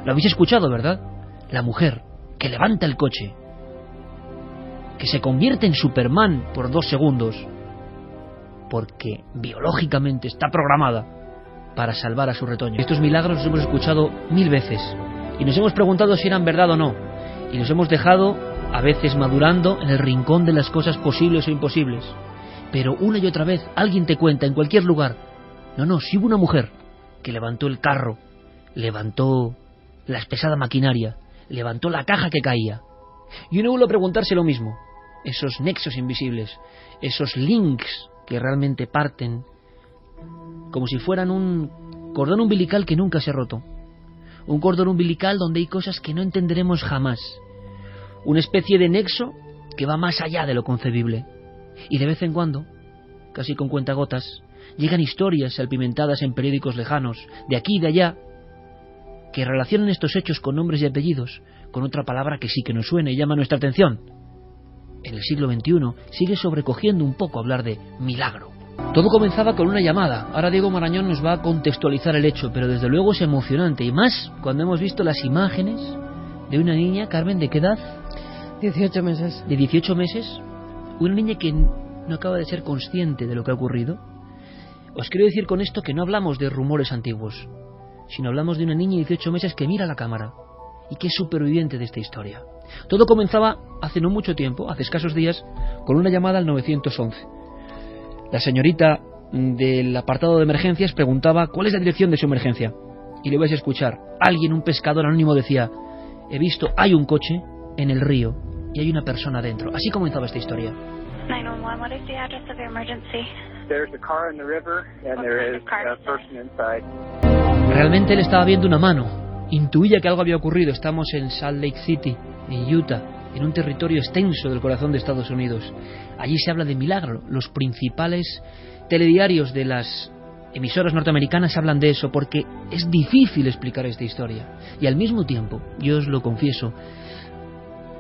Lo habéis escuchado, ¿verdad? La mujer que levanta el coche, que se convierte en Superman por 2 segundos, porque biológicamente está programada para salvar a su retoño. Estos milagros los hemos escuchado 1000 veces y nos hemos preguntado si eran verdad o no, y nos hemos dejado a veces madurando en el rincón de las cosas posibles o imposibles. Pero una y otra vez alguien te cuenta en cualquier lugar: no, si hubo una mujer que levantó el carro, levantó la pesada maquinaria, levantó la caja que caía. Y uno vuelve a preguntarse lo mismo: esos nexos invisibles, esos links que realmente parten como si fueran un cordón umbilical que nunca se ha roto, un cordón umbilical donde hay cosas que no entenderemos jamás, una especie de nexo que va más allá de lo concebible. Y de vez en cuando, casi con cuentagotas, llegan historias salpimentadas en periódicos lejanos, de aquí y de allá, que relacionan estos hechos con nombres y apellidos, con otra palabra que sí que nos suena y llama nuestra atención. En el siglo XXI sigue sobrecogiendo un poco hablar de milagro. Todo comenzaba con una llamada. Ahora Diego Marañón nos va a contextualizar el hecho, pero desde luego es emocionante, y más cuando hemos visto las imágenes de una niña, Carmen, ¿de qué edad? 18 meses. De 18 meses, una niña que no acaba de ser consciente de lo que ha ocurrido. Os quiero decir con esto que no hablamos de rumores antiguos, sino hablamos de una niña de 18 meses que mira la cámara y que es superviviente de esta historia. Todo comenzaba hace no mucho tiempo, hace escasos días, con una llamada al 911. La señorita del apartado de emergencias preguntaba cuál es la dirección de su emergencia, y le vais a escuchar. Alguien, un pescador anónimo, decía: he visto, hay un coche en el río y hay una persona dentro. Así comenzaba esta historia. 911, what is the address of your emergency? There's a car in the river and there is a person inside. Realmente él estaba viendo una mano, intuía que algo había ocurrido. Estamos en Salt Lake City, en Utah, en un territorio extenso del corazón de Estados Unidos. Allí se habla de milagro. Los principales telediarios de las emisoras norteamericanas hablan de eso, porque es difícil explicar esta historia. Y al mismo tiempo, yo os lo confieso,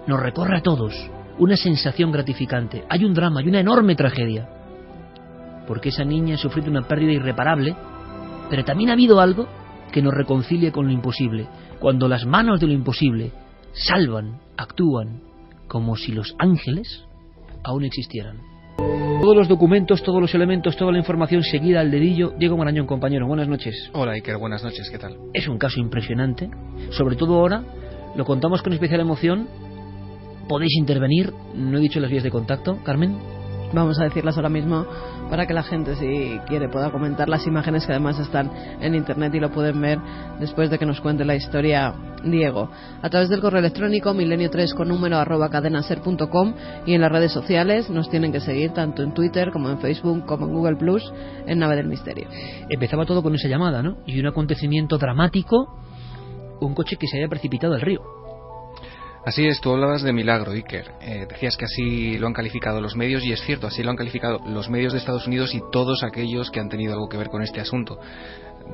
nos recorre a todos una sensación gratificante. Hay un drama, hay una enorme tragedia, porque esa niña ha sufrido una pérdida irreparable, pero también ha habido algo que nos reconcilia con lo imposible, cuando las manos de lo imposible salvan, actúan, como si los ángeles aún existieran. Todos los documentos, todos los elementos, toda la información seguida al dedillo. Diego Marañón, compañero, buenas noches. Hola Iker, buenas noches, ¿qué tal? Es un caso impresionante, sobre todo ahora, lo contamos con especial emoción. Podéis intervenir, no he dicho las vías de contacto, Carmen. Vamos a decirlas ahora mismo para que la gente, si quiere, pueda comentar las imágenes que además están en internet y lo pueden ver después de que nos cuente la historia Diego. A través del correo electrónico milenio3@cadenaser.com, y en las redes sociales nos tienen que seguir tanto en Twitter como en Facebook como en Google Plus, en Nave del Misterio. Empezaba todo con esa llamada, ¿no? Y un acontecimiento dramático, un coche que se había precipitado al río. Así es, tú hablabas de milagro, Iker. Decías que así lo han calificado los medios, y es cierto, así lo han calificado los medios de Estados Unidos y todos aquellos que han tenido algo que ver con este asunto.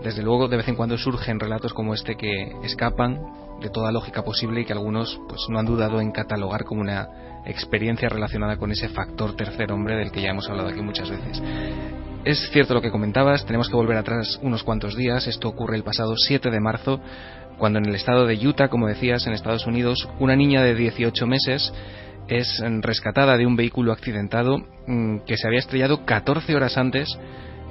Desde luego, de vez en cuando surgen relatos como este que escapan de toda lógica posible y que algunos pues no han dudado en catalogar como una experiencia relacionada con ese factor tercer hombre del que ya hemos hablado aquí muchas veces. Es cierto lo que comentabas, tenemos que volver atrás unos cuantos días. Esto ocurre el pasado 7 de marzo, cuando en el estado de Utah, como decías, en Estados Unidos, una niña de 18 meses es rescatada de un vehículo accidentado que se había estrellado 14 horas antes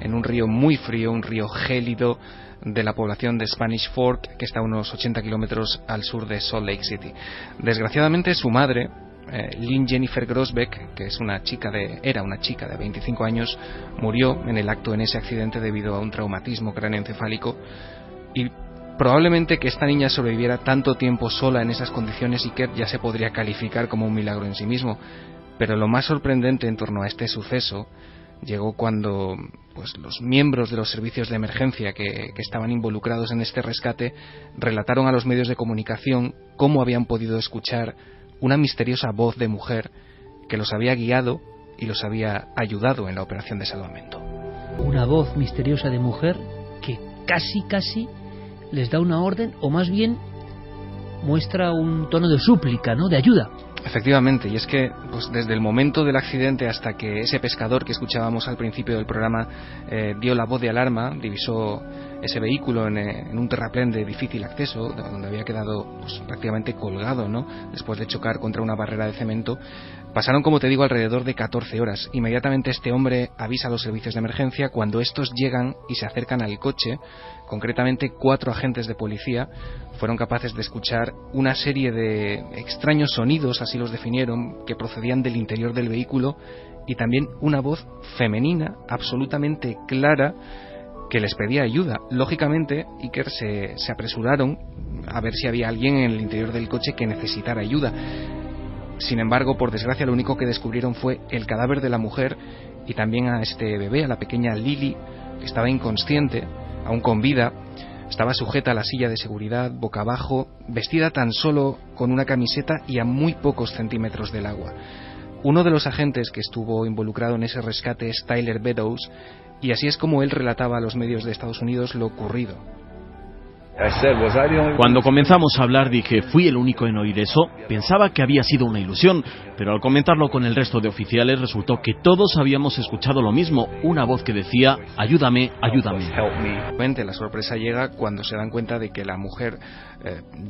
en un río muy frío, un río gélido de la población de Spanish Fork, que está a unos 80 kilómetros al sur de Salt Lake City. Desgraciadamente, su madre, Lynn Jennifer Grosbeck, que era una chica de 25 años, murió en el acto en ese accidente debido a un traumatismo cráneoencefálico, y probablemente que esta niña sobreviviera tanto tiempo sola en esas condiciones, y que ya se podría calificar como un milagro en sí mismo. Pero lo más sorprendente en torno a este suceso llegó cuando pues los miembros de los servicios de emergencia que estaban involucrados en este rescate relataron a los medios de comunicación cómo habían podido escuchar una misteriosa voz de mujer que los había guiado y los había ayudado en la operación de salvamento. Una voz misteriosa de mujer que casi les da una orden, o más bien muestra un tono de súplica, ¿no?, de ayuda. Efectivamente, y es que pues desde el momento del accidente hasta que ese pescador que escuchábamos al principio del programa dio la voz de alarma, divisó ese vehículo en un terraplén de difícil acceso, donde había quedado pues, prácticamente colgado, ¿no?, después de chocar contra una barrera de cemento. Pasaron, como te digo, alrededor de 14 horas. Inmediatamente este hombre avisa a los servicios de emergencia. Cuando estos llegan y se acercan al coche, concretamente 4 agentes de policía fueron capaces de escuchar una serie de extraños sonidos, así los definieron, que procedían del interior del vehículo, y también una voz femenina absolutamente clara que les pedía ayuda. Lógicamente, Iker se apresuraron a ver si había alguien en el interior del coche que necesitara ayuda. Sin embargo, por desgracia, lo único que descubrieron fue el cadáver de la mujer y también a este bebé, a la pequeña Lily, que estaba inconsciente, aún con vida. Estaba sujeta a la silla de seguridad, boca abajo, vestida tan solo con una camiseta y a muy pocos centímetros del agua. Uno de los agentes que estuvo involucrado en ese rescate es Tyler Beddoes, y así es como él relataba a los medios de Estados Unidos lo ocurrido. Cuando comenzamos a hablar dije, fui el único en oír eso. Pensaba que había sido una ilusión, pero al comentarlo con el resto de oficiales resultó que todos habíamos escuchado lo mismo, una voz que decía, ayúdame, ayúdame. La sorpresa llega cuando se dan cuenta de que la mujer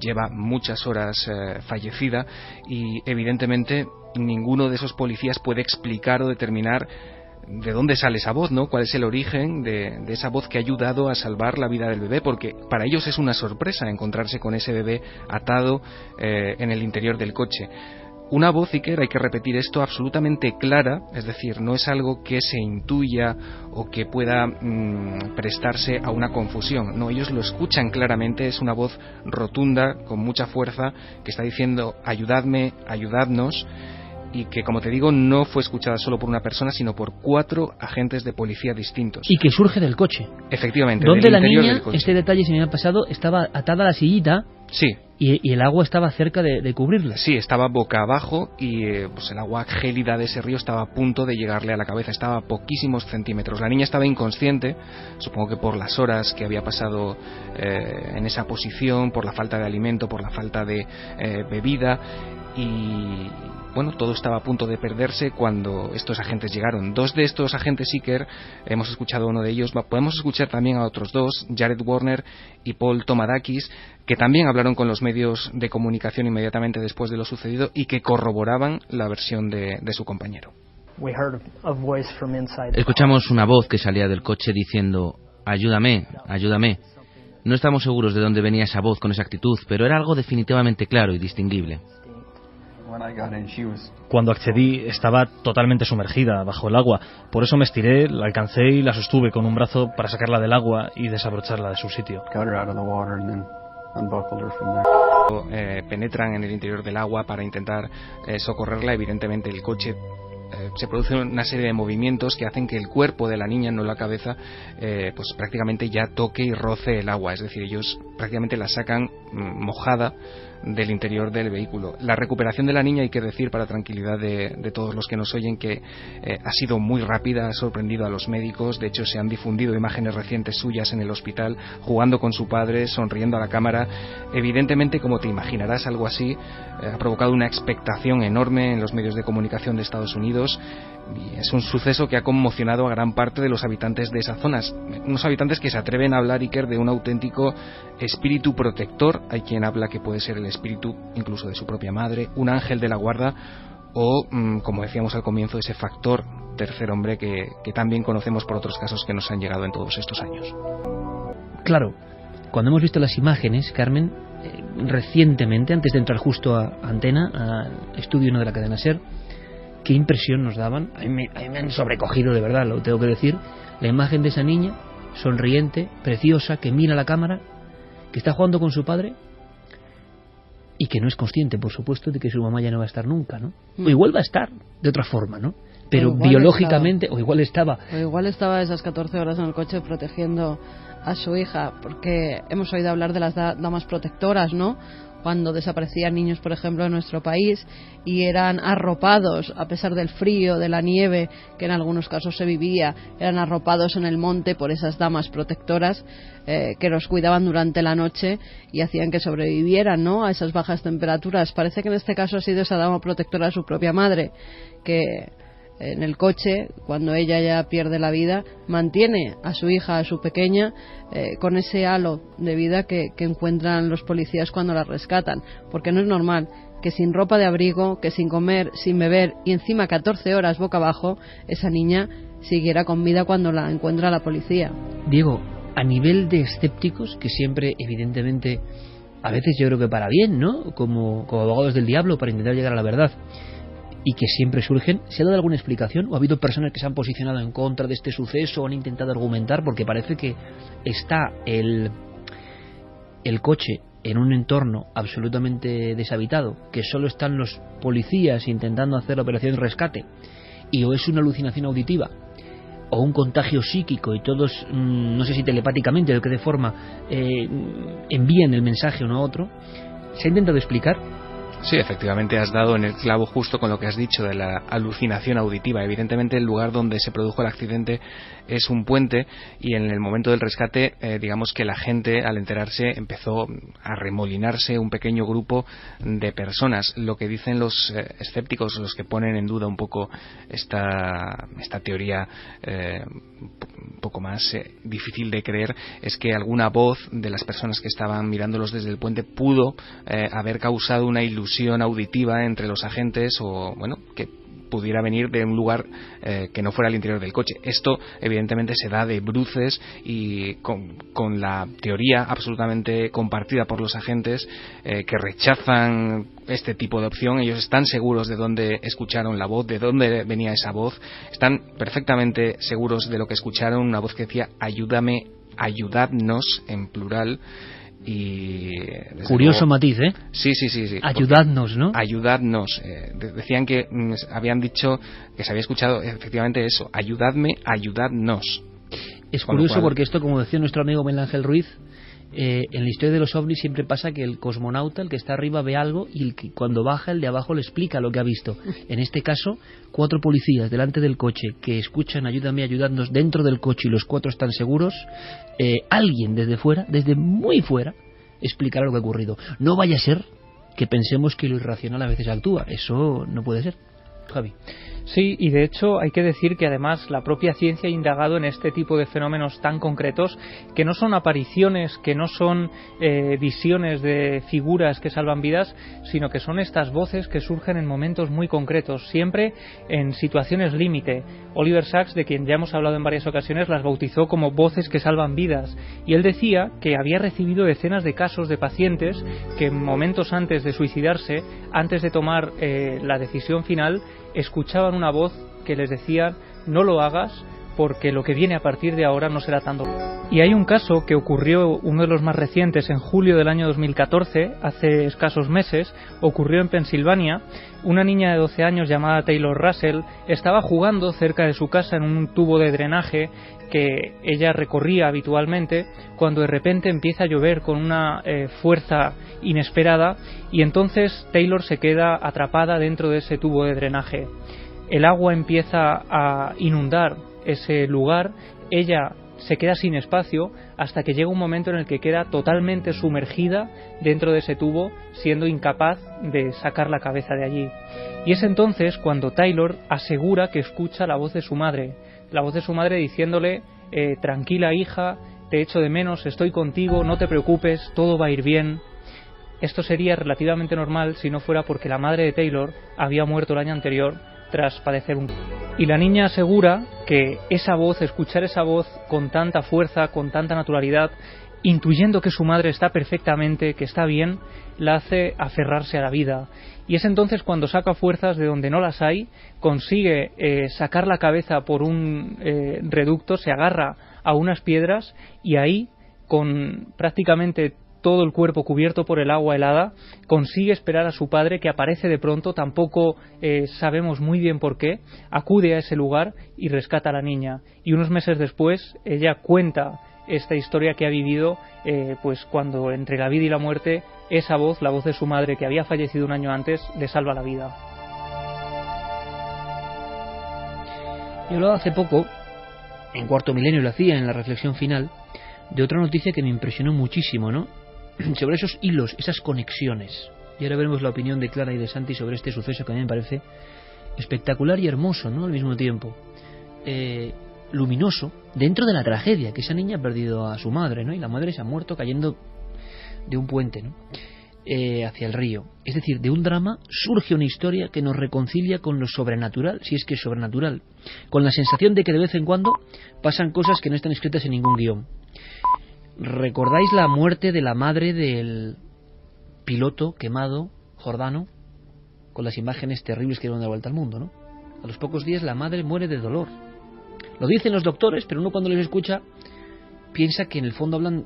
lleva muchas horas fallecida, y evidentemente ninguno de esos policías puede explicar o determinar de dónde sale esa voz, ¿no? ¿Cuál es el origen de esa voz que ha ayudado a salvar la vida del bebé? Porque para ellos es una sorpresa encontrarse con ese bebé atado en el interior del coche. Una voz, Iker, hay que repetir esto, absolutamente clara, es decir, no es algo que se intuya o que pueda prestarse a una confusión. No, ellos lo escuchan claramente, es una voz rotunda, con mucha fuerza, que está diciendo ayudadme, ayudadnos, y que, como te digo, no fue escuchada solo por una persona, sino por 4 agentes de policía distintos. Y que surge del coche. Efectivamente, donde del la interior niña, del coche. este detalle se me ha pasado, estaba atada a la sillita. Sí. Y el agua estaba cerca de cubrirla. Sí, estaba boca abajo y pues el agua gélida de ese río estaba a punto de llegarle a la cabeza, estaba a poquísimos centímetros. La niña estaba inconsciente, supongo que por las horas que había pasado en esa posición, por la falta de alimento, por la falta de bebida, y bueno, todo estaba a punto de perderse cuando estos agentes llegaron. 2 de estos agentes, Iker, hemos escuchado a uno de ellos, podemos escuchar también a otros 2, Jared Warner y Paul Tomadakis, que también hablaron con los medios de comunicación inmediatamente después de lo sucedido y que corroboraban la versión de su compañero. Escuchamos una voz que salía del coche diciendo, ayúdame, ayúdame. No estamos seguros de dónde venía esa voz con exactitud, pero era algo definitivamente claro y distinguible. Cuando accedí estaba totalmente sumergida bajo el agua, por eso me estiré, la alcancé y la sostuve con un brazo para sacarla del agua y desabrocharla de su sitio. Penetran en el interior del agua para intentar socorrerla. Evidentemente el coche se produce una serie de movimientos que hacen que el cuerpo de la niña, no la cabeza, pues prácticamente ya toque y roce el agua, es decir, ellos prácticamente la sacan mojada del interior del vehículo. La recuperación de la niña, hay que decir, para tranquilidad de todos los que nos oyen, que ha sido muy rápida, ha sorprendido a los médicos. De hecho, se han difundido imágenes recientes suyas en el hospital, jugando con su padre, sonriendo a la cámara. Evidentemente, como te imaginarás, algo así ha provocado una expectación enorme en los medios de comunicación de Estados Unidos, y es un suceso que ha conmocionado a gran parte de los habitantes de esas zonas, unos habitantes que se atreven a hablar, Iker, de un auténtico espíritu protector. Hay quien habla que puede ser el espíritu incluso de su propia madre, un ángel de la guarda, o como decíamos al comienzo, ese factor tercer hombre que también conocemos por otros casos que nos han llegado en todos estos años. Claro, cuando hemos visto las imágenes, Carmen, recientemente, antes de entrar justo a Antena, al estudio 1 de la cadena SER, qué impresión nos daban. A mí me han sobrecogido, de verdad, lo tengo que decir, la imagen de esa niña sonriente, preciosa, que mira a la cámara, que está jugando con su padre y que no es consciente, por supuesto, de que su mamá ya no va a estar nunca, ¿no? O igual va a estar de otra forma, ¿no? Pero biológicamente, o igual estaba esas 14 horas en el coche protegiendo a su hija, porque hemos oído hablar de las damas protectoras, ¿no? Cuando desaparecían niños, por ejemplo, en nuestro país, y eran arropados, a pesar del frío, de la nieve, que en algunos casos se vivía, eran arropados en el monte por esas damas protectoras que los cuidaban durante la noche y hacían que sobrevivieran, ¿no?, a esas bajas temperaturas. Parece que en este caso ha sido esa dama protectora su propia madre, que en el coche, cuando ella ya pierde la vida, mantiene a su hija, a su pequeña, con ese halo de vida que encuentran los policías cuando la rescatan, porque no es normal que sin ropa de abrigo, que sin comer, sin beber y encima 14 horas boca abajo, esa niña siguiera con vida cuando la encuentra la policía. Diego, a nivel de escépticos, que siempre, evidentemente, a veces yo creo que para bien, ¿no? Como abogados del diablo, para intentar llegar a la verdad, y que siempre surgen, ¿se ha dado alguna explicación? ¿O ha habido personas que se han posicionado en contra de este suceso o han intentado argumentar? Porque parece que está el coche en un entorno absolutamente deshabitado, que solo están los policías intentando hacer la operación de rescate, y o es una alucinación auditiva o un contagio psíquico y todos, no sé si telepáticamente o de qué forma, envían el mensaje uno a otro. ¿Se ha intentado explicar? Sí, efectivamente has dado en el clavo justo con lo que has dicho de la alucinación auditiva. Evidentemente el lugar donde se produjo el accidente es un puente y en el momento del rescate digamos que la gente al enterarse empezó a remolinarse un pequeño grupo de personas. Lo que dicen los escépticos, los que ponen en duda un poco esta teoría un poco más difícil de creer, es que alguna voz de las personas que estaban mirándolos desde el puente pudo haber causado una ilusión auditiva entre los agentes, o bueno, que pudiera venir de un lugar que no fuera el interior del coche. Esto evidentemente se da de bruces y con la teoría absolutamente compartida por los agentes que rechazan este tipo de opción. Ellos están seguros de dónde escucharon la voz, de dónde venía esa voz, están perfectamente seguros de lo que escucharon, una voz que decía ayúdame, ayudadnos, en plural. Y curioso luego, matiz, ¿eh? Sí. Ayudadnos, ¿no? Ayudadnos. Decían que habían dicho que se había escuchado efectivamente eso. Ayudadme, ayudadnos. Es curioso porque esto, como decía nuestro amigo Miguel Ángel Ruiz, en la historia de los ovnis siempre pasa que el cosmonauta, el que está arriba, ve algo y el que cuando baja, el de abajo le explica lo que ha visto. En este caso, 4 policías delante del coche que escuchan ayúdame, ayudadnos dentro del coche y los 4 están seguros. Alguien desde fuera, desde muy fuera, explicará lo que ha ocurrido. No vaya a ser que pensemos que lo irracional a veces actúa. Eso no puede ser. Javi. Sí, y de hecho hay que decir que además la propia ciencia ha indagado en este tipo de fenómenos tan concretos, que no son apariciones, que no son visiones de figuras que salvan vidas, sino que son estas voces que surgen en momentos muy concretos, siempre en situaciones límite. Oliver Sacks, de quien ya hemos hablado en varias ocasiones, las bautizó como voces que salvan vidas, y él decía que había recibido decenas de casos de pacientes que momentos antes de suicidarse, antes de tomar la decisión final, escuchaban una voz que les decía no lo hagas porque lo que viene a partir de ahora no será tan doloroso. Y hay un caso que ocurrió, uno de los más recientes, en julio del año 2014, hace escasos meses, ocurrió en Pensilvania. Una niña de 12 años llamada Taylor Russell estaba jugando cerca de su casa en un tubo de drenaje que ella recorría habitualmente, cuando de repente empieza a llover con una fuerza inesperada, y entonces Taylor se queda atrapada dentro de ese tubo de drenaje. El agua empieza a inundar ese lugar, ella se queda sin espacio hasta que llega un momento en el que queda totalmente sumergida dentro de ese tubo, siendo incapaz de sacar la cabeza de allí. Y es entonces cuando Taylor asegura que escucha la voz de su madre diciéndole tranquila hija, te echo de menos, estoy contigo, no te preocupes, todo va a ir bien. Esto sería relativamente normal si no fuera porque la madre de Taylor había muerto el año anterior tras padecer un... Y la niña asegura que esa voz, escuchar esa voz con tanta fuerza, con tanta naturalidad, intuyendo que su madre está perfectamente, que está bien, la hace aferrarse a la vida. Y es entonces cuando saca fuerzas de donde no las hay, consigue sacar la cabeza por un reducto, se agarra a unas piedras y ahí, con prácticamente todo el cuerpo cubierto por el agua helada, consigue esperar a su padre, que aparece de pronto, tampoco sabemos muy bien por qué, acude a ese lugar y rescata a la niña. Y unos meses después ella cuenta esta historia que ha vivido, pues cuando entre la vida y la muerte, esa voz, la voz de su madre, que había fallecido un año antes, le salva la vida. Yo hablaba hace poco, en Cuarto Milenio lo hacía en la reflexión final, de otra noticia que me impresionó muchísimo, ¿no? Sobre esos hilos, esas conexiones. Y ahora veremos la opinión de Clara y de Santi sobre este suceso que a mí me parece espectacular y hermoso, ¿no? Al mismo tiempo. Luminoso, dentro de la tragedia, que esa niña ha perdido a su madre, ¿no? Y la madre se ha muerto cayendo de un puente, ¿no? Hacia el río. Es decir, de un drama surge una historia que nos reconcilia con lo sobrenatural, si es que es sobrenatural, con la sensación de que de vez en cuando pasan cosas que no están escritas en ningún guión. ¿Recordáis la muerte de la madre del piloto quemado, Jordano, con las imágenes terribles que dieron de la vuelta al mundo, ¿no? A los pocos días la madre muere de dolor. Lo dicen los doctores, pero uno cuando les escucha piensa que en el fondo hablan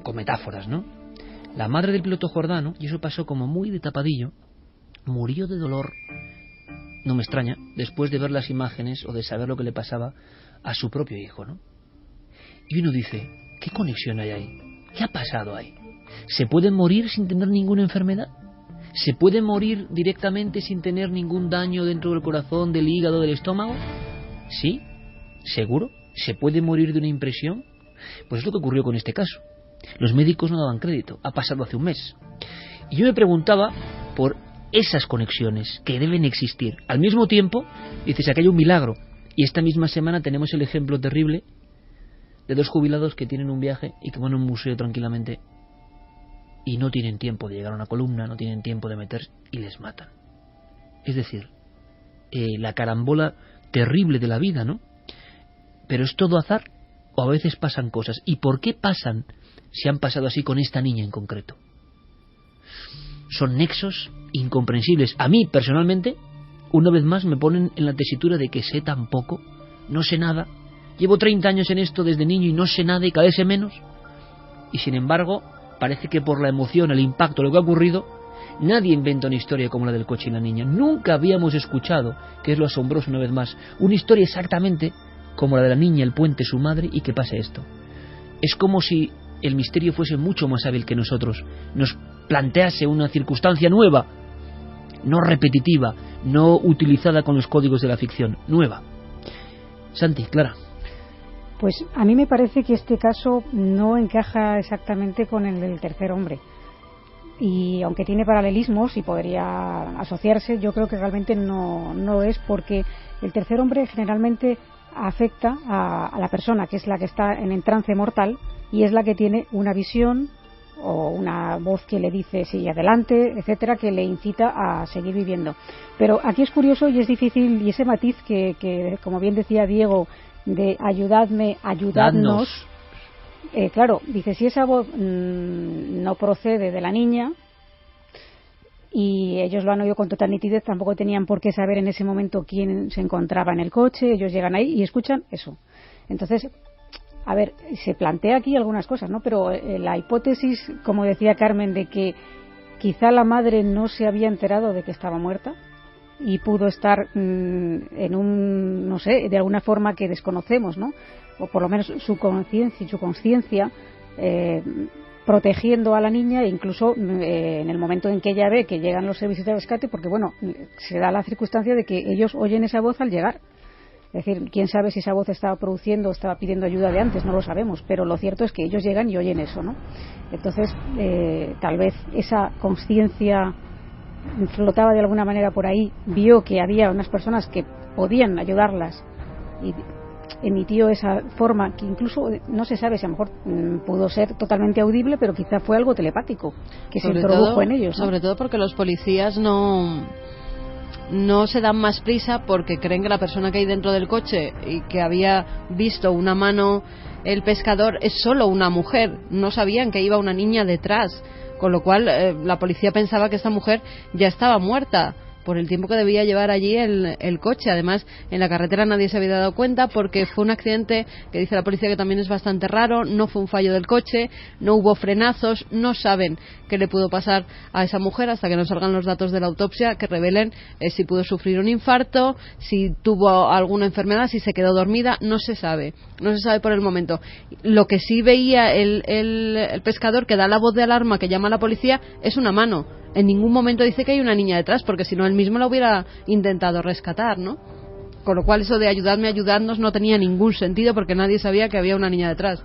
con metáforas, ¿no? La madre del piloto Jordano, y eso pasó como muy de tapadillo, murió de dolor, no me extraña, después de ver las imágenes o de saber lo que le pasaba a su propio hijo, ¿no? Y uno dice, ¿qué conexión hay ahí? ¿Qué ha pasado ahí? ¿Se puede morir sin tener ninguna enfermedad? ¿Se puede morir directamente sin tener ningún daño dentro del corazón, del hígado, del estómago? ¿Sí? ¿Seguro? ¿Se puede morir de una impresión? Pues es lo que ocurrió con este caso. Los médicos no daban crédito. Ha pasado hace un mes. Y yo me preguntaba por esas conexiones que deben existir. Al mismo tiempo, dices, aquí hay un milagro. Y esta misma semana tenemos el ejemplo terrible de 2 jubilados que tienen un viaje y que van a un museo tranquilamente y no tienen tiempo de llegar a una columna, no tienen tiempo de meter y les matan. Es decir, la carambola terrible de la vida, ¿no? Pero es todo azar o a veces pasan cosas. ¿Y por qué pasan si han pasado así con esta niña en concreto? Son nexos incomprensibles. A mí, personalmente, una vez más me ponen en la tesitura de que sé tan poco, no sé nada. Llevo 30 años en esto desde niño y no sé nada y cada vez sé menos. Y sin embargo, parece que por la emoción, el impacto, lo que ha ocurrido, nadie inventa una historia como la del coche y la niña. Nunca habíamos escuchado, que es lo asombroso una vez más, una historia exactamente como la de la niña, el puente, su madre, y que pase esto. Es como si el misterio fuese mucho más hábil que nosotros, nos plantease una circunstancia nueva, no repetitiva, no utilizada con los códigos de la ficción, nueva. Santi, Clara. Pues a mí me parece que este caso no encaja exactamente con el del tercer hombre. Y aunque tiene paralelismos y podría asociarse, yo creo que realmente no es, porque el tercer hombre generalmente afecta a la persona, que es la que está en el trance mortal y es la que tiene una visión o una voz que le dice sí, adelante, etcétera, que le incita a seguir viviendo. Pero aquí es curioso y es difícil, y ese matiz que como bien decía Diego, de ayudadme, ayudadnos, claro, dice, si esa voz no procede de la niña y ellos lo han oído con total nitidez, tampoco tenían por qué saber en ese momento quién se encontraba en el coche, ellos llegan ahí y escuchan eso. Entonces, a ver, se plantea aquí algunas cosas, ¿no? Pero la hipótesis, como decía Carmen, de que quizá la madre no se había enterado de que estaba muerta y pudo estar en un, no sé, de alguna forma que desconocemos, ¿no? O por lo menos su conciencia y su consciencia protegiendo a la niña, e incluso en el momento en que ella ve que llegan los servicios de rescate, porque bueno, se da la circunstancia de que ellos oyen esa voz al llegar. Es decir, quién sabe si esa voz estaba produciendo o estaba pidiendo ayuda de antes, no lo sabemos, pero lo cierto es que ellos llegan y oyen eso, ¿no? Entonces, tal vez esa consciencia flotaba de alguna manera por ahí, vio que había unas personas que podían ayudarlas y emitió esa forma que incluso no se sabe si a lo mejor pudo ser totalmente audible, pero quizá fue algo telepático que se introdujo en ellos, ¿no? Sobre todo porque los policías no se dan más prisa porque creen que la persona que hay dentro del coche y que había visto una mano, el pescador, es solo una mujer. No sabían que iba una niña detrás, con lo cual la policía pensaba que esta mujer ya estaba muerta por el tiempo que debía llevar allí el coche. Además, en la carretera nadie se había dado cuenta porque fue un accidente que dice la policía que también es bastante raro, no fue un fallo del coche, no hubo frenazos, no saben qué le pudo pasar a esa mujer hasta que no salgan los datos de la autopsia que revelen si pudo sufrir un infarto, si tuvo alguna enfermedad, si se quedó dormida, no se sabe por el momento. Lo que sí veía el pescador, que da la voz de alarma que llama a la policía, es una mano. En ningún momento dice que hay una niña detrás, porque si no él mismo la hubiera intentado rescatar, ¿no? Con lo cual eso de ayudadme, ayudadnos no tenía ningún sentido porque nadie sabía que había una niña detrás.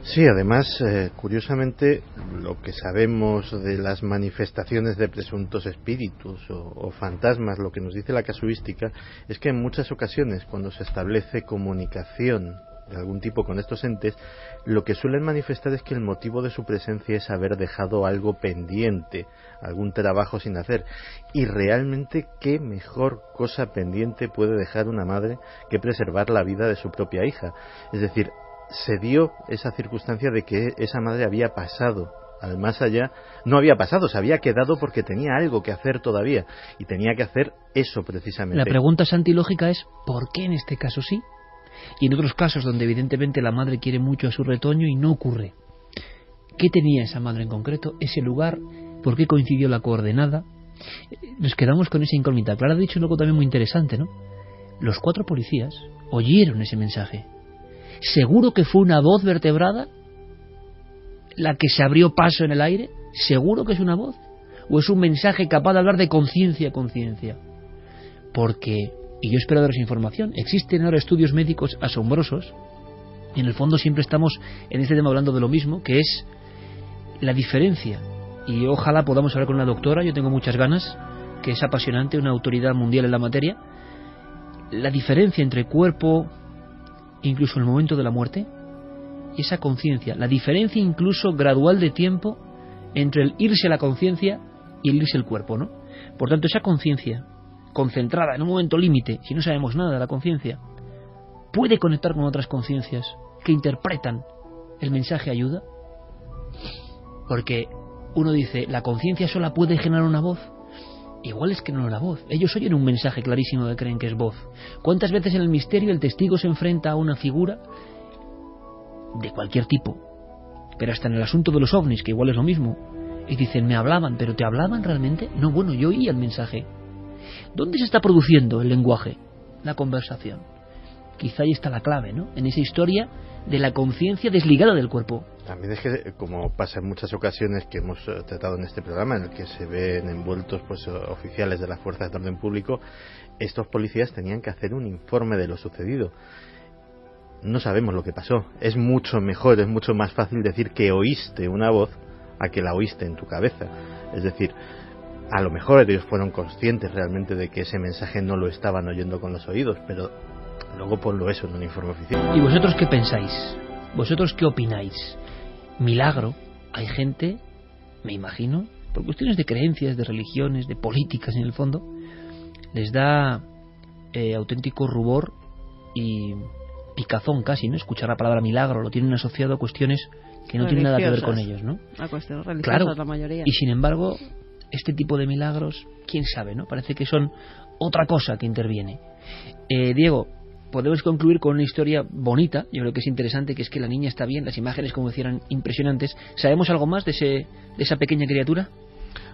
Sí, además, curiosamente, lo que sabemos de las manifestaciones de presuntos espíritus o fantasmas, lo que nos dice la casuística, es que en muchas ocasiones, cuando se establece comunicación de algún tipo con estos entes, lo que suelen manifestar es que el motivo de su presencia es haber dejado algo pendiente, algún trabajo sin hacer. Y realmente, ¿qué mejor cosa pendiente puede dejar una madre que preservar la vida de su propia hija? Es decir, se dio esa circunstancia de que esa madre había pasado al más allá, no había pasado, se había quedado porque tenía algo que hacer todavía, y tenía que hacer eso precisamente. La pregunta antilógica es, ¿por qué en este caso sí? Y en otros casos donde evidentemente la madre quiere mucho a su retoño y no ocurre. ¿Qué tenía esa madre en concreto? ¿Ese lugar? ¿Por qué coincidió la coordenada? Nos quedamos con esa incógnita. Clara ha dicho algo también muy interesante, ¿no? Los 4 policías oyeron ese mensaje. ¿Seguro que fue una voz vertebrada la que se abrió paso en el aire? ¿Seguro que es una voz? ¿O es un mensaje capaz de hablar de conciencia a conciencia? Porque, y yo espero daros información, existen ahora estudios médicos asombrosos, y en el fondo siempre estamos en este tema hablando de lo mismo, que es la diferencia, y ojalá podamos hablar con una doctora, yo tengo muchas ganas, que es apasionante, una autoridad mundial en la materia, la diferencia entre cuerpo, incluso el momento de la muerte, y esa conciencia, la diferencia incluso gradual de tiempo entre el irse la conciencia y el irse el cuerpo, ¿no? Por tanto, esa conciencia concentrada en un momento límite, si no sabemos nada de la conciencia, puede conectar con otras conciencias que interpretan el mensaje ayuda, porque uno dice, ¿la conciencia sola puede generar una voz? Igual es que no es la voz. Ellos oyen un mensaje clarísimo que creen que es voz. ¿Cuántas veces en el misterio el testigo se enfrenta a una figura de cualquier tipo? Pero hasta en el asunto de los ovnis, que igual es lo mismo. Y dicen, me hablaban, ¿pero te hablaban realmente? No, bueno, yo oía el mensaje. ¿Dónde se está produciendo el lenguaje? La conversación. Quizá ahí está la clave, ¿no? En esa historia de la conciencia desligada del cuerpo. También es que, como pasa en muchas ocasiones que hemos tratado en este programa, en el que se ven envueltos pues oficiales de las fuerzas de orden público, estos policías tenían que hacer un informe de lo sucedido. No sabemos lo que pasó. Es mucho mejor, es mucho más fácil decir que oíste una voz a que la oíste en tu cabeza. Es decir, a lo mejor ellos fueron conscientes realmente de que ese mensaje no lo estaban oyendo con los oídos, pero luego ponlo eso en un informe oficial. ¿Y vosotros qué pensáis? ¿Vosotros qué opináis? Milagro, hay gente, me imagino, por cuestiones de creencias, de religiones, de políticas en el fondo, les da auténtico rubor y picazón casi, ¿no? Escuchar la palabra milagro, lo tienen asociado a cuestiones que no tienen nada que ver con ellos, ¿no? A cuestiones religiosas, claro, la mayoría. Y sin embargo, este tipo de milagros, quién sabe, ¿no? Parece que son otra cosa que interviene. Diego, podemos concluir con una historia bonita, yo creo que es interesante, que es que la niña está bien, las imágenes, como decían, impresionantes. ¿Sabemos algo más de esa pequeña criatura?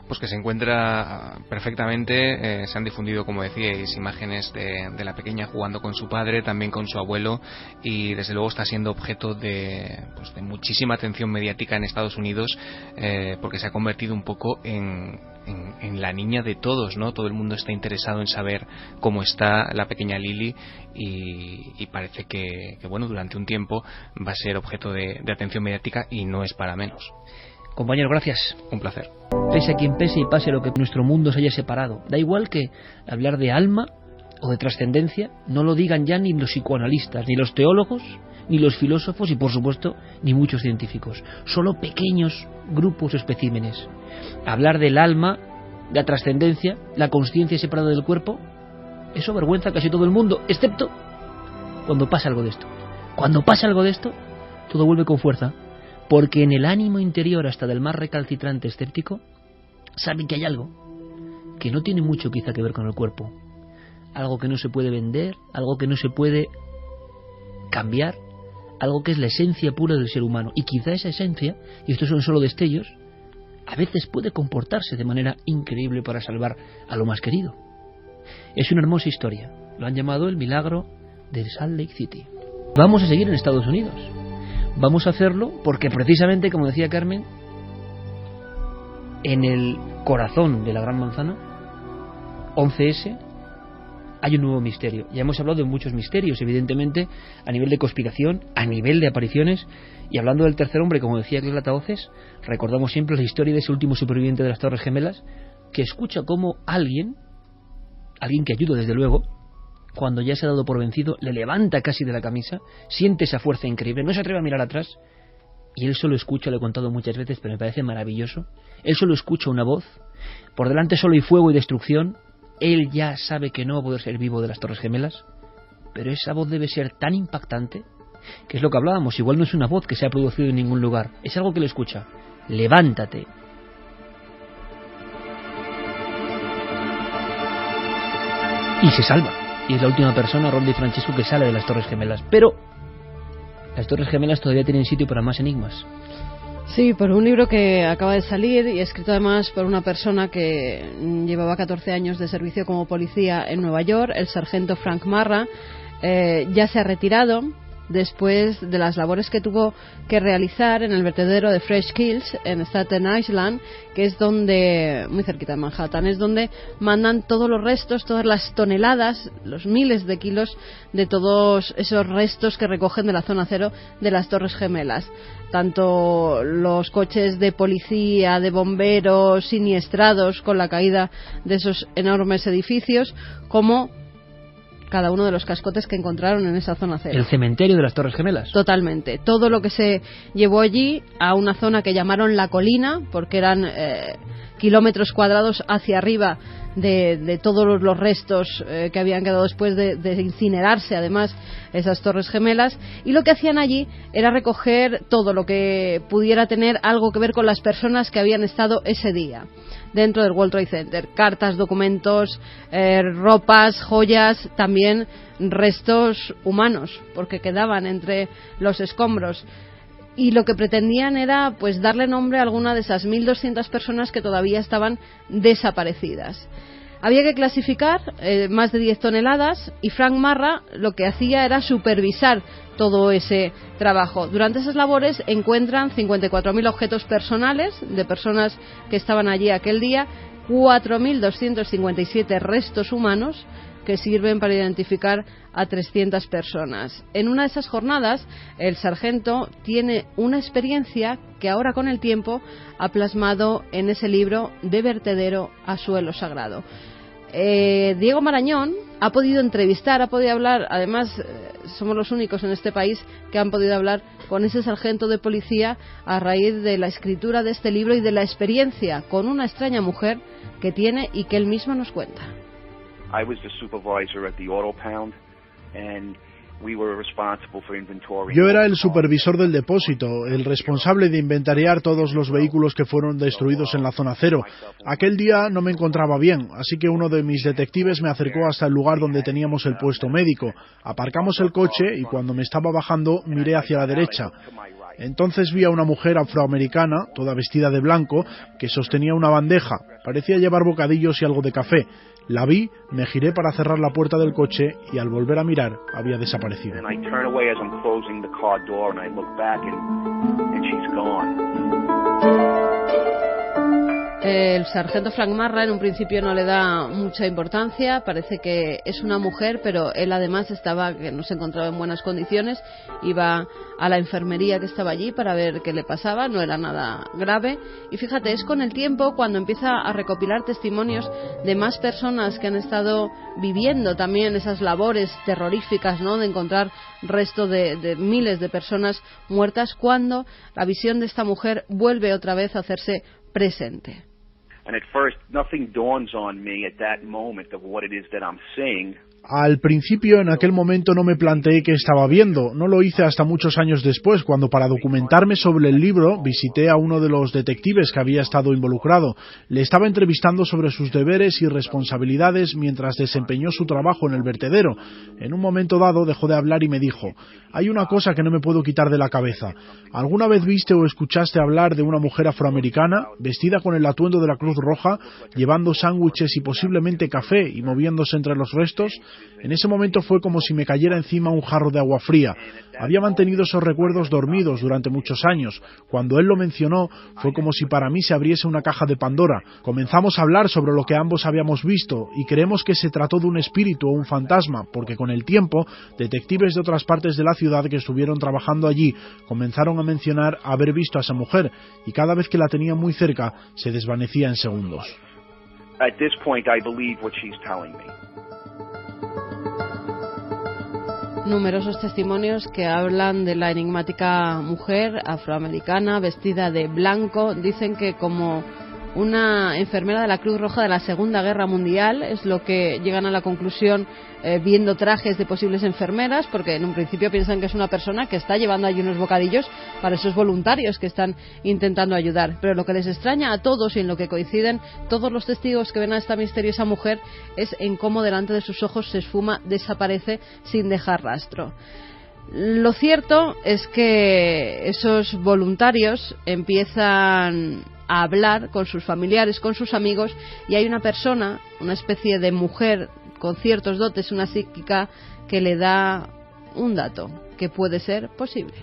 Pues que se encuentra perfectamente, se han difundido, como decíais, imágenes de la pequeña jugando con su padre, también con su abuelo, y desde luego está siendo objeto de muchísima atención mediática en Estados Unidos, porque se ha convertido un poco en la niña de todos, ¿no? Todo el mundo está interesado en saber cómo está la pequeña Lily, y parece que bueno, durante un tiempo va a ser objeto de atención mediática, y no es para menos. Compañero, gracias. Un placer. Pese a quien pese y pase lo que nuestro mundo se haya separado. Da igual que hablar de alma o de trascendencia no lo digan ya ni los psicoanalistas, ni los teólogos, ni los filósofos y, por supuesto, ni muchos científicos. Solo pequeños grupos o especímenes. Hablar del alma, de la trascendencia, la consciencia separada del cuerpo, eso avergüenza a casi todo el mundo, excepto cuando pasa algo de esto. Cuando pasa algo de esto, todo vuelve con fuerza. Porque en el ánimo interior, hasta del más recalcitrante escéptico, saben que hay algo que no tiene mucho quizá que ver con el cuerpo. Algo que no se puede vender, algo que no se puede cambiar, algo que es la esencia pura del ser humano. Y quizá esa esencia, y estos son solo destellos, a veces puede comportarse de manera increíble para salvar a lo más querido. Es una hermosa historia. Lo han llamado el milagro de Salt Lake City. Vamos a seguir en Estados Unidos. Vamos a hacerlo porque precisamente, como decía Carmen, en el corazón de la Gran Manzana, 11S, hay un nuevo misterio. Ya hemos hablado de muchos misterios, evidentemente, a nivel de conspiración, a nivel de apariciones, y hablando del tercer hombre, como decía Clara Tavoces, recordamos siempre la historia de ese último superviviente de las Torres Gemelas, que escucha cómo alguien que ayuda desde luego, cuando ya se ha dado por vencido, le levanta casi de la camisa, siente esa fuerza increíble, no se atreve a mirar atrás, y él solo escucha, lo he contado muchas veces, pero me parece maravilloso, él solo escucha una voz, por delante solo hay fuego y destrucción, él ya sabe que no va a poder ser vivo de las Torres Gemelas, pero esa voz debe ser tan impactante, que es lo que hablábamos, igual no es una voz que se ha producido en ningún lugar, es algo que le escucha, levántate. Y se salva, y es la última persona, Ron DiFrancesco, que sale de las Torres Gemelas, pero las Torres Gemelas todavía tienen sitio para más enigmas. Sí, por un libro que acaba de salir y escrito además por una persona que llevaba 14 años de servicio como policía en Nueva York, el sargento Frank Marra. Ya se ha retirado después de las labores que tuvo que realizar en el vertedero de Fresh Kills en Staten Island, que es donde, muy cerquita de Manhattan, es donde mandan todos los restos, todas las toneladas, los miles de kilos de todos esos restos que recogen de la zona cero de las Torres Gemelas. Tanto los coches de policía, de bomberos siniestrados con la caída de esos enormes edificios, como cada uno de los cascotes que encontraron en esa zona cero. El cementerio de las Torres Gemelas. Totalmente. Todo lo que se llevó allí a una zona que llamaron La Colina, porque eran kilómetros cuadrados hacia arriba de todos los restos que habían quedado después de incinerarse, además, esas Torres Gemelas. Y lo que hacían allí era recoger todo lo que pudiera tener algo que ver con las personas que habían estado ese día dentro del World Trade Center. Cartas, documentos, ropas, joyas, también restos humanos, porque quedaban entre los escombros. Y lo que pretendían era pues darle nombre a alguna de esas 1.200 personas que todavía estaban desaparecidas. Había que clasificar más de 10 toneladas y Frank Marra lo que hacía era supervisar todo ese trabajo. Durante esas labores encuentran 54.000 objetos personales de personas que estaban allí aquel día, 4.257 restos humanos que sirven para identificar a 300 personas. En una de esas jornadas, el sargento tiene una experiencia que ahora con el tiempo ha plasmado en ese libro De vertedero a suelo sagrado. Diego Marañón ha podido entrevistar, ha podido hablar, además somos los únicos en este país que han podido hablar con ese sargento de policía a raíz de la escritura de este libro y de la experiencia con una extraña mujer que tiene y que él mismo nos cuenta. I was the supervisor at the auto pound and we were responsible for inventory. Yo era el supervisor del depósito, el responsable de inventariar todos los vehículos que fueron destruidos en la zona cero. Aquel día no me encontraba bien, así que uno de mis detectives me acercó hasta el lugar donde teníamos el puesto médico. Aparcamos el coche y cuando me estaba bajando miré hacia la derecha. Entonces vi a una mujer afroamericana, toda vestida de blanco, que sostenía una bandeja. Parecía llevar bocadillos y algo de café. La vi, me giré para cerrar la puerta del coche y al volver a mirar había desaparecido. El sargento Frank Marra en un principio no le da mucha importancia, parece que es una mujer, pero él además que no se encontraba en buenas condiciones, iba a la enfermería que estaba allí para ver qué le pasaba, no era nada grave, y fíjate, es con el tiempo cuando empieza a recopilar testimonios de más personas que han estado viviendo también esas labores terroríficas, ¿no?, de encontrar restos de miles de personas muertas, cuando la visión de esta mujer vuelve otra vez a hacerse presente. And at first, nothing dawns on me at that moment of what it is that I'm seeing. Al principio, en aquel momento, no me planteé qué estaba viendo. No lo hice hasta muchos años después, cuando para documentarme sobre el libro visité a uno de los detectives que había estado involucrado. Le estaba entrevistando sobre sus deberes y responsabilidades mientras desempeñó su trabajo en el vertedero. En un momento dado dejó de hablar y me dijo: hay una cosa que no me puedo quitar de la cabeza. ¿Alguna vez viste o escuchaste hablar de una mujer afroamericana vestida con el atuendo de la Cruz Roja, llevando sándwiches y posiblemente café y moviéndose entre los restos? En ese momento fue como si me cayera encima un jarro de agua fría. Había mantenido esos recuerdos dormidos durante muchos años. Cuando él lo mencionó, fue como si para mí se abriese una caja de Pandora. Comenzamos a hablar sobre lo que ambos habíamos visto y creemos que se trató de un espíritu o un fantasma, porque con el tiempo, detectives de otras partes de la ciudad que estuvieron trabajando allí comenzaron a mencionar haber visto a esa mujer, y cada vez que la tenía muy cerca, se desvanecía en segundos. At this point, I believe what she's telling me. Numerosos testimonios que hablan de la enigmática mujer afroamericana vestida de blanco. Dicen que como una enfermera de la Cruz Roja de la Segunda Guerra Mundial, es lo que llegan a la conclusión viendo trajes de posibles enfermeras, porque en un principio piensan que es una persona que está llevando allí unos bocadillos para esos voluntarios que están intentando ayudar. Pero lo que les extraña a todos y en lo que coinciden todos los testigos que ven a esta misteriosa mujer es en cómo delante de sus ojos se esfuma, desaparece sin dejar rastro. Lo cierto es que esos voluntarios empiezan a hablar con sus familiares, con sus amigos, y hay una persona, una especie de mujer con ciertos dotes, una psíquica, que le da un dato que puede ser posible.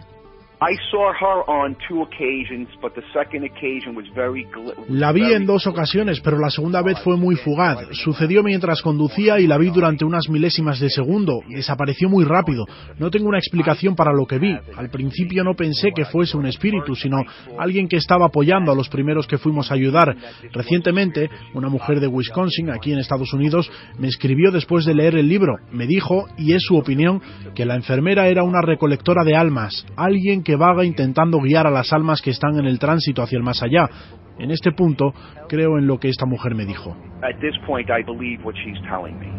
La vi en 2 ocasiones, pero la segunda vez fue muy fugaz. Sucedió mientras conducía y la vi durante unas milésimas de segundo. Desapareció muy rápido. No tengo una explicación para lo que vi. Al principio no pensé que fuese un espíritu, sino alguien que estaba apoyando a los primeros que fuimos a ayudar. Recientemente, una mujer de Wisconsin, aquí en Estados Unidos, me escribió después de leer el libro. Me dijo, y es su opinión, que la enfermera era una recolectora de almas, alguien que vaga intentando guiar a las almas que están en el tránsito hacia el más allá. En este punto, creo en lo que esta mujer me dijo. At this point, I believe what she's telling me.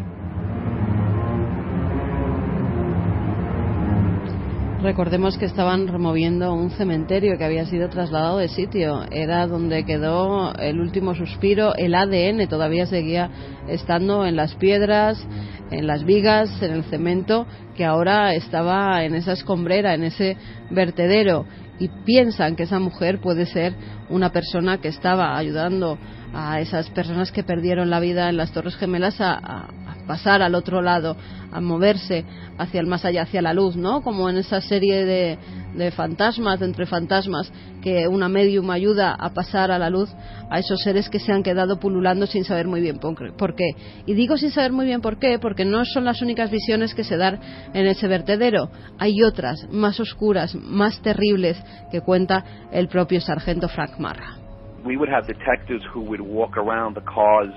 Recordemos que estaban removiendo un cementerio que había sido trasladado de sitio. Era donde quedó el último suspiro. El ADN todavía seguía estando en las piedras, en las vigas, en el cemento, que ahora estaba en esa escombrera, en ese vertedero. Y piensan que esa mujer puede ser una persona que estaba ayudando a esas personas que perdieron la vida en las Torres Gemelas a pasar al otro lado, a moverse hacia el más allá, hacia la luz, ¿no? Como en esa serie de fantasmas, de entre fantasmas, que una medium ayuda a pasar a la luz a esos seres que se han quedado pululando sin saber muy bien por qué. Y digo sin saber muy bien por qué, porque no son las únicas visiones que se dan en ese vertedero. Hay otras, más oscuras, más terribles, que cuenta el propio sargento Frank Marra. We would have detectives who would walk around the cars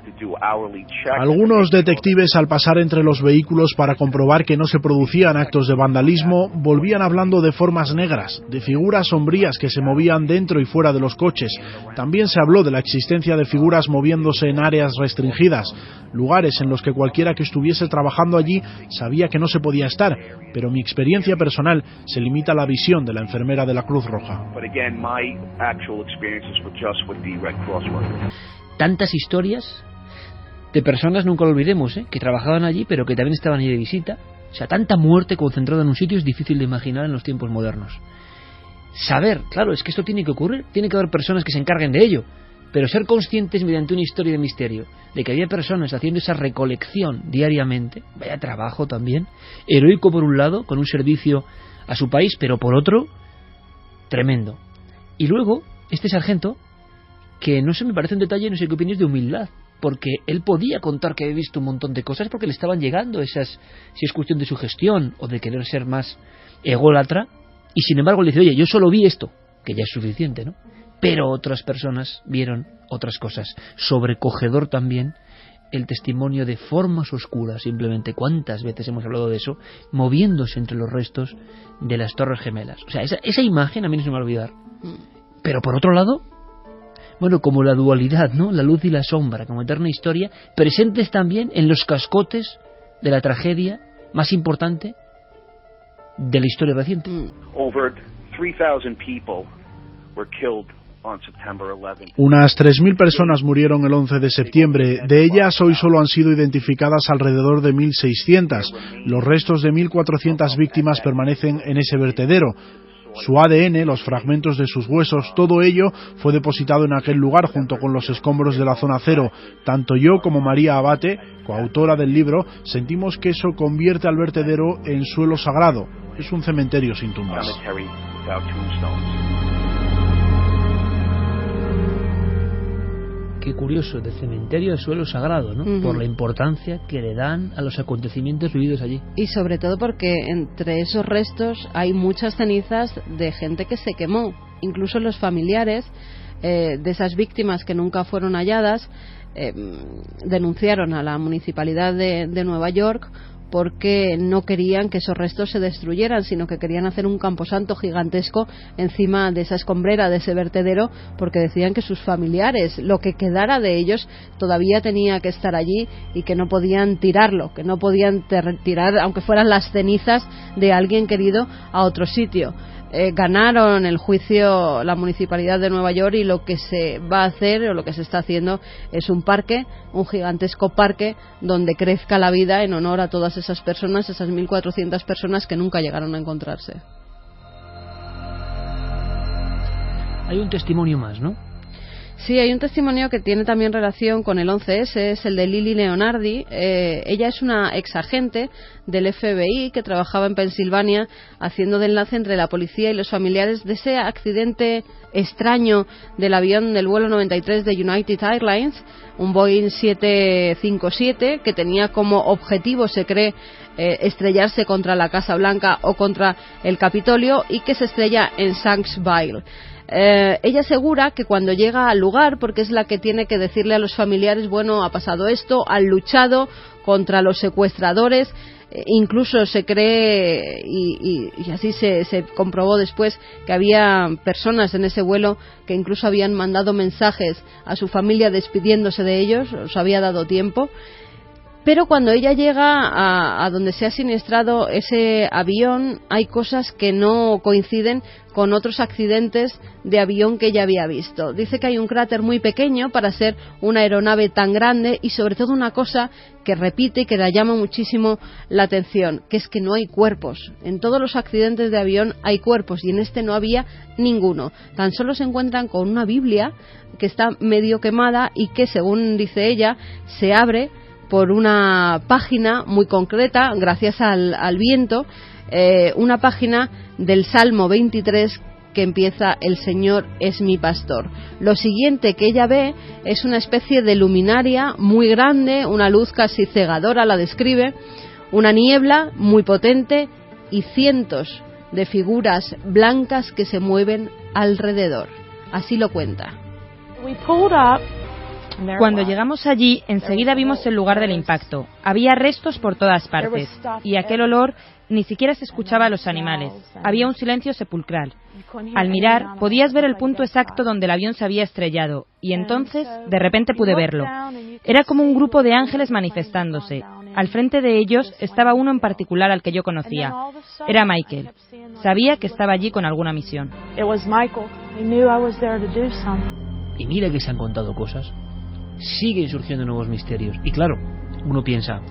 to do hourly checks. Algunos detectives, al pasar entre los vehículos para comprobar que no se producían actos de vandalismo, volvían hablando de formas negras, de figuras sombrías que se movían dentro y fuera de los coches. También se habló de la existencia de figuras moviéndose en áreas restringidas, lugares en los que cualquiera que estuviese trabajando allí sabía que no se podía estar, pero mi experiencia personal se limita a la visión de la enfermera de la Cruz Roja. Tantas historias de personas, nunca lo olvidemos, que trabajaban allí pero que también estaban allí de visita. O sea, tanta muerte concentrada en un sitio es difícil de imaginar en los tiempos modernos. Saber, claro, es que esto tiene que ocurrir, tiene que haber personas que se encarguen de ello, pero ser conscientes mediante una historia de misterio de que había personas haciendo esa recolección diariamente, vaya trabajo también, heroico por un lado, con un servicio a su país, pero por otro, tremendo. Y luego, este sargento, que no sé, me parece un detalle, no sé qué opinas, de humildad, porque él podía contar que había visto un montón de cosas porque le estaban llegando esas, si es cuestión de sugestión o de querer ser más ególatra, y sin embargo le dice, oye, yo solo vi esto, que ya es suficiente, ¿no? Pero otras personas vieron otras cosas. Sobrecogedor también el testimonio de formas oscuras, simplemente, cuántas veces hemos hablado de eso, moviéndose entre los restos de las Torres Gemelas. O sea, esa imagen a mí no se me va a olvidar. Pero por otro lado, bueno, como la dualidad, ¿no? La luz y la sombra, como eterna historia, presentes también en los cascotes de la tragedia más importante de la historia reciente. Over 3,000 people were killed on September 11th. Unas 3.000 personas murieron el 11 de septiembre. De ellas, hoy solo han sido identificadas alrededor de 1.600. Los restos de 1.400 víctimas permanecen en ese vertedero. Su ADN, los fragmentos de sus huesos, todo ello fue depositado en aquel lugar junto con los escombros de la zona cero. Tanto yo como María Abate, coautora del libro, sentimos que eso convierte al vertedero en suelo sagrado. Es un cementerio sin tumbas. Qué curioso, de cementerio de suelo sagrado, ¿no? Por la importancia que le dan a los acontecimientos vividos allí. Y sobre todo porque entre esos restos hay muchas cenizas de gente que se quemó. Incluso los familiares de esas víctimas que nunca fueron halladas denunciaron a la municipalidad de Nueva York porque no querían que esos restos se destruyeran, sino que querían hacer un camposanto gigantesco encima de esa escombrera, de ese vertedero, porque decían que sus familiares, lo que quedara de ellos, todavía tenía que estar allí y que no podían tirarlo, que no podían tirar, aunque fueran las cenizas de alguien querido, a otro sitio. Ganaron el juicio la municipalidad de Nueva York y lo que se va a hacer o lo que se está haciendo es un parque, un gigantesco parque donde crezca la vida en honor a todas esas personas, esas 1.400 personas que nunca llegaron a encontrarse. Hay un testimonio más, ¿no? Sí, hay un testimonio que tiene también relación con el 11S, es el de Lily Leonardi. Ella es una exagente del FBI que trabajaba en Pensilvania haciendo de enlace entre la policía y los familiares de ese accidente extraño del avión del vuelo 93 de United Airlines, un Boeing 757 que tenía como objetivo, se cree, estrellarse contra la Casa Blanca o contra el Capitolio y que se estrella en Shanksville. Ella asegura que cuando llega al lugar, porque es la que tiene que decirle a los familiares, bueno, ha pasado esto, han luchado contra los secuestradores, incluso se cree, y así se comprobó después, que había personas en ese vuelo que incluso habían mandado mensajes a su familia despidiéndose de ellos, os había dado tiempo. Pero cuando ella llega a donde se ha siniestrado ese avión, hay cosas que no coinciden con otros accidentes de avión que ella había visto. Dice que hay un cráter muy pequeño para ser una aeronave tan grande y sobre todo una cosa que repite y que la llama muchísimo la atención, que es que no hay cuerpos. En todos los accidentes de avión hay cuerpos y en este no había ninguno. Tan solo se encuentran con una Biblia que está medio quemada y que, según dice ella, se abre por una página muy concreta, gracias al viento, una página del Salmo 23 que empieza: el Señor es mi pastor. Lo siguiente que ella ve es una especie de luminaria muy grande, una luz casi cegadora, la describe, una niebla muy potente y cientos de figuras blancas que se mueven alrededor. Así lo cuenta. Cuando llegamos allí, enseguida vimos el lugar del impacto. Había restos por todas partes, y aquel olor ni siquiera se escuchaba a los animales. Había un silencio sepulcral. Al mirar, podías ver el punto exacto donde el avión se había estrellado, y entonces, de repente pude verlo. Era como un grupo de ángeles manifestándose. Al frente de ellos estaba uno en particular al que yo conocía. Era Michael. Sabía que estaba allí con alguna misión. Y mira que se han contado cosas. Siguen surgiendo nuevos misterios. Y claro, uno piensa,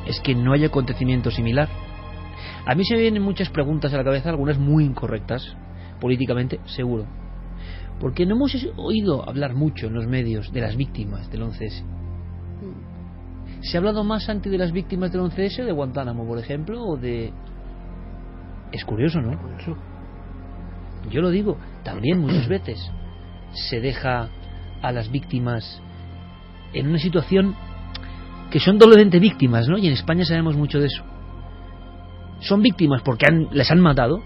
es que no hay acontecimiento similar. A mí se me vienen muchas preguntas a la cabeza, algunas muy incorrectas, políticamente, seguro. Porque no hemos oído hablar mucho en los medios de las víctimas del 11S. ¿Se ha hablado más antes de las víctimas del 11S, de Guantánamo, por ejemplo, o de...? Es curioso, ¿no? Yo lo digo, también muchas veces se deja a las víctimas en una situación que son doblemente víctimas, ¿no? Y en España sabemos mucho de eso. Son víctimas porque les han matado,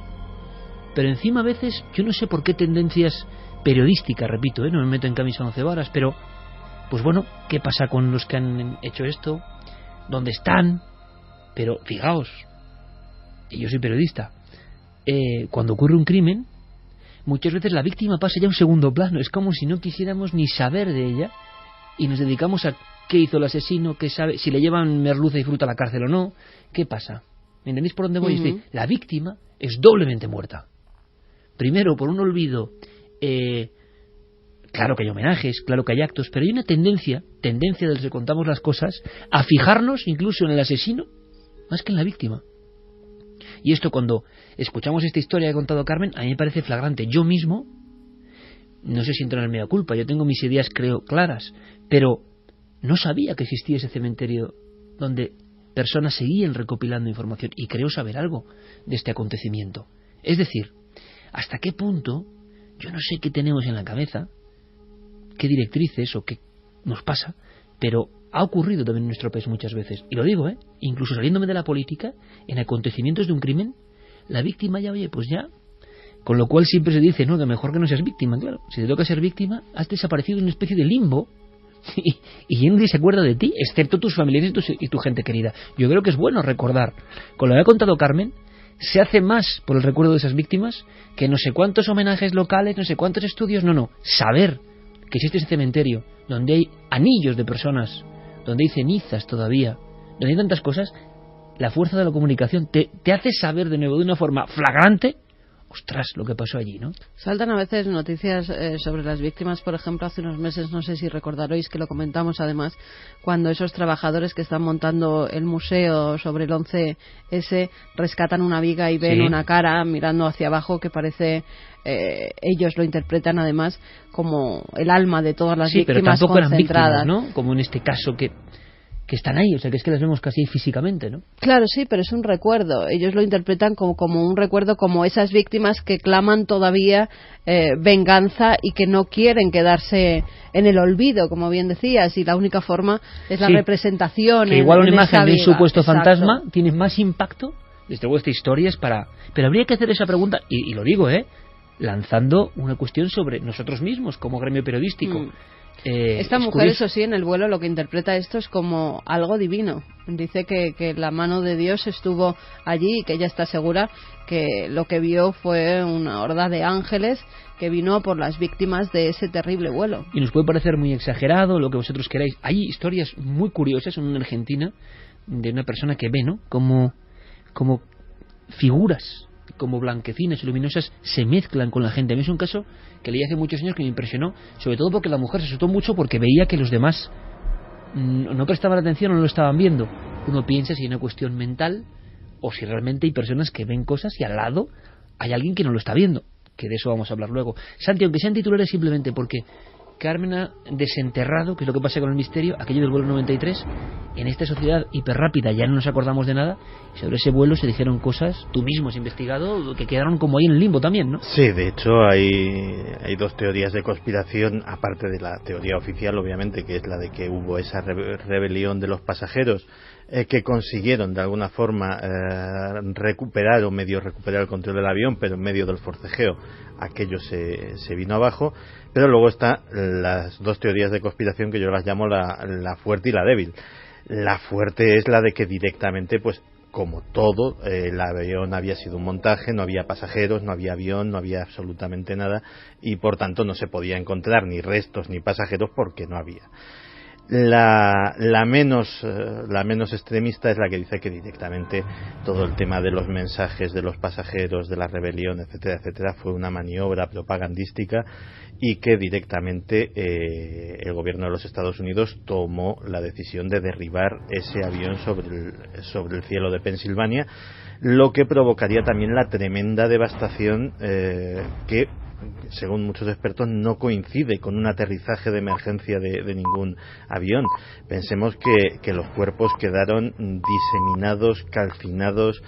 pero encima a veces, yo no sé por qué tendencias periodísticas, repito, no me meto en camisa de 11 varas, pero pues bueno, ¿qué pasa con los que han hecho esto? ¿Dónde están? Pero fijaos, y yo soy periodista, cuando ocurre un crimen, muchas veces la víctima pasa ya a un segundo plano. Es como si no quisiéramos ni saber de ella y nos dedicamos a qué hizo el asesino, qué sabe, si le llevan merluza y fruta a la cárcel o no. ¿Qué pasa? ¿Me entendéis por dónde voy? Es decir, la víctima es doblemente muerta. Primero, por un olvido. Claro que hay homenajes, claro que hay actos, pero hay una tendencia de los que contamos las cosas, a fijarnos incluso en el asesino más que en la víctima. Y esto, cuando escuchamos esta historia que ha contado Carmen, a mí me parece flagrante. Yo mismo, no sé si entro en mea culpa, yo tengo mis ideas, creo, claras, pero no sabía que existía ese cementerio donde personas seguían recopilando información, y creo saber algo de este acontecimiento. Es decir, ¿hasta qué punto, yo no sé qué tenemos en la cabeza, qué directrices o qué nos pasa, pero ha ocurrido también en nuestro país muchas veces, y lo digo, incluso saliéndome de la política, en acontecimientos de un crimen, la víctima ya, oye, pues ya, con lo cual siempre se dice, no, que mejor que no seas víctima, claro, si te toca ser víctima, has desaparecido en una especie de limbo, y nadie se acuerda de ti, excepto tus familiares y tu gente querida. Yo creo que es bueno recordar, con lo que ha contado Carmen, se hace más por el recuerdo de esas víctimas que no sé cuántos homenajes locales, no sé cuántos estudios, no, saber que existe ese cementerio donde hay anillos de personas, donde hay cenizas todavía, donde hay tantas cosas, la fuerza de la comunicación te hace saber de nuevo de una forma flagrante, ostras, lo que pasó allí, ¿no? Saltan a veces noticias sobre las víctimas, por ejemplo, hace unos meses, no sé si recordaréis que lo comentamos además, cuando esos trabajadores que están montando el museo sobre el 11S rescatan una viga y ven una cara mirando hacia abajo que parece, ellos lo interpretan además como el alma de todas las víctimas, pero tampoco concentradas, eran víctimas, ¿no? Como en este caso que están ahí, o sea, que es que las vemos casi físicamente, ¿no? Claro, sí, pero es un recuerdo. Ellos lo interpretan como un recuerdo, como esas víctimas que claman todavía venganza y que no quieren quedarse en el olvido, como bien decías, y la única forma es la representación. Que igual una imagen de un supuesto Exacto. fantasma tiene más impacto. Desde luego esta historia es para... Pero habría que hacer esa pregunta, y lo digo, lanzando una cuestión sobre nosotros mismos como gremio periodístico. Esta mujer, eso sí, en el vuelo lo que interpreta esto es como algo divino. Dice que la mano de Dios estuvo allí y que ella está segura que lo que vio fue una horda de ángeles que vino por las víctimas de ese terrible vuelo. Y nos puede parecer muy exagerado, lo que vosotros queráis. Hay historias muy curiosas en Argentina de una persona que ve, ¿no?, como figuras, como blanquecinas y luminosas, se mezclan con la gente. A mí es un caso que leí hace muchos años que me impresionó, sobre todo porque la mujer se asustó mucho porque veía que los demás no prestaban atención o no lo estaban viendo. Uno piensa si hay una cuestión mental o si realmente hay personas que ven cosas y al lado hay alguien que no lo está viendo, que de eso vamos a hablar luego. Santi, aunque sean titulares, simplemente porque Carmen ha desenterrado, que es lo que pasa con el misterio, aquello del vuelo 93. En esta sociedad hiperrápida ya no nos acordamos de nada, y sobre ese vuelo se dijeron cosas, tú mismo has investigado, que quedaron como ahí en el limbo también, ¿no? Sí, de hecho hay dos teorías de conspiración, aparte de la teoría oficial, obviamente, que es la de que hubo esa rebelión de los pasajeros que consiguieron de alguna forma recuperar o medio recuperar el control del avión, pero en medio del forcejeo aquello se vino abajo. Pero luego están las dos teorías de conspiración que yo las llamo la fuerte y la débil. La fuerte es la de que directamente, pues como todo, el avión había sido un montaje, no había pasajeros, no había avión, no había absolutamente nada, y por tanto no se podía encontrar ni restos ni pasajeros porque no había. La menos extremista es la que dice que directamente todo el tema de los mensajes de los pasajeros, de la rebelión, etcétera, etcétera, fue una maniobra propagandística y que directamente el gobierno de los Estados Unidos tomó la decisión de derribar ese avión sobre el cielo de Pensilvania, lo que provocaría también la tremenda devastación que, según muchos expertos, no coincide con un aterrizaje de emergencia de ningún avión. Pensemos que los cuerpos quedaron diseminados, calcinados.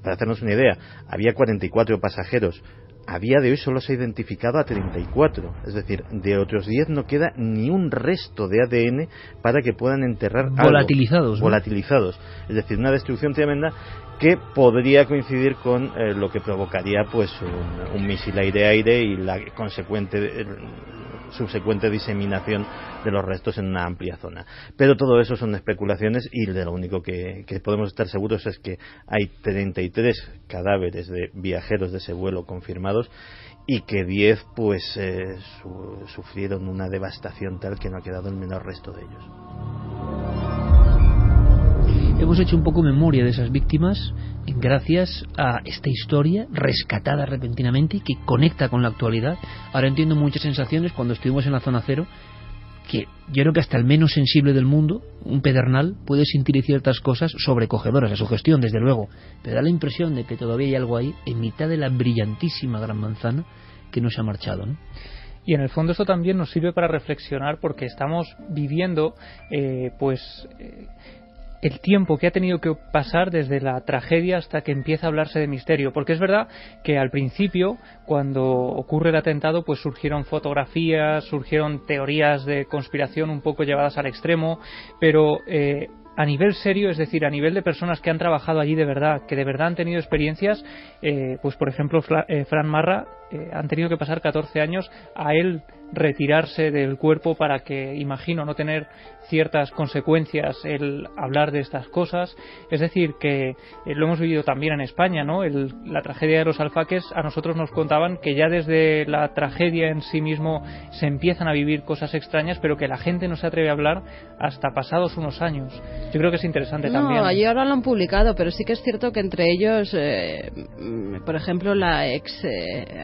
Para hacernos una idea, había 44 pasajeros. A día de hoy solo se ha identificado a 34, es decir, de otros 10 no queda ni un resto de ADN para que puedan enterrar volatilizados, algo. Volatilizados, es decir, una destrucción tremenda que podría coincidir con lo que provocaría pues un misil aire-aire y la subsecuente diseminación de los restos en una amplia zona. Pero todo eso son especulaciones y de lo único que podemos estar seguros es que hay 33 cadáveres de viajeros de ese vuelo confirmados y que 10 pues sufrieron una devastación tal que no ha quedado el menor resto de ellos. Hemos hecho un poco memoria de esas víctimas gracias a esta historia rescatada repentinamente y que conecta con la actualidad. Ahora entiendo muchas sensaciones cuando estuvimos en la zona cero, que yo creo que hasta el menos sensible del mundo, un pedernal, puede sentir ciertas cosas sobrecogedoras, la sugestión, desde luego, pero da la impresión de que todavía hay algo ahí, en mitad de la brillantísima Gran Manzana, que no se ha marchado, ¿no? Y en el fondo esto también nos sirve para reflexionar, porque estamos viviendo el tiempo que ha tenido que pasar desde la tragedia hasta que empieza a hablarse de misterio, porque es verdad que al principio, cuando ocurre el atentado, pues surgieron fotografías, surgieron teorías de conspiración un poco llevadas al extremo, pero a nivel serio, es decir, a nivel de personas que han trabajado allí de verdad, que de verdad han tenido experiencias, pues por ejemplo Fran Marra, han tenido que pasar 14 años a él retirarse del cuerpo para que, imagino, no tener ciertas consecuencias el hablar de estas cosas. Es decir, que lo hemos vivido también en España, ¿no? La tragedia de los Alfaques, a nosotros nos contaban que ya desde la tragedia en sí mismo se empiezan a vivir cosas extrañas, pero que la gente no se atreve a hablar hasta pasados unos años. Yo creo que es interesante también. No, allí ahora lo han publicado, pero sí que es cierto que entre ellos, por ejemplo, la ex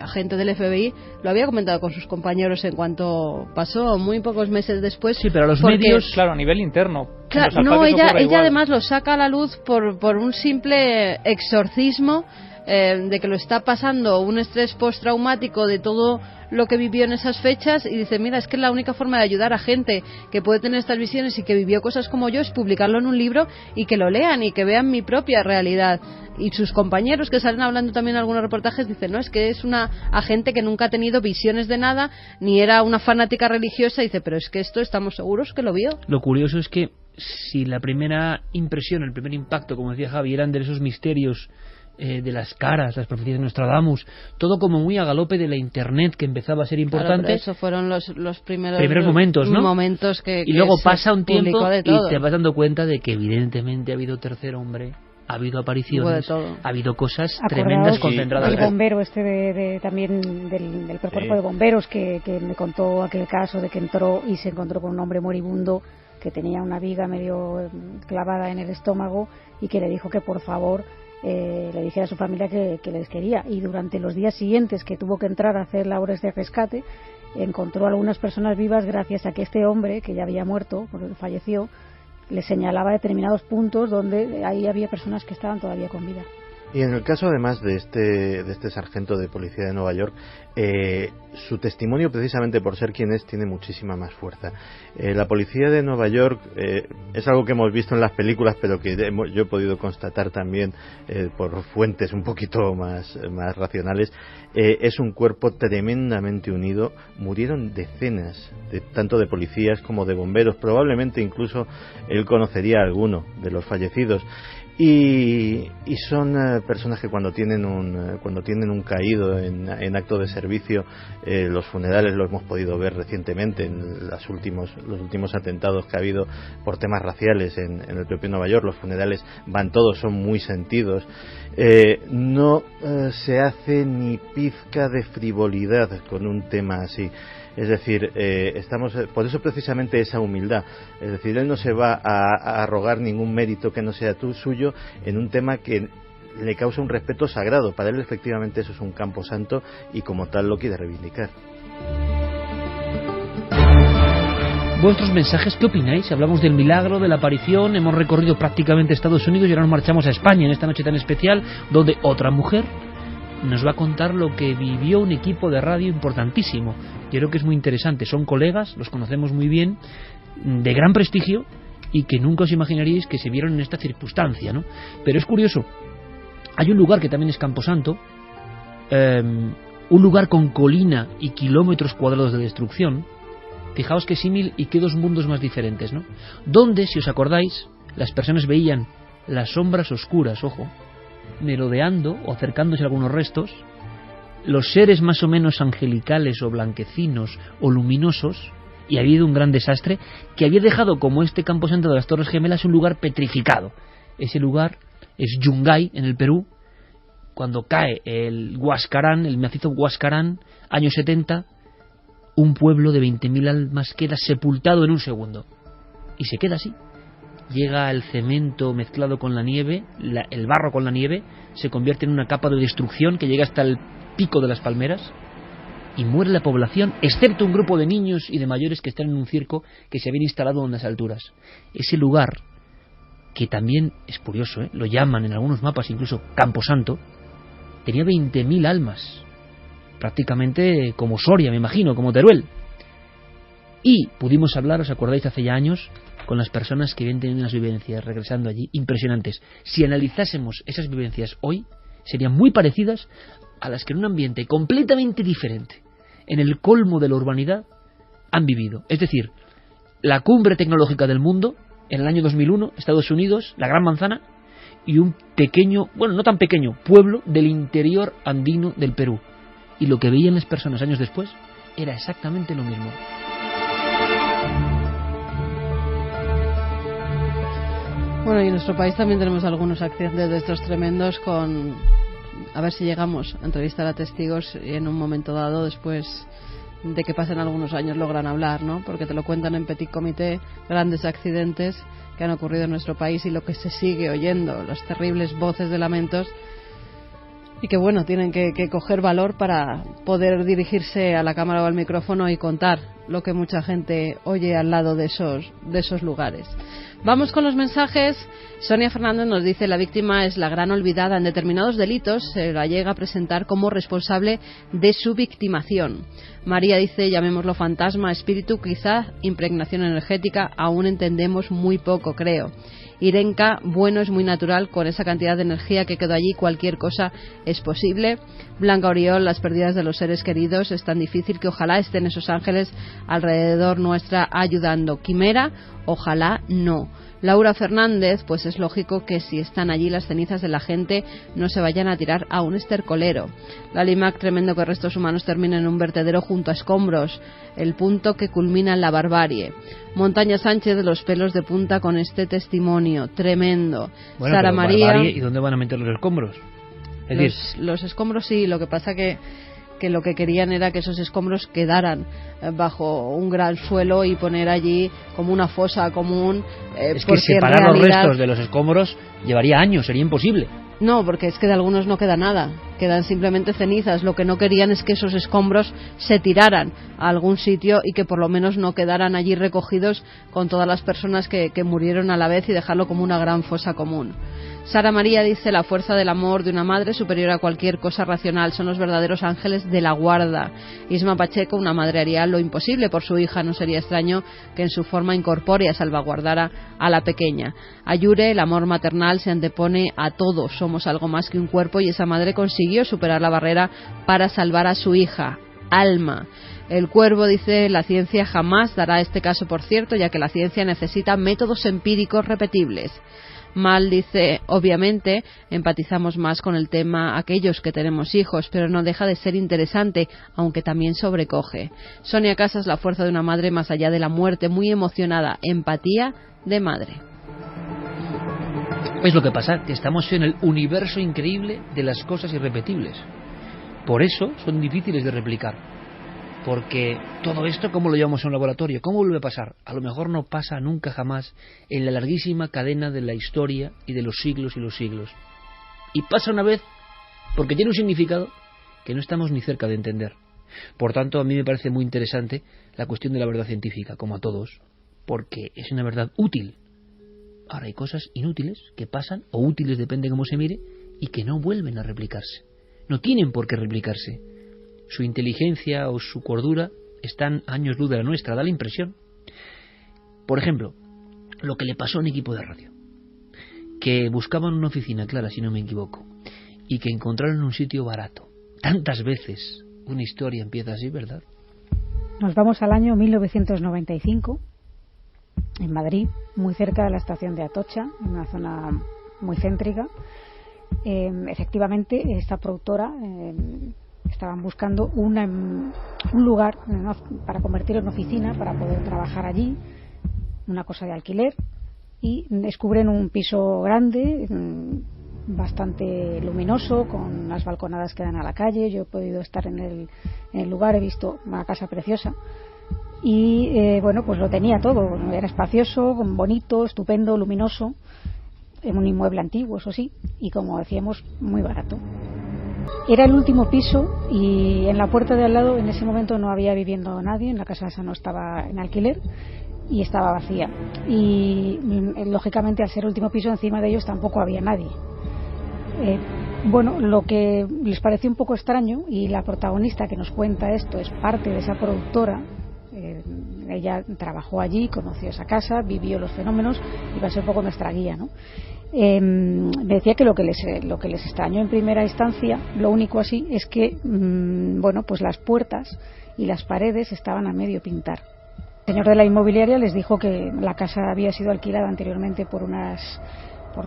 agente del FBI lo había comentado con sus compañeros en cuanto pasó, muy pocos meses después. Sí, pero a los medios, claro, a nivel interno. Claro, no, ella además lo saca a la luz por un simple exorcismo de que lo está pasando un estrés postraumático de todo lo que vivió en esas fechas, y dice, mira, es que la única forma de ayudar a gente que puede tener estas visiones y que vivió cosas como yo es publicarlo en un libro y que lo lean y que vean mi propia realidad. Y sus compañeros que salen hablando también en algunos reportajes dicen, no, es que es una agente que nunca ha tenido visiones de nada, ni era una fanática religiosa, y dice, pero es que esto estamos seguros que lo vio. Lo curioso es que si la primera impresión, el primer impacto, como decía Javi, eran de esos misterios de las caras, las profecías de Nostradamus, todo como muy a galope de la internet que empezaba a ser importante. Claro, pero eso fueron los primeros momentos, ¿no? Momentos que y luego pasa un tiempo y te vas dando cuenta de que evidentemente ha habido tercer hombre, ha habido apariciones, ha habido cosas tremendas concentradas. El bombero también del cuerpo de bomberos que me contó aquel caso de que entró y se encontró con un hombre moribundo que tenía una viga medio clavada en el estómago y que le dijo que por favor le dijera a su familia que les quería, y durante los días siguientes que tuvo que entrar a hacer labores de rescate encontró a algunas personas vivas gracias a que este hombre, que ya había muerto, porque falleció, le señalaba determinados puntos donde ahí había personas que estaban todavía con vida. Y en el caso además de este sargento de policía de Nueva York, su testimonio, precisamente por ser quien es, tiene muchísima más fuerza. La policía de Nueva York es algo que hemos visto en las películas, pero que yo he podido constatar también por fuentes un poquito más racionales. Es un cuerpo tremendamente unido. Murieron decenas, tanto de policías como de bomberos. Probablemente incluso él conocería a alguno de los fallecidos. Y son personas que cuando tienen un caído en acto de servicio, los funerales lo hemos podido ver recientemente en los últimos atentados que ha habido por temas raciales en el propio Nueva York. Los funerales son muy sentidos. No se hace ni pizca de frivolidad con un tema así. Es decir, por eso precisamente esa humildad. Es decir, él no se va a arrogar ningún mérito que no sea suyo en un tema que le causa un respeto sagrado. Para él, efectivamente, eso es un campo santo y como tal lo quiere reivindicar. Vuestros mensajes, ¿qué opináis? Hablamos del milagro, de la aparición, hemos recorrido prácticamente Estados Unidos y ahora nos marchamos a España en esta noche tan especial, donde otra mujer nos va a contar lo que vivió un equipo de radio importantísimo. Yo creo que es muy interesante. Son colegas, los conocemos muy bien, de gran prestigio y que nunca os imaginaríais que se vieron en esta circunstancia, ¿no? Pero es curioso. Hay un lugar que también es Camposanto, un lugar con colina y kilómetros cuadrados de destrucción. Fijaos qué símil y qué dos mundos más diferentes, ¿no? Donde, si os acordáis, las personas veían las sombras oscuras, ojo, merodeando o acercándose a algunos restos, los seres más o menos angelicales o blanquecinos o luminosos, y había habido un gran desastre que había dejado, como este Camposanto de las Torres Gemelas, un lugar petrificado. Ese lugar es Yungay, en el Perú. Cuando cae el Huascarán, el macizo Huascarán, años 70, un pueblo de 20.000 almas queda sepultado en un segundo, y se queda así. Llega el cemento mezclado con la nieve, el barro con la nieve, se convierte en una capa de destrucción que llega hasta el pico de las palmeras, y muere la población, excepto un grupo de niños y de mayores que están en un circo que se habían instalado en las alturas. Ese lugar, que también es curioso, lo llaman en algunos mapas incluso Camposanto, tenía 20.000 almas, prácticamente como Soria, me imagino, como Teruel. Y pudimos hablar, ¿os acordáis, hace ya años, con las personas que habían tenido unas vivencias regresando allí impresionantes? Si analizásemos esas vivencias hoy, serían muy parecidas a las que en un ambiente completamente diferente, en el colmo de la urbanidad, han vivido. Es decir, la cumbre tecnológica del mundo, en el año 2001, Estados Unidos, la Gran Manzana, y un pequeño, bueno, no tan pequeño, pueblo del interior andino del Perú. Y lo que veían las personas años después era exactamente lo mismo. Bueno, y en nuestro país también tenemos algunos accidentes de estos tremendos con... A ver si llegamos a entrevistar a testigos y en un momento dado, después de que pasen algunos años, logran hablar, ¿no? Porque te lo cuentan en petit comité, grandes accidentes que han ocurrido en nuestro país y lo que se sigue oyendo, las terribles voces de lamentos, y que bueno, tienen que coger valor para poder dirigirse a la cámara o al micrófono y contar lo que mucha gente oye al lado de esos lugares. Vamos con los mensajes. Sonia Fernández nos dice: la víctima es la gran olvidada. En determinados delitos se la llega a presentar como responsable de su victimación. María dice: llamémoslo fantasma, espíritu, quizá impregnación energética, aún entendemos muy poco, creo. Irenka: bueno, es muy natural, con esa cantidad de energía que quedó allí, cualquier cosa es posible. Blanca Oriol: las pérdidas de los seres queridos es tan difícil que ojalá estén esos ángeles alrededor nuestra ayudando. Quimera: ojalá no. Laura Fernández: pues es lógico que si están allí las cenizas de la gente no se vayan a tirar a un estercolero. Lalimac: tremendo que restos humanos terminen en un vertedero junto a escombros, el punto que culmina la barbarie. Montaña Sánchez: los pelos de punta con este testimonio, tremendo. Bueno, Sara María: barbarie, ¿y dónde van a meter los escombros? Es decir, los escombros sí, lo que pasa que lo que querían era que esos escombros quedaran bajo un gran suelo y poner allí como una fosa común. Es que separar los restos de los escombros llevaría años, sería imposible. No, porque es que de algunos no queda nada, quedan simplemente cenizas. Lo que no querían es que esos escombros se tiraran a algún sitio y que por lo menos no quedaran allí recogidos con todas las personas que murieron a la vez y dejarlo como una gran fosa común. Sara María dice: la fuerza del amor de una madre superior a cualquier cosa racional, son los verdaderos ángeles de la guarda. Isma Pacheco: una madre haría lo imposible por su hija, no sería extraño que en su forma incorpórea salvaguardara a la pequeña. Ayure: el amor maternal se antepone a todo, somos algo más que un cuerpo, y esa madre consiguió superar la barrera para salvar a su hija. Alma. El Cuervo dice: la ciencia jamás dará este caso por cierto, ya que la ciencia necesita métodos empíricos repetibles. Mal dice: obviamente empatizamos más con el tema aquellos que tenemos hijos, pero no deja de ser interesante, aunque también sobrecoge. Sonia Casas: la fuerza de una madre más allá de la muerte, muy emocionada, empatía de madre. Es lo que pasa, que estamos en el universo increíble de las cosas irrepetibles. Por eso son difíciles de replicar. Porque todo esto, ¿cómo lo llevamos a un laboratorio? ¿Cómo vuelve a pasar? A lo mejor no pasa nunca jamás en la larguísima cadena de la historia y de los siglos y los siglos. Y pasa una vez porque tiene un significado que no estamos ni cerca de entender. Por tanto, a mí me parece muy interesante la cuestión de la verdad científica, como a todos, porque es una verdad útil. Ahora hay cosas inútiles que pasan, o útiles, depende cómo se mire, y que no vuelven a replicarse. No tienen por qué replicarse. Su inteligencia o su cordura están años luz de la nuestra, da la impresión. Por ejemplo, lo que le pasó a un equipo de radio, que buscaban una oficina, Clara, si no me equivoco, y que encontraron un sitio barato. Tantas veces una historia empieza así, ¿verdad? Nos vamos al año 1995, en Madrid, muy cerca de la estación de Atocha, en una zona muy céntrica. Efectivamente, esta productora estaban buscando un lugar para convertirlo en oficina, para poder trabajar allí, una cosa de alquiler, y descubren un piso grande, bastante luminoso, con unas balconadas que dan a la calle. Yo he podido estar en el lugar, he visto una casa preciosa y bueno, pues lo tenía todo, era espacioso, bonito, estupendo, luminoso, en un inmueble antiguo, eso sí, y como decíamos, muy barato. Era el último piso y en la puerta de al lado en ese momento no había viviendo nadie, en la casa esa no estaba en alquiler y estaba vacía. Y lógicamente al ser el último piso encima de ellos tampoco había nadie. Bueno, lo que les pareció un poco extraño, y la protagonista que nos cuenta esto es parte de esa productora, ella trabajó allí, conoció esa casa, vivió los fenómenos y va a ser un poco nuestra guía, ¿no? Me decía que lo que les extrañó en primera instancia, lo único así, es que bueno, pues las puertas y las paredes estaban a medio pintar. El señor de la inmobiliaria les dijo que la casa había sido alquilada anteriormente por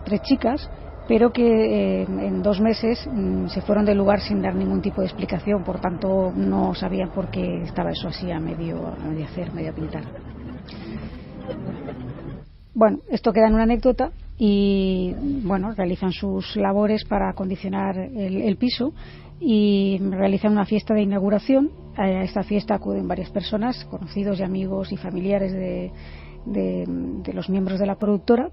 3 chicas, pero que en 2 meses se fueron del lugar sin dar ningún tipo de explicación, por tanto no sabían por qué estaba eso así a medio pintar. Bueno, esto queda en una anécdota y bueno, realizan sus labores para acondicionar el piso y realizan una fiesta de inauguración. A esta fiesta acuden varias personas, conocidos y amigos y familiares de los miembros de la productora,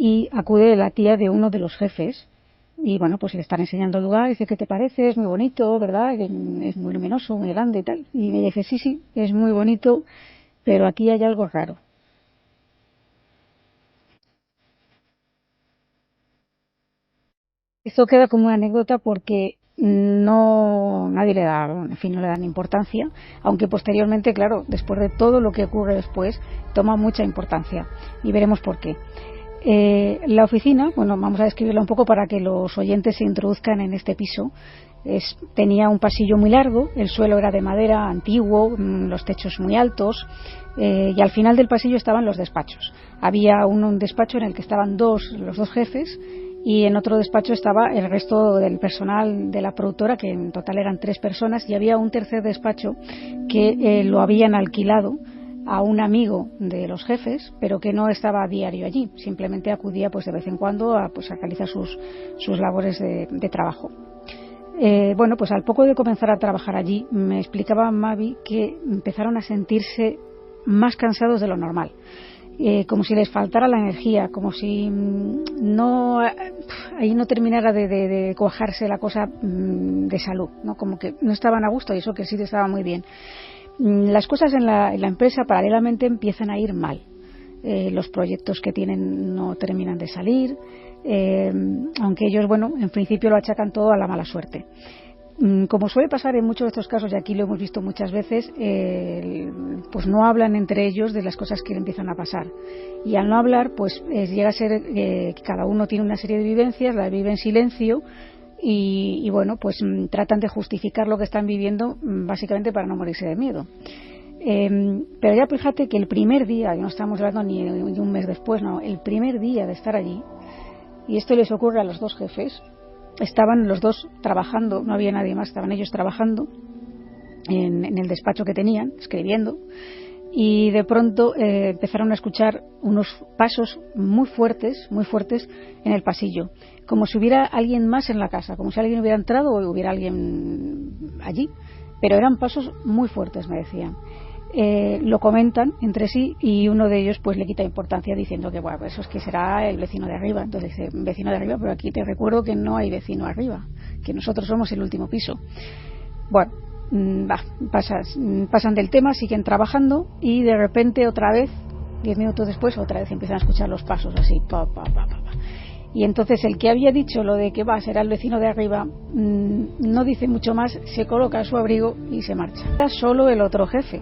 y acude la tía de uno de los jefes y bueno, pues le están enseñando el lugar. Dice: ¿qué te parece? Es muy bonito, ¿verdad? Es muy luminoso, muy grande y tal. Y me dice: sí, es muy bonito, pero aquí hay algo raro. Esto queda como una anécdota porque nadie le da, en fin, no le dan importancia, aunque posteriormente, claro, después de todo lo que ocurre después, toma mucha importancia y veremos por qué. La oficina, bueno, vamos a describirla un poco para que los oyentes se introduzcan en este piso. Tenía un pasillo muy largo, el suelo era de madera antiguo, los techos muy altos, y al final del pasillo estaban los despachos. Había un despacho en el que estaban los dos jefes, y en otro despacho estaba el resto del personal de la productora, que en total eran 3 personas, y había un tercer despacho que lo habían alquilado a un amigo de los jefes, pero que no estaba a diario allí, simplemente acudía pues de vez en cuando a realizar sus labores de trabajo. Bueno, pues al poco de comenzar a trabajar allí, me explicaba Mavi que empezaron a sentirse más cansados de lo normal, como si les faltara la energía, como si ahí no terminara de cuajarse la cosa de salud, ¿no? Como que no estaban a gusto, y eso que sí estaba muy bien. Las cosas en la empresa paralelamente empiezan a ir mal. Los proyectos que tienen no terminan de salir, aunque ellos, bueno, en principio lo achacan todo a la mala suerte. Como suele pasar en muchos de estos casos, y aquí lo hemos visto muchas veces, pues no hablan entre ellos de las cosas que le empiezan a pasar. Y al no hablar, pues llega a ser que cada uno tiene una serie de vivencias, la vive en silencio, y bueno, pues tratan de justificar lo que están viviendo básicamente para no morirse de miedo. Pero ya fíjate que el primer día, no estamos hablando ni de un mes después, no, el primer día de estar allí, y esto les ocurre a los 2 jefes, estaban los 2 trabajando, no había nadie más, estaban ellos trabajando en el despacho que tenían, escribiendo, y de pronto empezaron a escuchar unos pasos muy fuertes en el pasillo, como si hubiera alguien más en la casa, como si alguien hubiera entrado o hubiera alguien allí, pero eran pasos muy fuertes, me decían. Lo comentan entre sí y uno de ellos pues le quita importancia diciendo que bueno, eso es que será el vecino de arriba. Entonces dice: vecino de arriba, pero aquí te recuerdo que no hay vecino arriba, que nosotros somos el último piso. Bueno, pasan del tema, siguen trabajando y de repente otra vez, 10 minutos después, otra vez empiezan a escuchar los pasos así, pa. Y entonces el que había dicho lo de que será el vecino de arriba, no dice mucho más, se coloca su abrigo y se marcha. Era solo el otro jefe.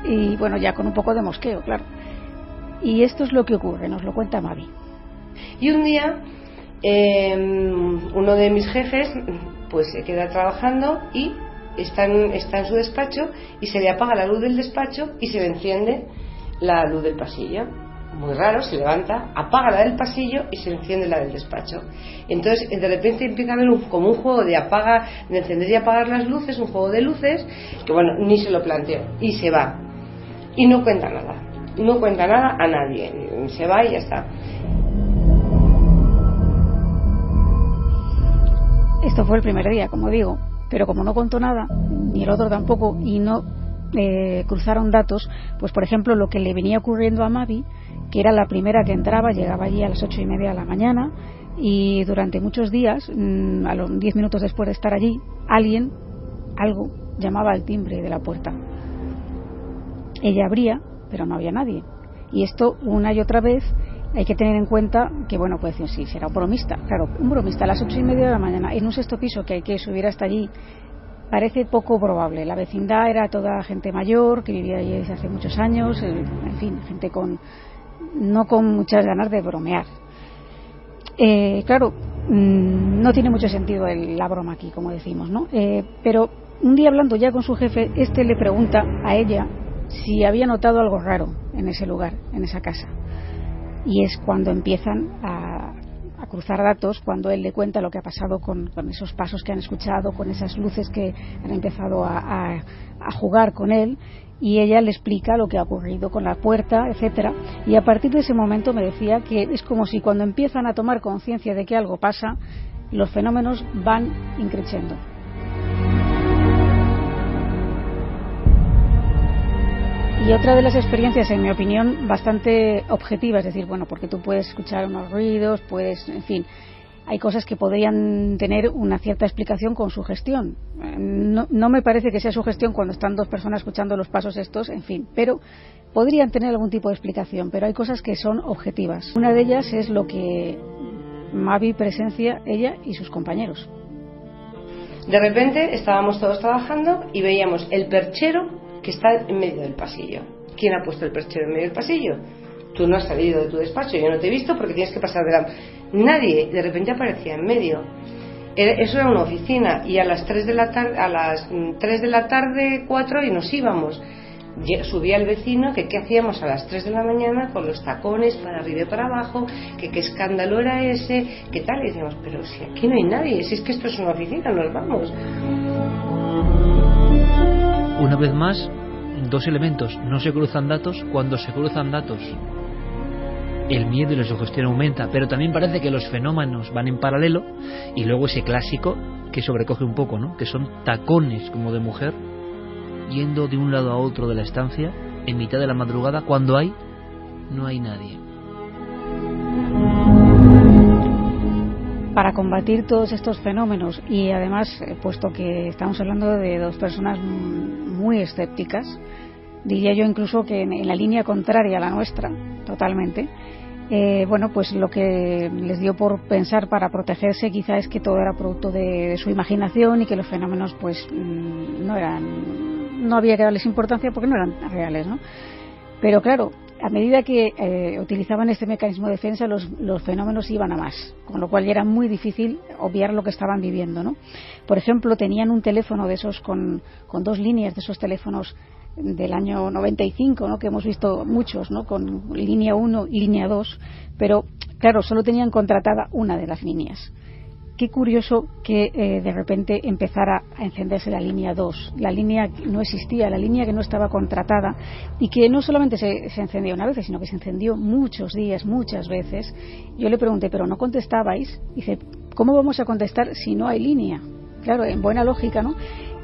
Y bueno, ya con un poco de mosqueo, claro. Y esto es lo que ocurre, nos lo cuenta Mavi. Y un día uno de mis jefes pues se queda trabajando y está en su despacho y se le apaga la luz del despacho y se le enciende la luz del pasillo. Muy raro, se levanta, apaga la del pasillo y se enciende la del despacho. Entonces de repente empieza a haber como un juego de encender y apagar las luces, un juego de luces que bueno, ni se lo planteó y se va y no cuenta nada a nadie, se va y ya está. Esto fue el primer día, como digo, pero como no contó nada, ni el otro tampoco, y no cruzaron datos, pues por ejemplo lo que le venía ocurriendo a Mavi, que era la primera que entraba, llegaba allí a las 8:30 de la mañana y durante muchos días, a los 10 minutos después de estar allí, algo llamaba al timbre de la puerta. Ella abría, pero no había nadie. Y esto una y otra vez hay que tener en cuenta que, bueno, pues sí, será un bromista. Claro, un bromista a las 8:30 de la mañana en un sexto piso que hay que subir hasta allí parece poco probable. La vecindad era toda gente mayor que vivía allí desde hace muchos años, en fin, gente no con muchas ganas de bromear. Claro, no tiene mucho sentido la broma aquí, como decimos, ¿no? Pero un día, hablando ya con su jefe, le pregunta a ella si había notado algo raro en ese lugar, en esa casa. Y es cuando empiezan a cruzar datos, cuando él le cuenta lo que ha pasado con esos pasos que han escuchado, con esas luces que han empezado a jugar con él, y ella le explica lo que ha ocurrido con la puerta, etcétera. Y a partir de ese momento me decía que es como si cuando empiezan a tomar conciencia de que algo pasa, los fenómenos van increciendo. Y otra de las experiencias, en mi opinión, bastante objetiva, es decir, bueno, porque tú puedes escuchar unos ruidos, en fin, hay cosas que podrían tener una cierta explicación con sugestión. No me parece que sea sugestión cuando están dos personas escuchando los pasos estos, en fin, pero podrían tener algún tipo de explicación, pero hay cosas que son objetivas. Una de ellas es lo que Mavi presencia, ella y sus compañeros. De repente estábamos todos trabajando y veíamos el perchero que está en medio del pasillo. ¿Quién ha puesto el perchero en medio del pasillo? Tú no has salido de tu despacho, yo no te he visto porque tienes que pasar delante. Nadie de repente aparecía en medio. Eso era una oficina y a las 3 de la tarde, 4, y nos íbamos. Subía el vecino que qué hacíamos a las 3 de la mañana con los tacones para arriba y para abajo, que qué escándalo era ese, qué tal, y decíamos, pero si aquí no hay nadie, si es que esto es una oficina, nos vamos. Una vez más, dos elementos: no se cruzan datos. Cuando se cruzan datos, el miedo y la sugestión aumenta, pero también parece que los fenómenos van en paralelo. Y luego ese clásico que sobrecoge un poco, ¿no?, que son tacones como de mujer yendo de un lado a otro de la estancia en mitad de la madrugada cuando no hay nadie. Para combatir todos estos fenómenos, y además, puesto que estamos hablando de dos personas muy escépticas, diría yo incluso que en la línea contraria a la nuestra, totalmente, bueno, pues lo que les dio por pensar para protegerse quizá es que todo era producto de su imaginación y que los fenómenos pues no había que darles importancia porque no eran reales, ¿no? Pero claro, a medida que utilizaban este mecanismo de defensa, los fenómenos iban a más, con lo cual ya era muy difícil obviar lo que estaban viviendo, ¿no? Por ejemplo, tenían un teléfono de esos con dos líneas, de esos teléfonos del año 95, ¿no?, que hemos visto muchos, ¿no?, con línea 1 y línea 2, pero claro, solo tenían contratada una de las líneas. Qué curioso que de repente empezara a encenderse la línea 2, la línea que no existía, la línea que no estaba contratada, y que no solamente se encendía una vez, sino que se encendió muchos días, muchas veces. Yo le pregunté, pero no contestabais. Dice, ¿cómo vamos a contestar si no hay línea? Claro, en buena lógica, ¿no?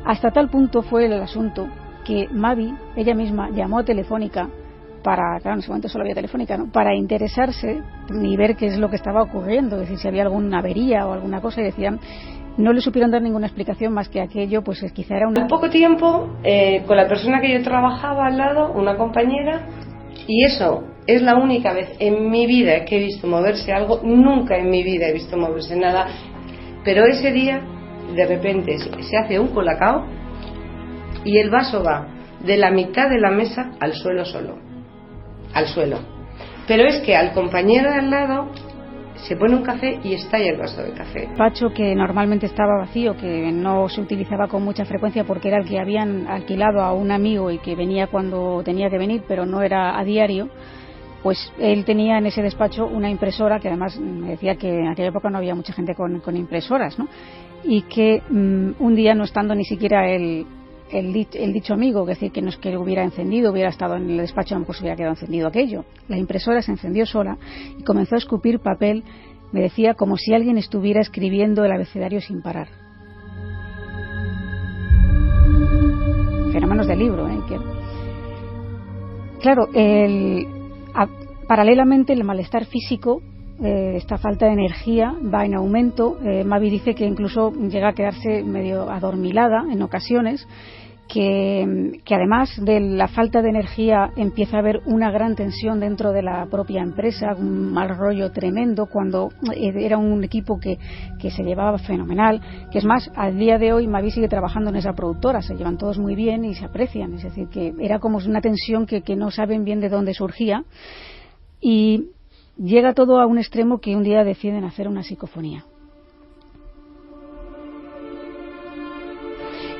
Hasta tal punto fue el asunto que Mavi, ella misma, llamó a Telefónica claro, en ese momento solo había Telefónica, ¿no?, para interesarse y ver qué es lo que estaba ocurriendo, es decir, si había alguna avería o alguna cosa, y decían, no le supieron dar ninguna explicación más que aquello, pues quizá era un poco tiempo con la persona que yo trabajaba al lado, una compañera, y eso es la única vez en mi vida que he visto moverse algo. Nunca en mi vida he visto moverse nada, pero ese día de repente se hace un colacao y el vaso va de la mitad de la mesa al suelo solo. Al suelo. Pero es que al compañero de al lado se pone un café y estalla el vaso de café. Despacho que normalmente estaba vacío, que no se utilizaba con mucha frecuencia porque era el que habían alquilado a un amigo y que venía cuando tenía que venir, pero no era a diario, pues él tenía en ese despacho una impresora, que además me decía que en aquella época no había mucha gente con impresoras, ¿no? Y que un día, no estando ni siquiera el dicho amigo, es decir, que no es que hubiera encendido, hubiera estado en el despacho, pues hubiera quedado encendido aquello. La impresora se encendió sola y comenzó a escupir papel, me decía, como si alguien estuviera escribiendo el abecedario sin parar. Fenómenos del libro, Claro, paralelamente el malestar físico esta falta de energía va en aumento. Mavi dice que incluso llega a quedarse medio adormilada en ocasiones, que además de la falta de energía empieza a haber una gran tensión dentro de la propia empresa, un mal rollo tremendo, cuando era un equipo que se llevaba fenomenal, que es más, al día de hoy Mavi sigue trabajando en esa productora, se llevan todos muy bien y se aprecian, es decir, que era como una tensión que no saben bien de dónde surgía, y llega todo a un extremo que un día deciden hacer una psicofonía.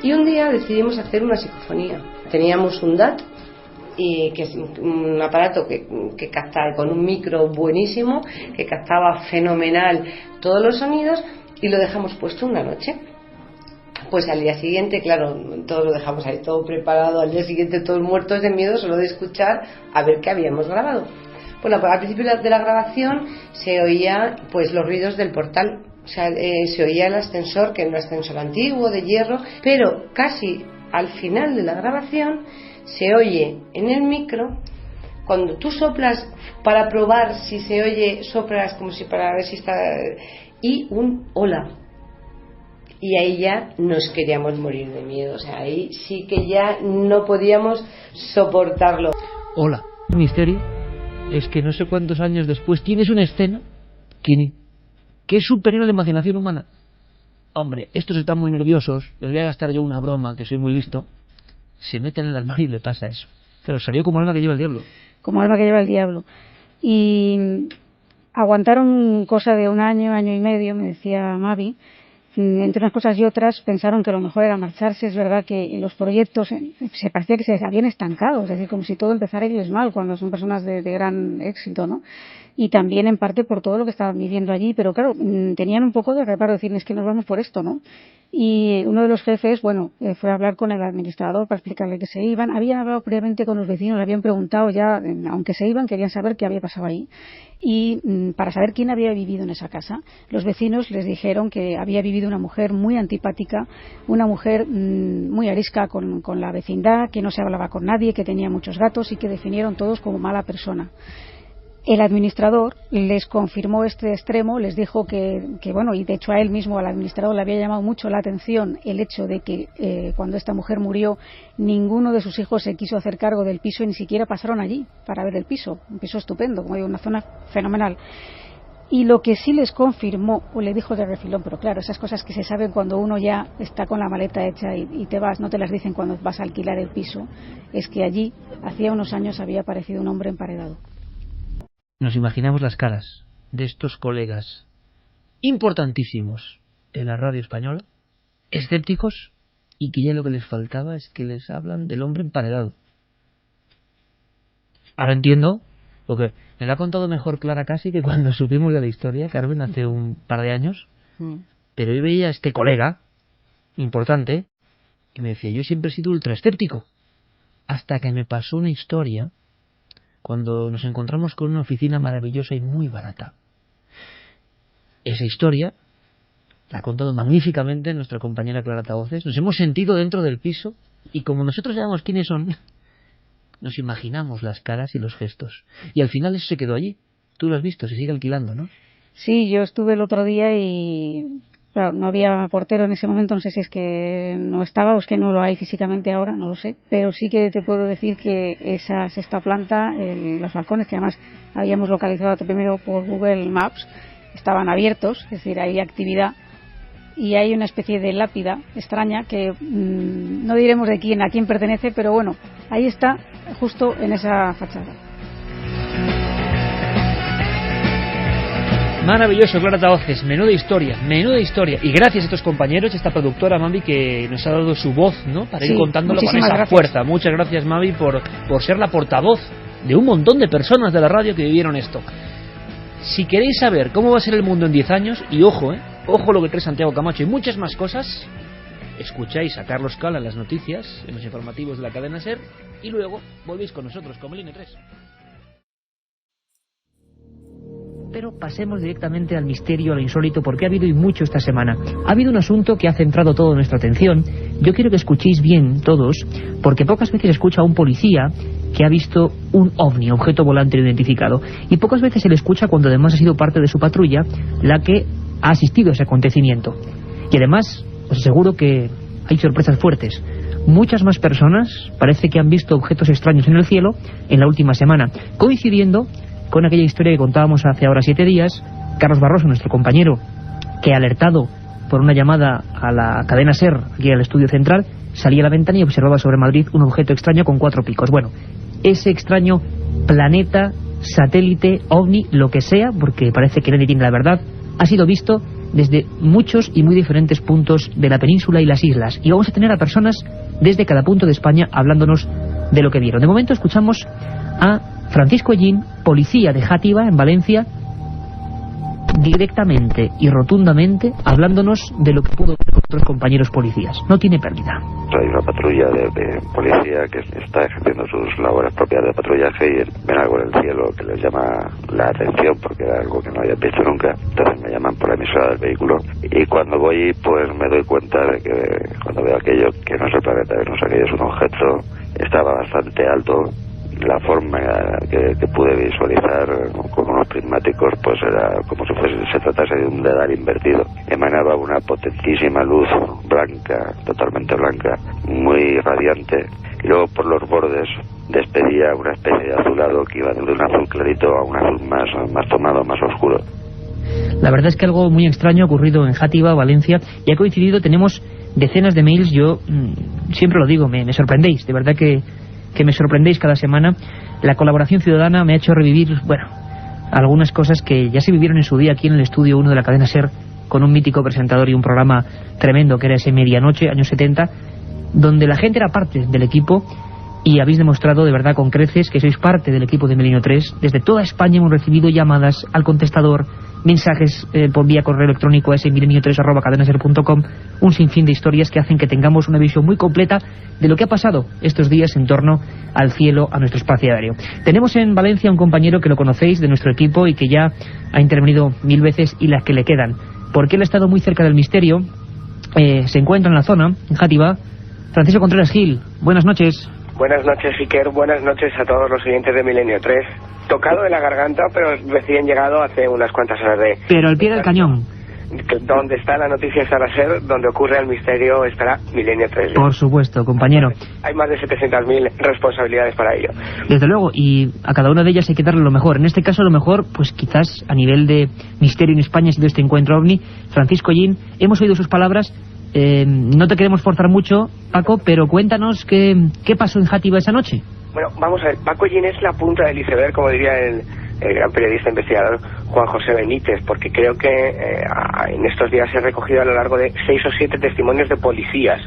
Y un día decidimos hacer una psicofonía. Teníamos un DAT, que es un aparato que capta con un micro buenísimo, que captaba fenomenal todos los sonidos, y lo dejamos puesto una noche. Pues al día siguiente, claro, todo lo dejamos ahí todo preparado, al día siguiente todos muertos de miedo solo de escuchar a ver qué habíamos grabado. Bueno, pues al principio de la grabación se oía pues los ruidos del portal. O sea, se oía el ascensor, que era un ascensor antiguo de hierro, pero casi al final de la grabación se oye en el micro, cuando tú soplas para probar si se oye, soplas como si para ver si está, y un hola. Y ahí ya nos queríamos morir de miedo, o sea, ahí sí que ya no podíamos soportarlo. Hola, el misterio es que no sé cuántos años después tienes una escena que es superior a la imaginación humana. Hombre, estos están muy nerviosos, les voy a gastar yo una broma, que soy muy listo. Se meten en el armario y le pasa eso. Pero salió como alma que lleva el diablo. Como alma que lleva el diablo. Y aguantaron cosa de un año y medio, me decía Mavi. Entre unas cosas y otras pensaron que lo mejor era marcharse. Es verdad que los proyectos se parecía que se habían estancado, es decir, como si todo empezara a irles mal cuando son personas de gran éxito, ¿no? Y también en parte por todo lo que estaban viviendo allí, pero claro, tenían un poco de reparo, decir, es que nos vamos por esto, ¿no? Y uno de los jefes, bueno, fue a hablar con el administrador para explicarle que se iban. Habían hablado previamente con los vecinos, le habían preguntado ya, aunque se iban, querían saber qué había pasado ahí. Y para saber quién había vivido en esa casa, los vecinos les dijeron que había vivido una mujer muy antipática, una mujer muy arisca con la vecindad, que no se hablaba con nadie, que tenía muchos gatos y que definieron todos como mala persona. El administrador les confirmó este extremo, les dijo que bueno, y de hecho a él mismo, al administrador, le había llamado mucho la atención el hecho de que cuando esta mujer murió, ninguno de sus hijos se quiso hacer cargo del piso y ni siquiera pasaron allí para ver el piso. Un piso estupendo, como digo, una zona fenomenal. Y lo que sí les confirmó, o le dijo de refilón, pero claro, esas cosas que se saben cuando uno ya está con la maleta hecha y te vas, no te las dicen cuando vas a alquilar el piso, es que allí, hacía unos años, había aparecido un hombre emparedado. Nos imaginamos las caras de estos colegas importantísimos en la radio española, escépticos, y que ya lo que les faltaba es que les hablan del hombre emparedado. Ahora entiendo, porque me lo ha contado mejor Clara casi que cuando supimos de la historia, Carmen, hace un par de años, pero yo veía a este colega importante que me decía, yo siempre he sido ultra escéptico, hasta que me pasó una historia cuando nos encontramos con una oficina maravillosa y muy barata. Esa historia la ha contado magníficamente nuestra compañera Clara Tavoces. Nos hemos sentido dentro del piso y como nosotros sabemos quiénes son, nos imaginamos las caras y los gestos. Y al final eso se quedó allí. Tú lo has visto, se sigue alquilando, ¿no? Sí, yo estuve el otro día y claro, no había portero en ese momento, no sé si es que no estaba o es que no lo hay físicamente ahora, no lo sé, pero sí que te puedo decir que esa sexta planta, los balcones, que además habíamos localizado primero por Google Maps, estaban abiertos, es decir, hay actividad y hay una especie de lápida extraña que no diremos a quién pertenece, pero bueno, ahí está, justo en esa fachada. Maravilloso, Clara Tavoces, menuda historia. Y gracias a estos compañeros, a esta productora Mavi que nos ha dado su voz, ¿no? Para ir contándolo con esa fuerza. Muchas gracias, Mavi, por ser la portavoz de un montón de personas de la radio que vivieron esto. Si queréis saber cómo va a ser el mundo en 10 años, y ojo lo que cree Santiago Camacho y muchas más cosas, escucháis a Carlos Cala en las noticias, en los informativos de la cadena SER, y luego volvéis con nosotros, como el IN3. Pero pasemos directamente al misterio, a lo insólito, porque ha habido y mucho esta semana. Ha habido un asunto que ha centrado toda nuestra atención, yo quiero que escuchéis bien todos, porque pocas veces escucha a un policía que ha visto un ovni, objeto volante identificado, y pocas veces se le escucha cuando además ha sido parte de su patrulla la que ha asistido a ese acontecimiento. Y además, os aseguro que hay sorpresas fuertes. Muchas más personas parece que han visto objetos extraños en el cielo en la última semana, coincidiendo con aquella historia que contábamos hace ahora 7 días. Carlos Barroso, nuestro compañero, que alertado por una llamada a la cadena SER, aquí al estudio central, salía a la ventana y observaba sobre Madrid un objeto extraño con 4 picos. Bueno, ese extraño planeta, satélite, ovni, lo que sea, porque parece que nadie tiene la verdad, ha sido visto desde muchos y muy diferentes puntos de la península y las islas. Y vamos a tener a personas desde cada punto de España hablándonos de lo que vieron. De momento escuchamos a Francisco Ellín, policía de Játiva, en Valencia, directamente y rotundamente hablándonos de lo que pudo ver con otros compañeros policías. No tiene pérdida. Hay una patrulla de policía que está ejerciendo sus labores propias de patrullaje y ven algo en el cielo que les llama la atención porque era algo que no habían visto nunca. Entonces me llaman por la emisora del vehículo y cuando voy pues me doy cuenta de que cuando veo aquello que no es el planeta, que no es aquello, es un objeto, estaba bastante alto. La forma que pude visualizar con unos prismáticos pues era como si se tratase de un dedal invertido. Emanaba una potentísima luz blanca, totalmente blanca, muy radiante, y luego por los bordes despedía una especie de azulado que iba de un azul clarito a un azul más tomado, más oscuro. La verdad es que algo muy extraño ha ocurrido en Játiva, Valencia, y ha coincidido. Tenemos decenas de mails. Yo siempre lo digo, me sorprendéis, de verdad que me sorprendéis cada semana. La colaboración ciudadana me ha hecho revivir, bueno, algunas cosas que ya se vivieron en su día aquí en el estudio 1 de la cadena SER, con un mítico presentador y un programa tremendo que era ese Medianoche, años 70, donde la gente era parte del equipo, y habéis demostrado de verdad con creces que sois parte del equipo de Milenio 3. Desde toda España hemos recibido llamadas al contestador, mensajes por vía correo electrónico a ese milenio3@cadenaser.com, un sinfín de historias que hacen que tengamos una visión muy completa de lo que ha pasado estos días en torno al cielo, a nuestro espacio aéreo. Tenemos en Valencia un compañero que lo conocéis de nuestro equipo y que ya ha intervenido 1000 veces, y las que le quedan, porque él ha estado muy cerca del misterio. Se encuentra en la zona, en Játiva. Francisco Contreras Gil, buenas noches. Buenas noches, Iker. Buenas noches a todos los oyentes de Milenio 3. Tocado de la garganta, pero recién llegado hace unas cuantas horas de... Pero al pie del cañón. Donde está la noticia estará SER, donde ocurre el misterio estará Milenio 3. Por supuesto, compañero. Hay más de 700.000 responsabilidades para ello. Desde luego, y a cada una de ellas hay que darle lo mejor. En este caso, lo mejor, pues quizás a nivel de misterio en España ha sido este encuentro ovni. Francisco Ellín, hemos oído sus palabras. No te queremos forzar mucho, Paco, pero cuéntanos qué pasó en Játiva esa noche. Bueno, vamos a ver, Paco Ellín es la punta del iceberg, como diría el gran periodista investigador Juan José Benítez, porque creo que en estos días he recogido a lo largo de 6 o 7 testimonios de policías,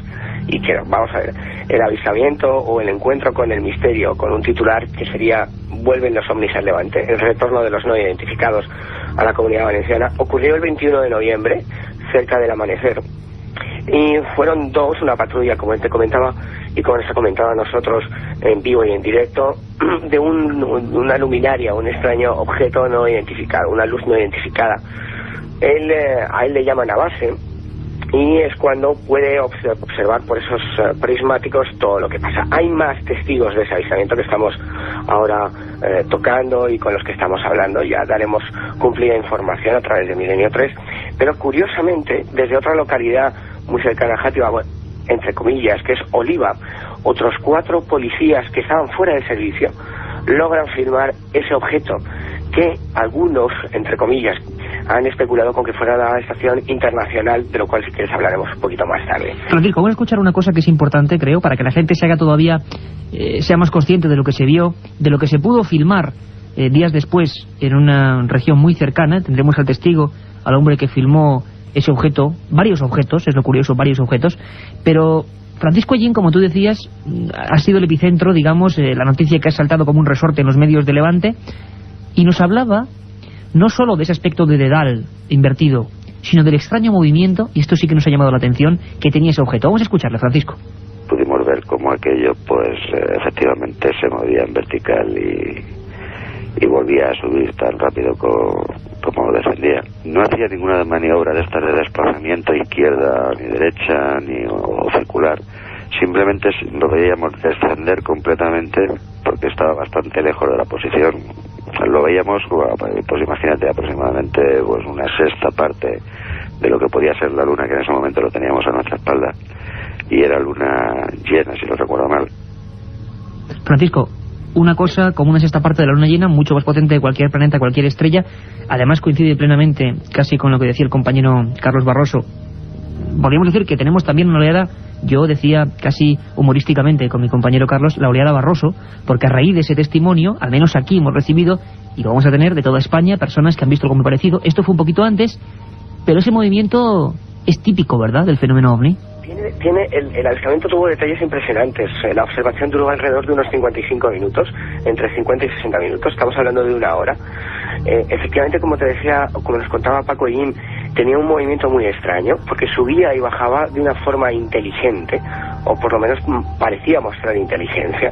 y que, vamos a ver, el avistamiento o el encuentro con el misterio, con un titular que sería "Vuelven los ovnis al Levante", el retorno de los no identificados a la Comunidad Valenciana, ocurrió el 21 de noviembre, cerca del amanecer. Y fueron dos, una patrulla, como él te comentaba, y como nos ha comentado a nosotros en vivo y en directo, de una luminaria, un extraño objeto no identificado, una luz no identificada. A él le llaman a base, y es cuando puede observar por esos prismáticos todo lo que pasa. Hay más testigos de ese avistamiento que estamos ahora tocando y con los que estamos hablando. Ya daremos cumplida información a través de Milenio 3, pero curiosamente, desde otra localidad muy cercana a Játiva, entre comillas, que es Oliva, otros 4 policías que estaban fuera de servicio logran filmar ese objeto que algunos, entre comillas, han especulado con que fuera la estación internacional, de lo cual si quieres hablaremos un poquito más tarde. Francisco, voy a escuchar una cosa que es importante, creo, para que la gente se haga todavía, sea más consciente de lo que se vio, de lo que se pudo filmar días después en una región muy cercana. Tendremos al testigo, al hombre que filmó ese objeto, varios objetos, es lo curioso, varios objetos, pero Francisco Ellín, como tú decías, ha sido el epicentro, digamos, la noticia que ha saltado como un resorte en los medios de Levante, y nos hablaba no solo de ese aspecto de dedal invertido, sino del extraño movimiento, y esto sí que nos ha llamado la atención, que tenía ese objeto. Vamos a escucharle, Francisco. Pudimos ver cómo aquello, pues, efectivamente se movía en vertical y volvía a subir tan rápido como descendía. No hacía ninguna maniobra de estas de desplazamiento izquierda ni derecha ni o circular. Simplemente lo veíamos descender completamente porque estaba bastante lejos de la posición. Lo veíamos, pues imagínate, aproximadamente pues una sexta parte de lo que podía ser la luna, que en ese momento lo teníamos a nuestra espalda, y era luna llena, si no recuerdo mal. Francisco, una cosa como una sexta parte de la luna llena, mucho más potente de cualquier planeta, cualquier estrella, además coincide plenamente casi con lo que decía el compañero Carlos Barroso. Podríamos decir que tenemos también una oleada, yo decía casi humorísticamente con mi compañero Carlos, la oleada Barroso, porque a raíz de ese testimonio, al menos aquí hemos recibido, y lo vamos a tener de toda España, personas que han visto algo muy parecido. Esto fue un poquito antes, pero ese movimiento es típico, ¿verdad?, del fenómeno OVNI. El avistamiento tuvo detalles impresionantes. La observación duró alrededor de unos 55 minutos, entre 50 y 60 minutos, estamos hablando de una hora. Efectivamente, como te decía, como nos contaba Paco Yin, tenía un movimiento muy extraño, porque subía y bajaba de una forma inteligente, o por lo menos parecía mostrar inteligencia,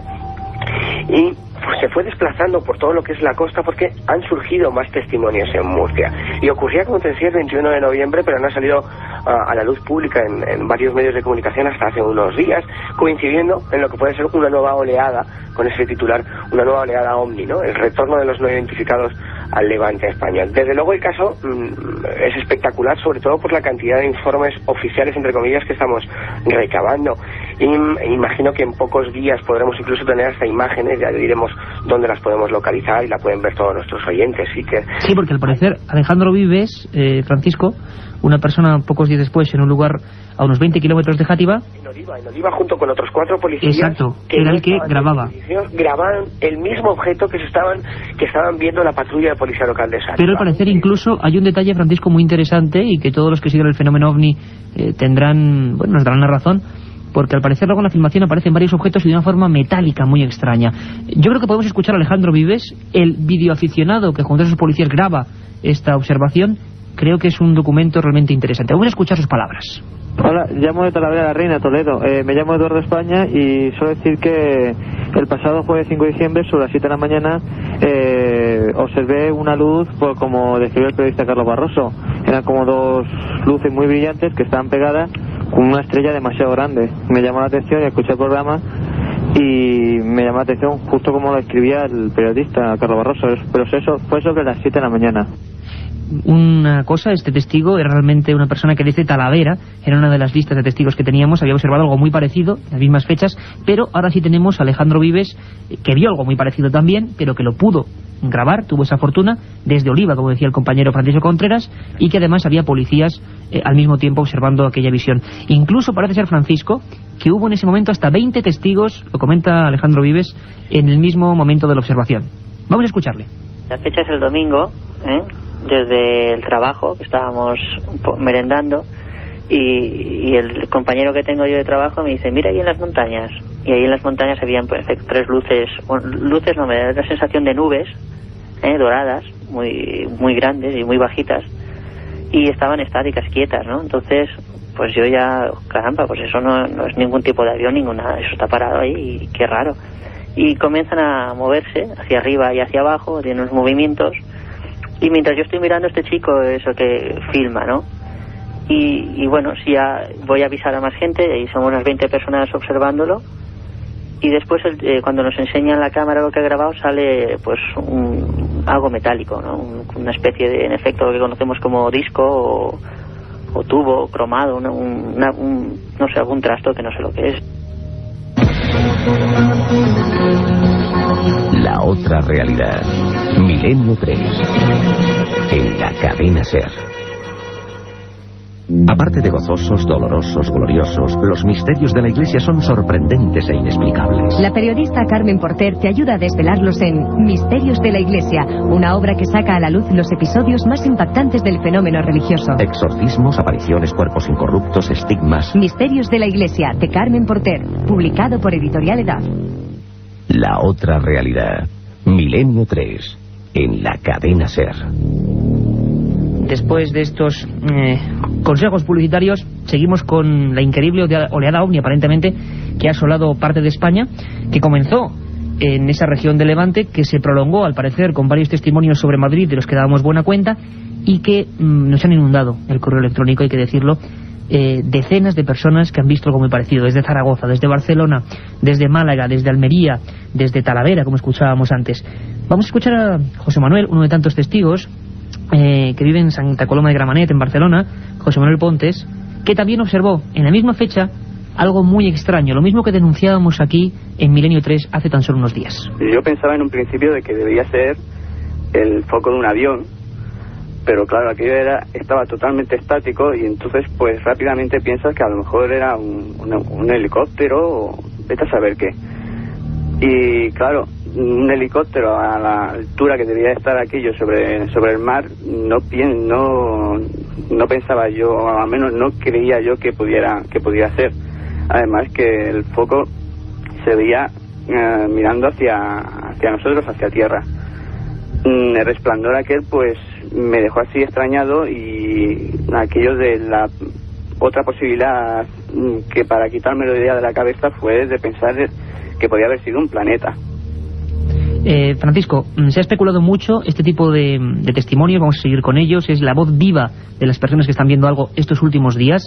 y pues se fue desplazando por todo lo que es la costa, porque han surgido más testimonios en Murcia. Y ocurría, como te decía, el 21 de noviembre, pero no ha salido a la luz pública en varios medios de comunicación hasta hace unos días, coincidiendo en lo que puede ser una nueva oleada, con ese titular, una nueva oleada OVNI, ¿no? El retorno de los no identificados al levante español. Desde luego el caso es espectacular, sobre todo por la cantidad de informes oficiales, entre comillas, que estamos recabando. Y imagino que en pocos días podremos incluso tener hasta imágenes, ya diremos dónde las podemos localizar y la pueden ver todos nuestros oyentes. Sí, porque al parecer Alejandro Vives, Francisco, una persona pocos días después en un lugar a unos 20 kilómetros de Játiva, en Oliva, junto con otros 4 policías, exacto, que era el que grababa. Grababan el mismo objeto que estaban viendo la patrulla de policía local de Sátiva. Pero al parecer incluso hay un detalle, Francisco, muy interesante, y que todos los que siguen el fenómeno OVNI nos darán la razón, porque al parecer luego en la filmación aparecen varios objetos y de una forma metálica muy extraña. Yo creo que podemos escuchar a Alejandro Vives, el videoaficionado que junto a sus policías graba esta observación. Creo que es un documento realmente interesante. Vamos a escuchar sus palabras. Hola, llamo de Talavera de la Reina, Toledo. Me llamo Eduardo España y suelo decir que el pasado jueves 5 de diciembre, sobre las 7 de la mañana, observé una luz, como describió el periodista Carlos Barroso. Eran como 2 luces muy brillantes que estaban pegadas con una estrella demasiado grande. Me llamó la atención y escuché el programa y me llamó la atención justo como lo escribía el periodista Carlos Barroso. Pero eso fue sobre las 7 de la mañana. Una cosa, este testigo era realmente una persona que desde Talavera, era una de las listas de testigos que teníamos, había observado algo muy parecido, en las mismas fechas, pero ahora sí tenemos a Alejandro Vives, que vio algo muy parecido también, pero que lo pudo grabar, tuvo esa fortuna, desde Oliva, como decía el compañero Francisco Contreras, y que además había policías al mismo tiempo observando aquella visión. Incluso parece ser, Francisco, que hubo en ese momento hasta 20 testigos, lo comenta Alejandro Vives, en el mismo momento de la observación. Vamos a escucharle. La fecha es el domingo, desde el trabajo, que estábamos merendando, y el compañero que tengo yo de trabajo me dice, mira ahí en las montañas. Y ahí en las montañas habían, pues, 3 luces, no, me da la sensación de nubes, doradas, muy grandes y muy bajitas, y estaban estáticas, quietas, ¿no? Entonces, pues yo ya, caramba, pues eso no es ningún tipo de avión, ninguna, eso está parado ahí, y qué raro. Y comienzan a moverse hacia arriba y hacia abajo, tienen unos movimientos, y mientras yo estoy mirando a este chico, eso que filma, ¿no? Y bueno, si ya voy a avisar a más gente, y somos unas 20 personas observándolo, y después cuando nos enseñan la cámara lo que ha grabado, sale pues algo metálico, ¿no? Una especie de, en efecto, lo que conocemos como disco o tubo cromado, no sé, algún trasto que no sé lo que es. La otra realidad. Milenio 3. En la cadena SER. Aparte de gozosos, dolorosos, gloriosos, los misterios de la Iglesia son sorprendentes e inexplicables. La periodista Carmen Porter te ayuda a desvelarlos en Misterios de la Iglesia, una obra que saca a la luz los episodios más impactantes del fenómeno religioso. Exorcismos, apariciones, cuerpos incorruptos, estigmas. Misterios de la Iglesia, de Carmen Porter, publicado por Editorial Edad. La otra realidad. Milenio 3. En la cadena SER. Después de estos consejos publicitarios, seguimos con la increíble oleada OVNI, aparentemente, que ha asolado parte de España, que comenzó en esa región de Levante, que se prolongó, al parecer, con varios testimonios sobre Madrid de los que dábamos buena cuenta, y que nos han inundado el correo electrónico, hay que decirlo, decenas de personas que han visto algo muy parecido, desde Zaragoza, desde Barcelona, desde Málaga, desde Almería, desde Talavera, como escuchábamos antes. Vamos a escuchar a José Manuel, uno de tantos testigos, que vive en Santa Coloma de Gramenet, en Barcelona, José Manuel Pontes, que también observó en la misma fecha algo muy extraño, lo mismo que denunciábamos aquí en Milenio 3 hace tan solo unos días. Yo pensaba en un principio de que debía ser el foco de un avión, pero claro, aquello estaba totalmente estático, y entonces pues rápidamente piensas que a lo mejor era un helicóptero, o vete a saber qué. Y claro, un helicóptero a la altura que debía estar aquello sobre el mar, no pensaba yo, o al menos no creía yo que pudiera ser. Además que el foco se veía mirando hacia nosotros, hacia tierra. El resplandor aquel pues me dejó así extrañado, y aquello de la otra posibilidad que para quitarme la idea de la cabeza fue de pensar que podía haber sido un planeta. Francisco, se ha especulado mucho este tipo de testimonios, vamos a seguir con ellos, es la voz viva de las personas que están viendo algo estos últimos días.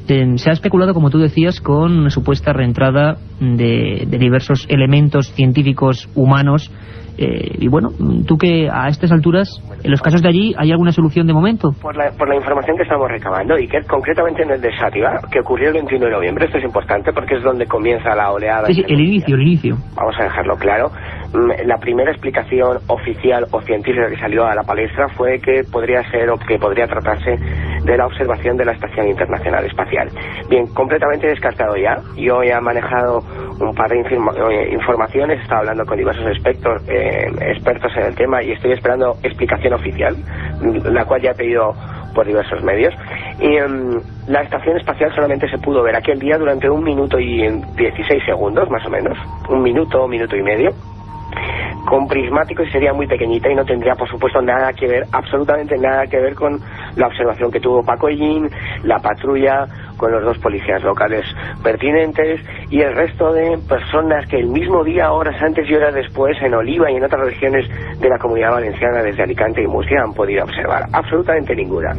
Se ha especulado, como tú decías, con una supuesta reentrada de diversos elementos científicos humanos. Y bueno, tú que a estas alturas, en los casos de allí, ¿hay alguna solución de momento? Por la información que estamos recabando, y que concretamente en el de Sátiva, que ocurrió el 21 de noviembre, esto es importante porque es donde comienza la oleada. Sí, el inicio. Vamos a dejarlo claro. La primera explicación oficial o científica que salió a la palestra fue que podría ser, o que podría tratarse de la observación de la Estación Internacional Espacial. Bien, completamente descartado ya. Yo he manejado un par de informaciones, he estado hablando con diversos expertos en el tema, y estoy esperando explicación oficial, la cual ya he pedido por diversos medios. Y la estación espacial solamente se pudo ver aquel día durante 1 minuto y 16 segundos, más o menos, 1 minuto, 1 minuto y medio, con prismático, y sería muy pequeñita y no tendría, por supuesto, nada que ver, absolutamente nada que ver con la observación que tuvo Paco Ellín, la patrulla, con los 2 policías locales pertinentes y el resto de personas que el mismo día, horas antes y horas después, en Oliva y en otras regiones de la Comunidad Valenciana, desde Alicante y Murcia, han podido observar. Absolutamente ninguna.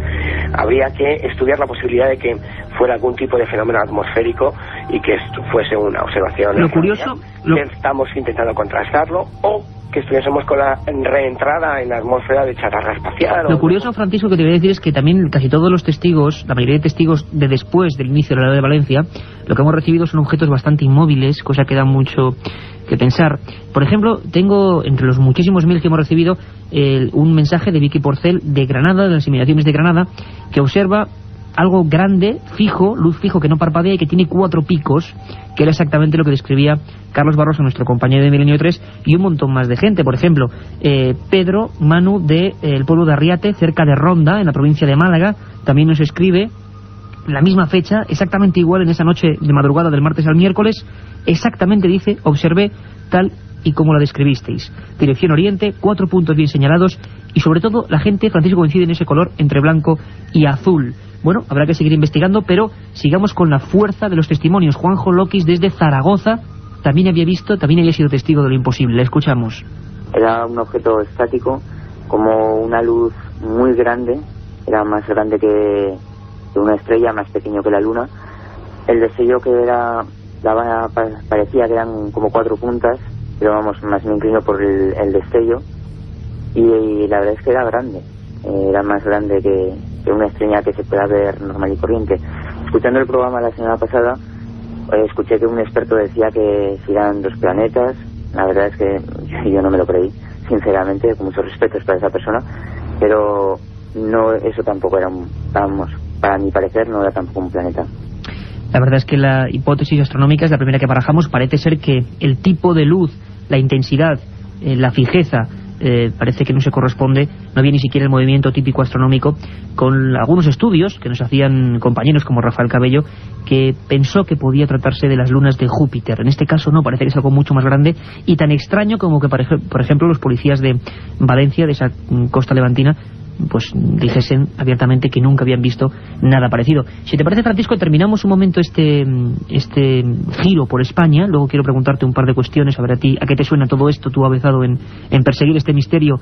Habría que estudiar la posibilidad de que fuera algún tipo de fenómeno atmosférico y que fuese una observación. Lo curioso... Estamos intentando contrastarlo, o que estuviésemos con la reentrada en la atmósfera de chatarra espacial. Lo curioso, Francisco, que te voy a decir es que también casi todos los testigos, la mayoría de testigos de después del inicio de la de Valencia, lo que hemos recibido son objetos bastante inmóviles, cosa que da mucho que pensar. Por ejemplo, tengo entre los muchísimos mails que hemos recibido un mensaje de Vicky Porcel de Granada, de las inmediaciones de Granada, que observa algo grande, fijo, luz fijo, que no parpadea y que tiene 4 picos, que era exactamente lo que describía Carlos Barroso, nuestro compañero de Milenio 3, y un montón más de gente. Por ejemplo, Pedro Manu del pueblo de Arriate, cerca de Ronda, en la provincia de Málaga, también nos escribe la misma fecha, exactamente igual, en esa noche de madrugada del martes al miércoles, exactamente dice, observé tal y como la describisteis. Dirección Oriente, 4 puntos bien señalados, y sobre todo la gente, Francisco, coincide en ese color entre blanco y azul. Bueno, habrá que seguir investigando, pero sigamos con la fuerza de los testimonios. Juanjo Loquis, desde Zaragoza, también había sido testigo de lo imposible. Le escuchamos. Era un objeto estático, como una luz muy grande, era más grande que una estrella, más pequeño que la luna. El destello que parecía que eran como 4 puntas, pero vamos, más me inclino por el destello, y la verdad es que era grande, era más grande que una estrella que se pueda ver normal y corriente. Escuchando el programa la semana pasada, escuché que un experto decía que si eran 2 planetas. La verdad es que yo no me lo creí, sinceramente, con muchos respetos para esa persona, pero no, eso tampoco era para mi parecer no era tampoco un planeta. La verdad es que la hipótesis astronómica es la primera que barajamos. Parece ser que el tipo de luz, la intensidad, la fijeza, parece que no se corresponde, no había ni siquiera el movimiento típico astronómico, con algunos estudios que nos hacían compañeros como Rafael Cabello, que pensó que podía tratarse de las lunas de Júpiter. En este caso no, parece que es algo mucho más grande y tan extraño como que, por ejemplo, los policías de Valencia, de esa costa levantina, pues dijesen abiertamente que nunca habían visto nada parecido. Si te parece, Francisco, terminamos un momento este giro por España. Luego quiero preguntarte un par de cuestiones, a ver a ti, ¿a qué te suena todo esto? Tú avezado en perseguir este misterio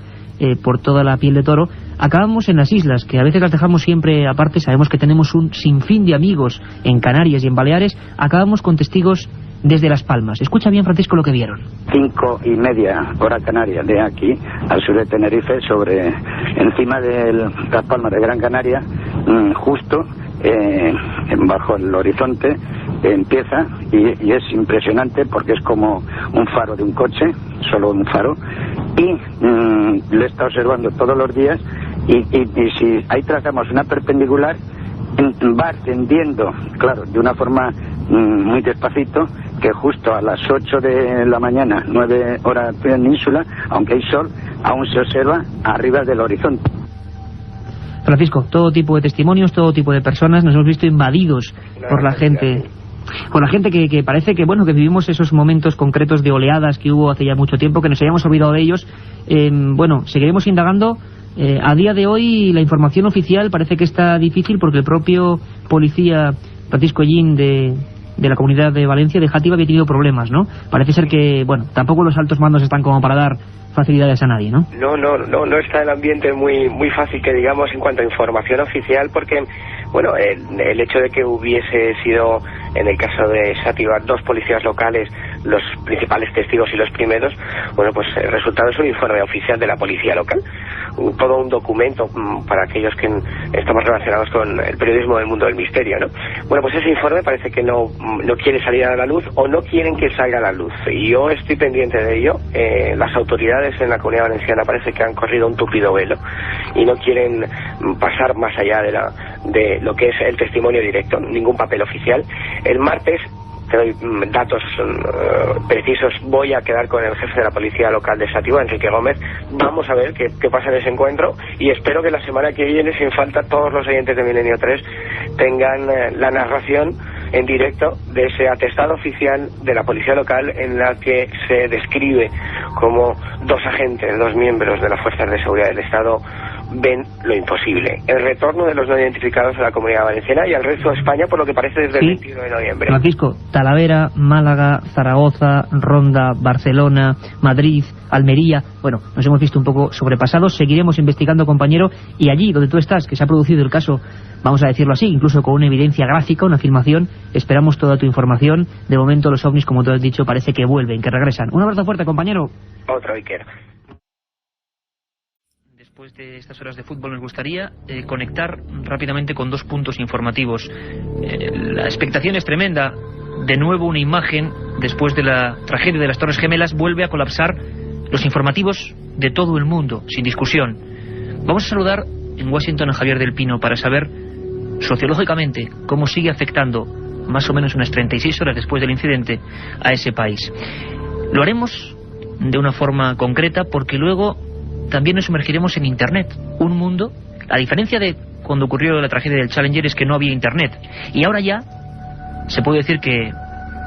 por toda la piel de toro. Acabamos en las islas, que a veces las dejamos siempre aparte. Sabemos que tenemos un sinfín de amigos en Canarias y en Baleares. Acabamos con testigos desde Las Palmas. Escucha bien, Francisco, lo que vieron. 5:30 hora canaria de aquí, al sur de Tenerife, encima de Las Palmas de Gran Canaria, justo bajo el horizonte, empieza y es impresionante porque es como un faro de un coche, solo un faro, y le está observando todos los días y si ahí trazamos una perpendicular, va ascendiendo, claro, de una forma muy despacito, que justo a las 8 de la mañana, 9 horas península, aunque hay sol, aún se observa arriba del horizonte. Francisco, todo tipo de testimonios, todo tipo de personas, nos hemos visto invadidos por la gente que parece que, bueno, que vivimos esos momentos concretos de oleadas que hubo hace ya mucho tiempo, que nos hayamos olvidado de ellos. Bueno, seguiremos indagando. A día de hoy la información oficial parece que está difícil porque el propio policía Francisco Ellín de la Comunidad de Valencia, de Játiva, había tenido problemas, ¿no? Parece ser que, bueno, tampoco los altos mandos están como para dar facilidades a nadie, ¿no? No está el ambiente muy fácil, que digamos, en cuanto a información oficial, porque, bueno, el hecho de que hubiese sido, en el caso de Xàtiva, 2 policías locales los principales testigos y los primeros, bueno, pues el resultado es un informe oficial de la policía local, todo un documento para aquellos que estamos relacionados con el periodismo del mundo del misterio, ¿no? Bueno, pues ese informe parece que no quiere salir a la luz, o no quieren que salga a la luz, y yo estoy pendiente de ello. Las autoridades en la Comunidad Valenciana parece que han corrido un tupido velo y no quieren pasar más allá de lo que es el testimonio directo, ningún papel oficial. El martes, te doy datos precisos, voy a quedar con el jefe de la policía local de Xàtiva, Enrique Gómez. Vamos a ver qué pasa en ese encuentro, y espero que la semana que viene, sin falta, todos los oyentes de Milenio 3 tengan la narración en directo de ese atestado oficial de la policía local, en la que se describe como 2 agentes, 2 miembros de las fuerzas de seguridad del Estado, ven lo imposible: el retorno de los no identificados a la Comunidad Valenciana y al resto de España, por lo que parece desde el 21 de noviembre. Francisco, Talavera, Málaga, Zaragoza, Ronda, Barcelona, Madrid, Almería. Bueno, nos hemos visto un poco sobrepasados. Seguiremos investigando, compañero, y allí donde tú estás, que se ha producido el caso, vamos a decirlo así, incluso con una evidencia gráfica, una filmación, esperamos toda tu información. De momento los ovnis, como tú has dicho, parece que vuelven, que regresan. Un abrazo fuerte, compañero. Otro, Iker. Después de estas horas de fútbol nos gustaría conectar rápidamente con 2 puntos informativos. La expectación es tremenda. De nuevo una imagen, después de la tragedia de las Torres Gemelas, vuelve a colapsar los informativos de todo el mundo, sin discusión. Vamos a saludar en Washington a Javier del Pino para saber sociológicamente cómo sigue afectando, más o menos unas 36 horas después del incidente, a ese país. Lo haremos de una forma concreta porque luego también nos sumergiremos en Internet, un mundo. La diferencia de cuando ocurrió la tragedia del Challenger es que no había Internet, y ahora ya se puede decir que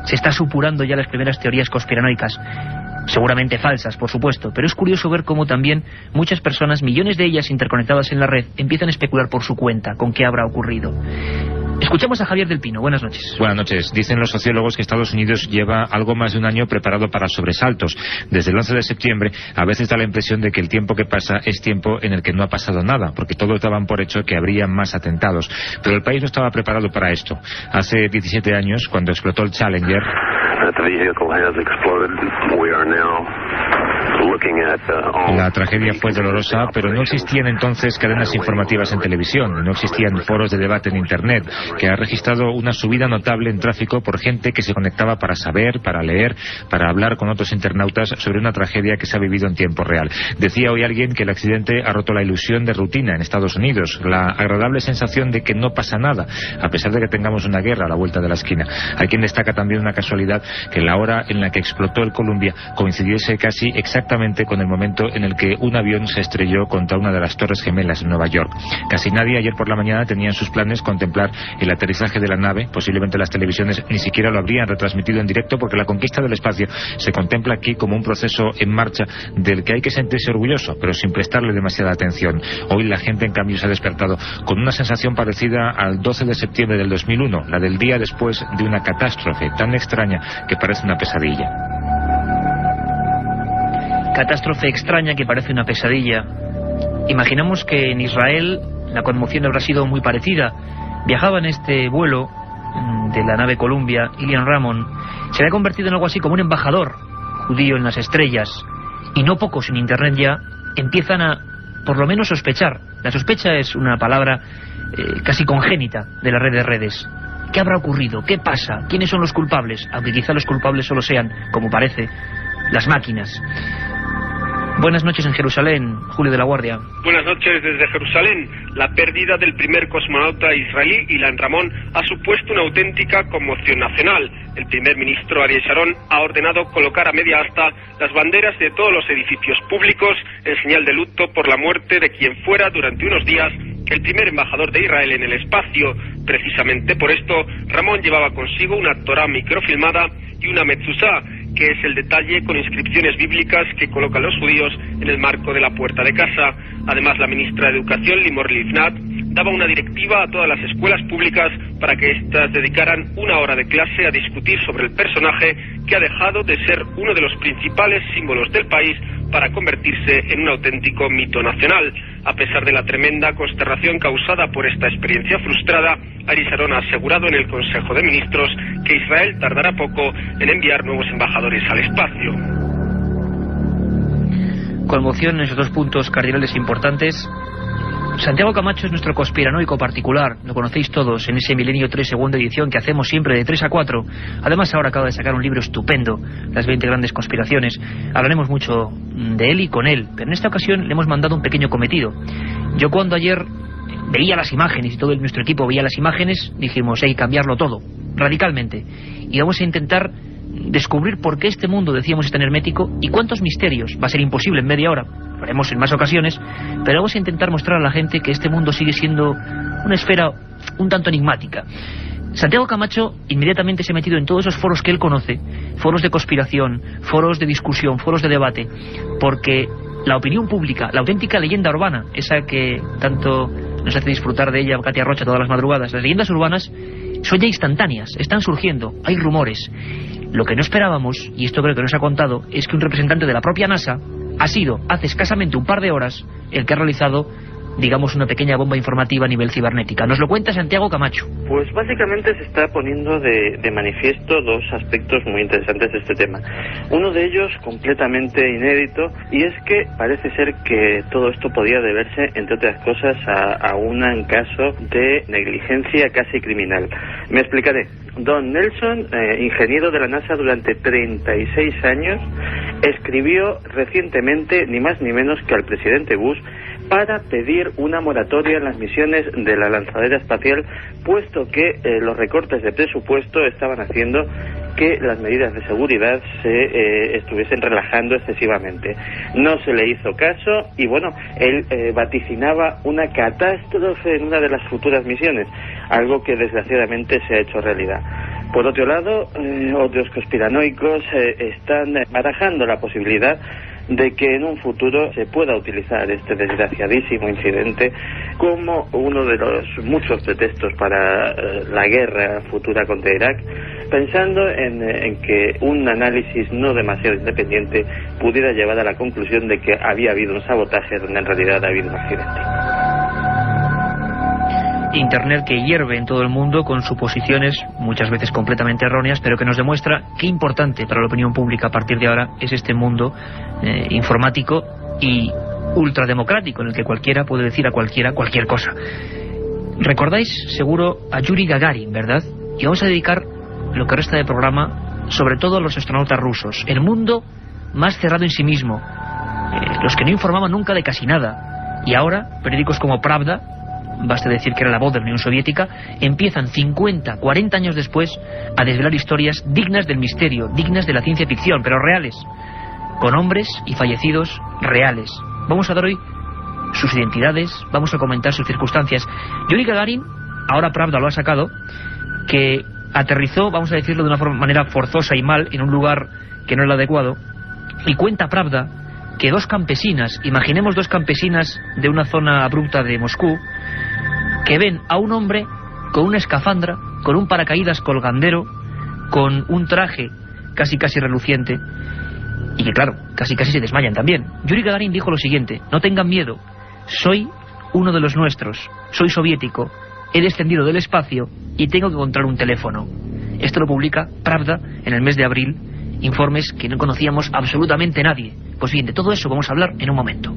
se está supurando ya las primeras teorías conspiranoicas, seguramente falsas, por supuesto, pero es curioso ver cómo también muchas personas, millones de ellas interconectadas en la red, empiezan a especular por su cuenta con qué habrá ocurrido. Escuchamos a Javier del Pino. Buenas noches. Buenas noches. Dicen los sociólogos que Estados Unidos lleva algo más de un año preparado para sobresaltos. Desde el 11 de septiembre a veces da la impresión de que el tiempo que pasa es tiempo en el que no ha pasado nada, porque todos daban por hecho que habría más atentados. Pero el país no estaba preparado para esto. Hace 17 años, cuando explotó el Challenger, la tragedia fue dolorosa, pero no existían entonces cadenas informativas en televisión, no existían foros de debate en Internet, que ha registrado una subida notable en tráfico por gente que se conectaba para saber, para leer, para hablar con otros internautas sobre una tragedia que se ha vivido en tiempo real. Decía hoy alguien que el accidente ha roto la ilusión de rutina en Estados Unidos, la agradable sensación de que no pasa nada, a pesar de que tengamos una guerra a la vuelta de la esquina. Hay quien destaca también una casualidad, que la hora en la que explotó el Columbia coincidiese casi exactamente exactamente con el momento en el que un avión se estrelló contra una de las Torres Gemelas en Nueva York. Casi nadie ayer por la mañana tenía en sus planes contemplar el aterrizaje de la nave. Posiblemente las televisiones ni siquiera lo habrían retransmitido en directo, porque la conquista del espacio se contempla aquí como un proceso en marcha del que hay que sentirse orgulloso, pero sin prestarle demasiada atención. Hoy la gente, en cambio, se ha despertado con una sensación parecida al 12 de septiembre del 2001, la del día después de una catástrofe tan extraña que parece una pesadilla. Catástrofe extraña que parece una pesadilla. Imaginamos que en Israel la conmoción habrá sido muy parecida. Viajaba en este vuelo de la nave Columbia Ilan Ramon. Se había convertido en algo así como un embajador judío en las estrellas. Y no pocos en Internet ya empiezan a, por lo menos, sospechar. La sospecha es una palabra casi congénita de la red de redes. ¿Qué habrá ocurrido? ¿Qué pasa? ¿Quiénes son los culpables? Aunque quizá los culpables solo sean, como parece, las máquinas. Buenas noches en Jerusalén, Julio de la Guardia. Buenas noches desde Jerusalén. La pérdida del primer cosmonauta israelí, Ilan Ramon, ha supuesto una auténtica conmoción nacional. El primer ministro Ariel Sharon ha ordenado colocar a media asta las banderas de todos los edificios públicos en señal de luto por la muerte de quien fuera durante unos días el primer embajador de Israel en el espacio. Precisamente por esto, Ramón llevaba consigo una Torá microfilmada y una mezuzá, que es el detalle con inscripciones bíblicas que colocan los judíos en el marco de la puerta de casa. Además, la ministra de Educación, Limor Livnat, daba una directiva a todas las escuelas públicas para que éstas dedicaran una hora de clase a discutir sobre el personaje que ha dejado de ser uno de los principales símbolos del país para convertirse en un auténtico mito nacional. A pesar de la tremenda consternación causada por esta experiencia frustrada, Ariel Sharon ha asegurado en el Consejo de Ministros que Israel tardará poco en enviar nuevos embajadores al espacio. Conmoción en esos dos puntos cardinales importantes. Santiago Camacho es nuestro conspiranoico particular, lo conocéis todos en ese Milenio 3 segunda edición que hacemos siempre de 3 a 4. Además ahora acaba de sacar un libro estupendo, Las 20 grandes conspiraciones. Hablaremos mucho de él y con él, pero en esta ocasión le hemos mandado un pequeño cometido. Yo cuando ayer veía las imágenes y todo nuestro equipo veía las imágenes, dijimos, hay que cambiarlo todo, radicalmente. Y vamos a intentar descubrir por qué este mundo, decíamos, es tan hermético y cuántos misterios. Va a ser imposible en media hora, lo haremos en más ocasiones, pero vamos a intentar mostrar a la gente que este mundo sigue siendo una esfera un tanto enigmática. Santiago Camacho inmediatamente se ha metido en todos esos foros que él conoce, foros de conspiración, foros de discusión, foros de debate, porque la opinión pública, la auténtica leyenda urbana, esa que tanto nos hace disfrutar de ella Katia Rocha todas las madrugadas, las leyendas urbanas son ya instantáneas, están surgiendo, hay rumores. Lo que no esperábamos, y esto creo que nos ha contado, es que un representante de la propia NASA ha sido, hace escasamente un par de horas, el que ha realizado, digamos, una pequeña bomba informativa a nivel cibernética. Nos lo cuenta Santiago Camacho. Pues básicamente se está poniendo de manifiesto dos aspectos muy interesantes de este tema. Uno de ellos completamente inédito, y es que parece ser que todo esto podía deberse, entre otras cosas, a un caso de negligencia casi criminal. Me explicaré. Don Nelson, ingeniero de la NASA durante 36 años, escribió recientemente, ni más ni menos que al presidente Bush, para pedir una moratoria en las misiones de la lanzadera espacial, puesto que los recortes de presupuesto estaban haciendo que las medidas de seguridad se estuviesen relajando excesivamente. No se le hizo caso y bueno, él vaticinaba una catástrofe en una de las futuras misiones, algo que desgraciadamente se ha hecho realidad. Por otro lado, otros conspiranoicos están barajando la posibilidad de que en un futuro se pueda utilizar este desgraciadísimo incidente como uno de los muchos pretextos para la guerra futura contra Irak, pensando en que un análisis no demasiado independiente pudiera llevar a la conclusión de que había habido un sabotaje donde en realidad ha habido un accidente. Internet que hierve en todo el mundo con suposiciones muchas veces completamente erróneas, pero que nos demuestra qué importante para la opinión pública a partir de ahora es este mundo informático y ultrademocrático en el que cualquiera puede decir a cualquiera cualquier cosa. Recordáis seguro a Yuri Gagarin, ¿verdad? Y vamos a dedicar lo que resta del programa sobre todo a los astronautas rusos, el mundo más cerrado en sí mismo, los que no informaban nunca de casi nada, y ahora periódicos como Pravda, basta decir que era la voz de la Unión Soviética, empiezan 50, 40 años después a desvelar historias dignas del misterio, dignas de la ciencia ficción, pero reales. con hombres y fallecidos reales. Vamos a dar hoy sus identidades, vamos a comentar sus circunstancias. Yuri Gagarin, ahora Pravda lo ha sacado, que aterrizó, vamos a decirlo de una manera forzosa y mal, en un lugar que no era el adecuado, y cuenta Pravda que dos campesinas, imaginemos dos campesinas de una zona abrupta de Moscú, que ven a un hombre con una escafandra, con un paracaídas colgandero, con un traje casi reluciente, y que claro, casi se desmayan también. Yuri Gagarin dijo lo siguiente: no tengan miedo, soy uno de los nuestros, soy soviético, he descendido del espacio y tengo que encontrar un teléfono. Esto lo publica Pravda en el mes de abril, informes que no conocíamos absolutamente nadie. Pues bien, de todo eso vamos a hablar en un momento.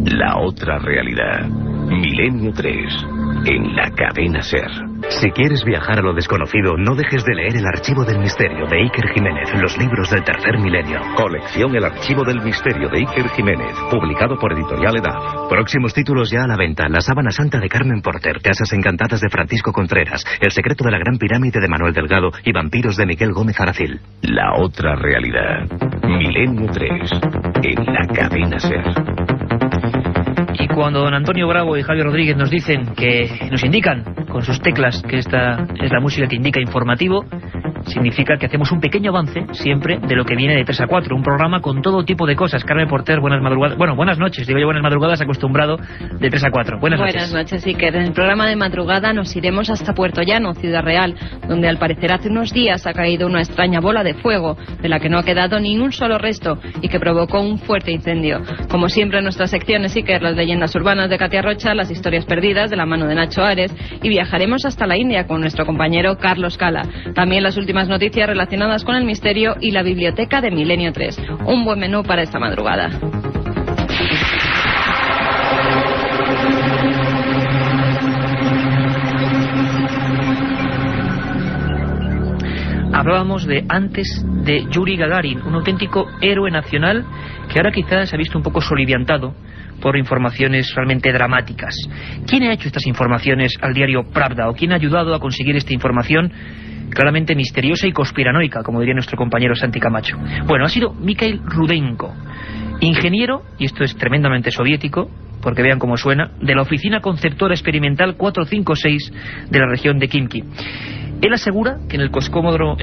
La otra realidad. Milenio 3. En la cadena SER. Si quieres viajar a lo desconocido, no dejes de leer El Archivo del Misterio de Iker Jiménez, los libros del tercer milenio. Colección El Archivo del Misterio de Iker Jiménez, publicado por Editorial EDAF. Próximos títulos ya a la venta: La Sábana Santa de Carmen Porter, Casas Encantadas de Francisco Contreras, El Secreto de la Gran Pirámide de Manuel Delgado y Vampiros de Miguel Gómez Aracil. La otra realidad. Milenio 3. En la cadena SER. Y cuando don Antonio Bravo y Javier Rodríguez nos dicen, que nos indican con sus teclas que esta es la música que indica informativo, significa que hacemos un pequeño avance siempre de lo que viene de 3 a 4, un programa con todo tipo de cosas. Carmen Porter, buenas madrugadas, bueno, buenas noches, digo yo buenas madrugadas, acostumbrado de 3 a 4. Buenas noches, Iker. En el programa de madrugada nos iremos hasta Puerto Llano, Ciudad Real, donde al parecer hace unos días ha caído una extraña bola de fuego, de la que no ha quedado ni un solo resto y que provocó un fuerte incendio. Como siempre en nuestras secciones, Iker, las leyendas urbanas de Katia Rocha, las historias perdidas de la mano de Nacho Ares, y viajaremos hasta la India con nuestro compañero Carlos Cala. También las últimas noticias relacionadas con el misterio y la biblioteca de Milenio 3. Un buen menú para esta madrugada. Hablábamos de antes de Yuri Gagarin, un auténtico héroe nacional que ahora quizás se ha visto un poco soliviantado por informaciones realmente dramáticas. ¿Quién ha hecho estas informaciones al diario Pravda? ¿O quién ha ayudado a conseguir esta información claramente misteriosa y conspiranoica, como diría nuestro compañero Santi Camacho? Bueno, ha sido Mikhail Rudenko, ingeniero, y esto es tremendamente soviético, porque vean cómo suena, de la Oficina Conceptora Experimental 456 de la región de Khimki. Él asegura que en el cosmódromo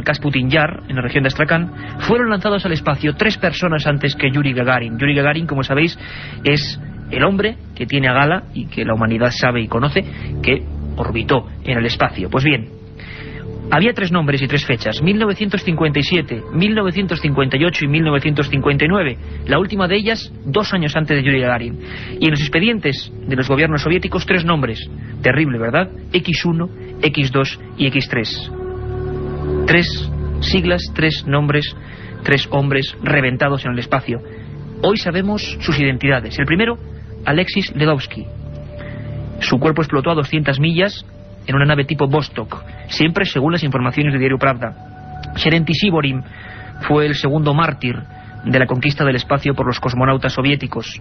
Kasputin Yar, en la región de Astrakhan, fueron lanzados al espacio 3 personas antes que Yuri Gagarin. Yuri Gagarin, como sabéis, es el hombre que tiene a gala y que la humanidad sabe y conoce, que orbitó en el espacio. Pues bien, había 3 nombres y 3 fechas: 1957, 1958 y 1959. La última de ellas 2 años antes de Yuri Gagarin. Y en los expedientes de los gobiernos soviéticos 3 nombres. Terrible, ¿verdad? X1, X2 y X3. 3 siglas, 3 nombres, 3 hombres reventados en el espacio. Hoy sabemos sus identidades. El primero, Alexis Ledovsky. Su cuerpo explotó a 200 millas en una nave tipo Vostok, siempre según las informaciones del diario Pravda. Sherenti Sivorim fue el segundo mártir de la conquista del espacio por los cosmonautas soviéticos.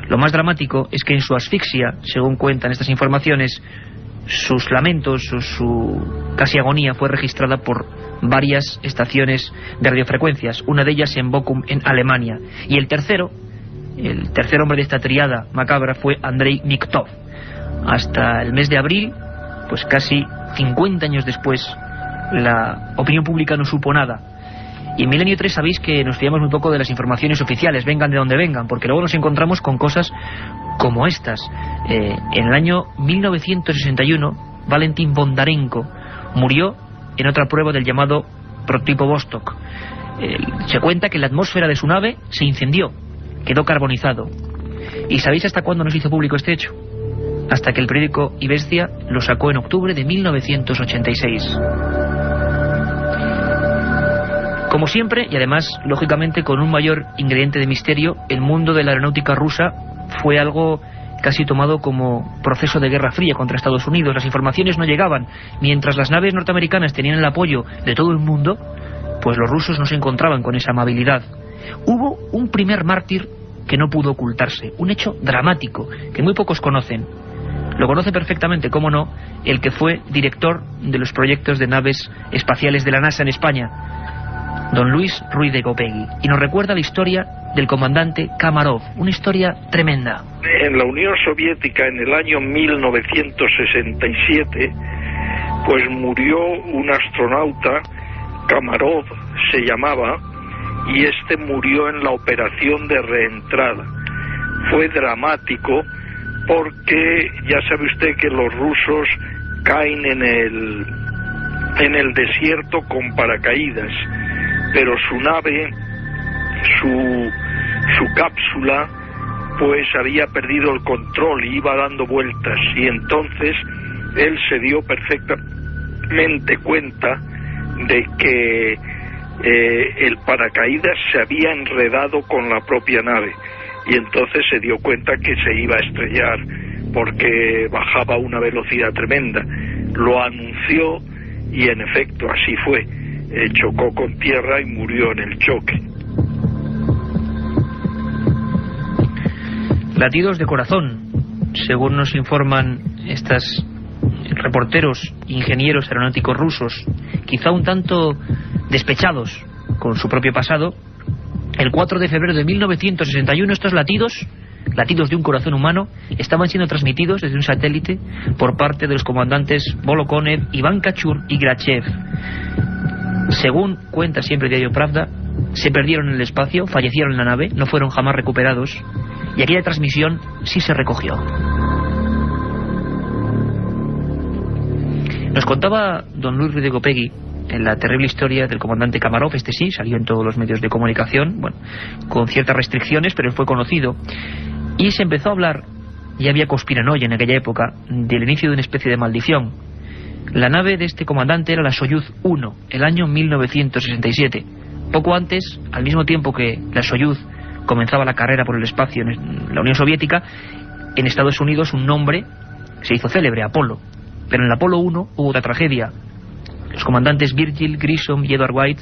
Lo más dramático es que en su asfixia, según cuentan estas informaciones, sus lamentos o su casi agonía fue registrada por varias estaciones de radiofrecuencias, una de ellas en Bochum, en Alemania. Y el tercer hombre de esta triada macabra fue Andrei Mikhtov. Hasta el mes de abril, pues casi 50 años después, la opinión pública no supo nada. Y en Milenio 3 sabéis que nos fiamos muy poco de las informaciones oficiales, vengan de donde vengan, porque luego nos encontramos con cosas como estas. En el año 1961, Valentin Bondarenko murió en otra prueba del llamado prototipo Vostok. Se cuenta que la atmósfera de su nave se incendió, quedó carbonizado. ¿Y sabéis hasta cuándo nos hizo público este hecho? Hasta que el periódico Izvestia lo sacó en octubre de 1986. Como siempre, y además, lógicamente, con un mayor ingrediente de misterio, el mundo de la aeronáutica rusa fue algo casi tomado como proceso de guerra fría contra Estados Unidos. Las informaciones no llegaban. Mientras las naves norteamericanas tenían el apoyo de todo el mundo, pues los rusos no se encontraban con esa amabilidad. Hubo un primer mártir que no pudo ocultarse, un hecho dramático que muy pocos conocen. Lo conoce perfectamente, cómo no, el que fue director de los proyectos de naves espaciales de la NASA en España. don Luis Ruiz de Gopegui, y nos recuerda la historia del comandante Kamarov, una historia tremenda. En la Unión Soviética, en el año 1967, pues murió un astronauta, Kamarov se llamaba, y este murió en la operación de reentrada. Fue dramático porque ya sabe usted que los rusos caen en el desierto con paracaídas, pero su nave, su cápsula, pues había perdido el control y iba dando vueltas, y entonces él se dio perfectamente cuenta de que el paracaídas se había enredado con la propia nave, y entonces se dio cuenta que se iba a estrellar porque bajaba a una velocidad tremenda. Lo anunció y en efecto así fue. Chocó con tierra y murió en el choque. Latidos de corazón, según nos informan estos reporteros, ingenieros aeronáuticos rusos, quizá un tanto despechados con su propio pasado. El 4 de febrero de 1961 estos latidos de un corazón humano, estaban siendo transmitidos desde un satélite por parte de los comandantes Volokonev, Iván Kachur y Grachev. Según cuenta siempre el diario Pravda, se perdieron en el espacio, fallecieron en la nave, no fueron jamás recuperados, y aquella transmisión sí se recogió. Nos contaba don Luis Ruiz de Gopegui en la terrible historia del comandante Kamarov. Este sí, salió en todos los medios de comunicación, bueno, con ciertas restricciones, pero fue conocido. Y se empezó a hablar, ya había conspiranoia en aquella época, del inicio de una especie de maldición. La nave de este comandante era la Soyuz 1, el año 1967. Poco antes, al mismo tiempo que la Soyuz comenzaba la carrera por el espacio en la Unión Soviética, en Estados Unidos un nombre se hizo célebre, Apolo. Pero en el Apolo 1 hubo otra tragedia. Los comandantes Virgil, Grissom y Edward White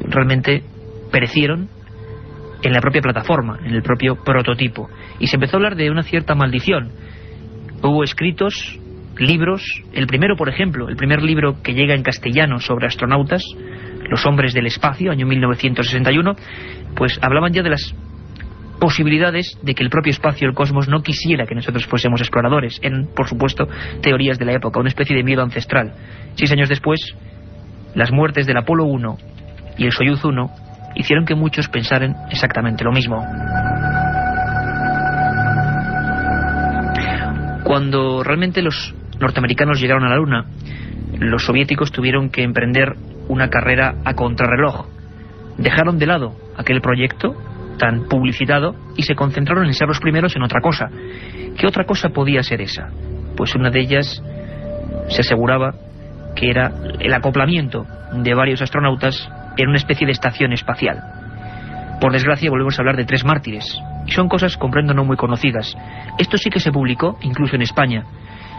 realmente perecieron en la propia plataforma, en el propio prototipo. Y se empezó a hablar de una cierta maldición. Hubo escritos, libros. El primero, por ejemplo, el primer libro que llega en castellano sobre astronautas, Los hombres del espacio, año 1961, pues hablaban ya de las posibilidades de que el propio espacio, el cosmos, no quisiera que nosotros fuésemos exploradores. Eran, por supuesto, teorías de la época, una especie de miedo ancestral. 6 años después, las muertes del Apolo 1 y el Soyuz 1 hicieron que muchos pensaran exactamente lo mismo. Cuando realmente los norteamericanos llegaron a la Luna, los soviéticos tuvieron que emprender una carrera a contrarreloj. Dejaron de lado aquel proyecto tan publicitado y se concentraron en ser los primeros en otra cosa. ¿Qué otra cosa podía ser esa? Pues una de ellas se aseguraba que era el acoplamiento de varios astronautas en una especie de estación espacial. Por desgracia volvemos a hablar de 3 mártires, y son cosas, comprendo, no muy conocidas. Esto sí que se publicó incluso en España.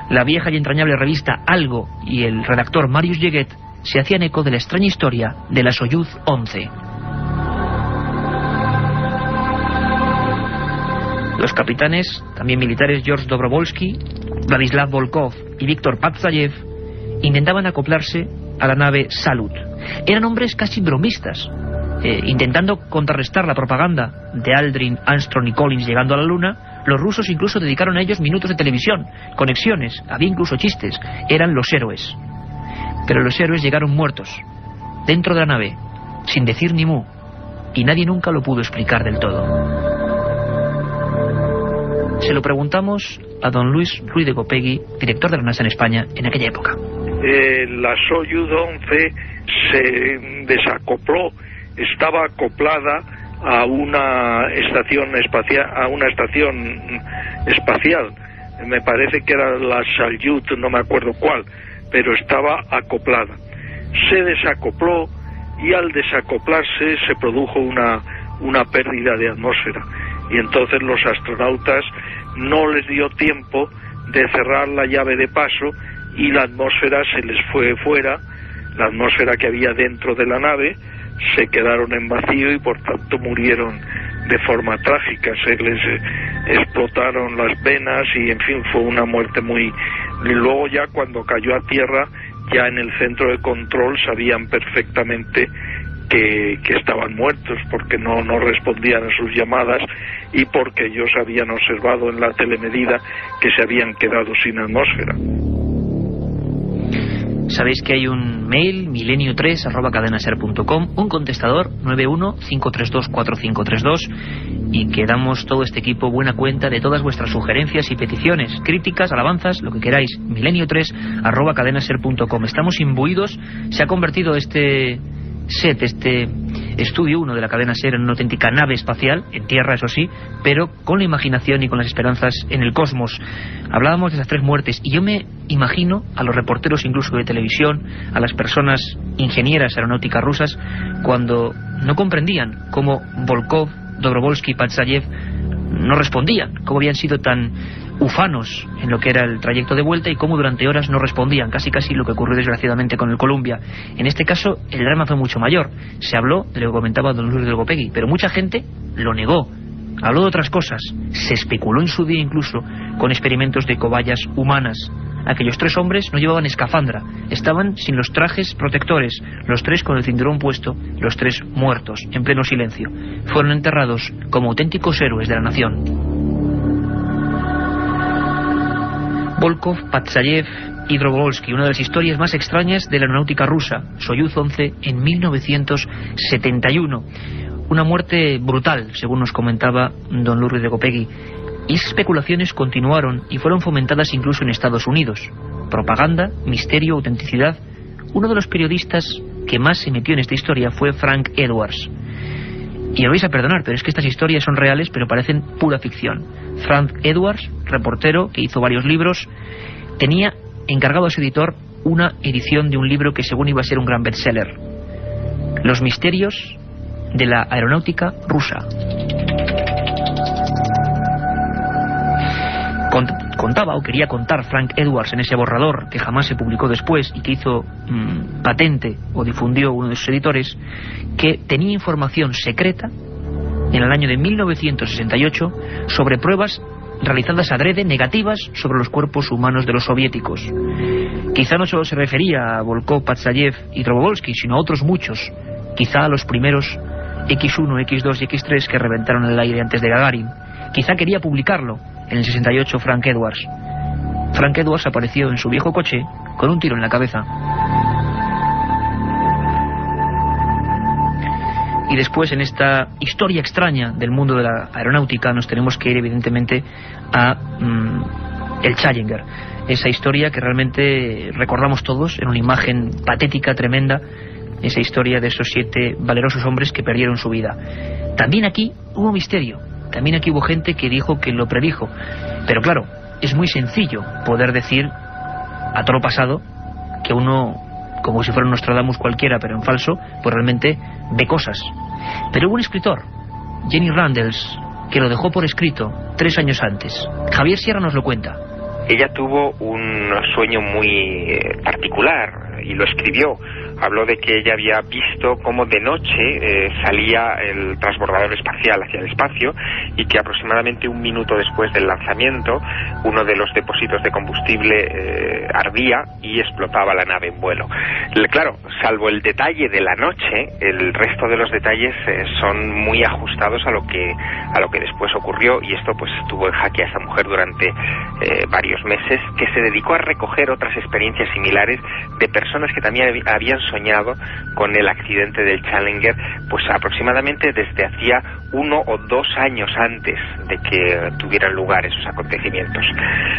La vieja y entrañable revista Algo y el redactor Marius Yeguet se hacían eco de la extraña historia de la Soyuz 11. Los capitanes, también militares, George Dobrovolsky, Vladislav Volkov y Víctor Pavzayev, intentaban acoplarse a la nave Salut. Eran hombres casi bromistas, intentando contrarrestar la propaganda de Aldrin, Armstrong y Collins llegando a la Luna. Los rusos incluso dedicaron a ellos minutos de televisión, conexiones, había incluso chistes. Eran los héroes. Pero los héroes llegaron muertos, dentro de la nave, sin decir ni mu, y nadie nunca lo pudo explicar del todo. Se lo preguntamos a don Luis Ruiz de Gopegui, director de la NASA en España en aquella época. La Soyuz 11 se desacopló, estaba acoplada a una estación espacial, me parece que era la Salyut, no me acuerdo cuál, pero estaba acoplada. Se desacopló y al desacoplarse se produjo una pérdida de atmósfera, y entonces los astronautas no les dio tiempo de cerrar la llave de paso y la atmósfera se les fue fuera. La atmósfera que había dentro de la nave, se quedaron en vacío y por tanto murieron de forma trágica. Se les explotaron las venas y en fin, fue una muerte muy... Y luego ya cuando cayó a tierra, ya en el centro de control sabían perfectamente que estaban muertos porque no respondían a sus llamadas y porque ellos habían observado en la telemedida que se habían quedado sin atmósfera. Sabéis que hay un mail, milenio3@cadenaser.com, un contestador 915324532, y que damos todo este equipo buena cuenta de todas vuestras sugerencias y peticiones, críticas, alabanzas, lo que queráis. milenio3@cadenaser.com. Estamos imbuidos, se ha convertido este estudio 1 de la cadena SER en una auténtica nave espacial, en tierra eso sí, pero con la imaginación y con las esperanzas en el cosmos. Hablábamos de esas 3 muertes y yo me imagino a los reporteros incluso de televisión, a las personas ingenieras aeronáuticas rusas, cuando no comprendían cómo Volkov, Dobrovolsky y Patsayev no respondían, cómo habían sido tan ufanos en lo que era el trayecto de vuelta y cómo durante horas no respondían, casi lo que ocurrió desgraciadamente con el Columbia. En este caso el drama fue mucho mayor. Se habló de lo que comentaba don Luis del Gopegui, pero mucha gente lo negó, habló de otras cosas, se especuló en su día incluso con experimentos de cobayas humanas. Aquellos 3 hombres no llevaban escafandra, estaban sin los trajes protectores, los 3 con el cinturón puesto, los 3 muertos, en pleno silencio. Fueron enterrados como auténticos héroes de la nación. Volkov, Patsayev y Dobrovolsky, una de las historias más extrañas de la aeronáutica rusa, Soyuz 11 en 1971. Una muerte brutal, según nos comentaba don Luis de Gopegui. Y esas especulaciones continuaron y fueron fomentadas incluso en Estados Unidos. Propaganda, misterio, autenticidad. Uno de los periodistas que más se metió en esta historia fue Frank Edwards. Y me vais a perdonar, pero es que estas historias son reales, pero parecen pura ficción. Frank Edwards, reportero que hizo varios libros, tenía encargado a su editor una edición de un libro que según iba a ser un gran bestseller: Los misterios de la aeronáutica rusa. Contaba o quería contar Frank Edwards en ese borrador que jamás se publicó después y que hizo patente o difundió uno de sus editores, que tenía información secreta en el año de 1968 sobre pruebas realizadas adrede negativas sobre los cuerpos humanos de los soviéticos. Quizá no solo se refería a Volkov, Patsayev y Dobrovolsky, sino a otros muchos, quizá a los primeros X1, X2 y X3 que reventaron el aire antes de Gagarin. Quizá quería publicarlo en el 68 Frank Edwards. Frank Edwards apareció en su viejo coche con un tiro en la cabeza. Y después, en esta historia extraña del mundo de la aeronáutica, nos tenemos que ir evidentemente a el Challenger. Esa historia que realmente recordamos todos en una imagen patética, tremenda, esa historia de esos 7 valerosos hombres que perdieron su vida. También aquí hubo misterio, también aquí hubo gente que dijo que lo predijo, pero claro, es muy sencillo poder decir a toro pasado que uno, como si fuera un Nostradamus cualquiera, pero en falso, pues realmente ve cosas. Pero hubo un escritor, Jenny Randles, que lo dejó por escrito 3 años antes. Javier Sierra nos lo cuenta. Ella tuvo un sueño muy particular y lo escribió. Habló de que ella había visto cómo de noche salía el transbordador espacial hacia el espacio y que aproximadamente 1 minuto después del lanzamiento uno de los depósitos de combustible ardía y explotaba la nave en vuelo. Claro, salvo el detalle de la noche, el resto de los detalles son muy ajustados a lo que después ocurrió, y esto pues tuvo en jaque a esta mujer durante varios meses, que se dedicó a recoger otras experiencias similares de personas que también habían soñado con el accidente del Challenger, pues aproximadamente desde hacía 1 o 2 años antes de que tuvieran lugar esos acontecimientos.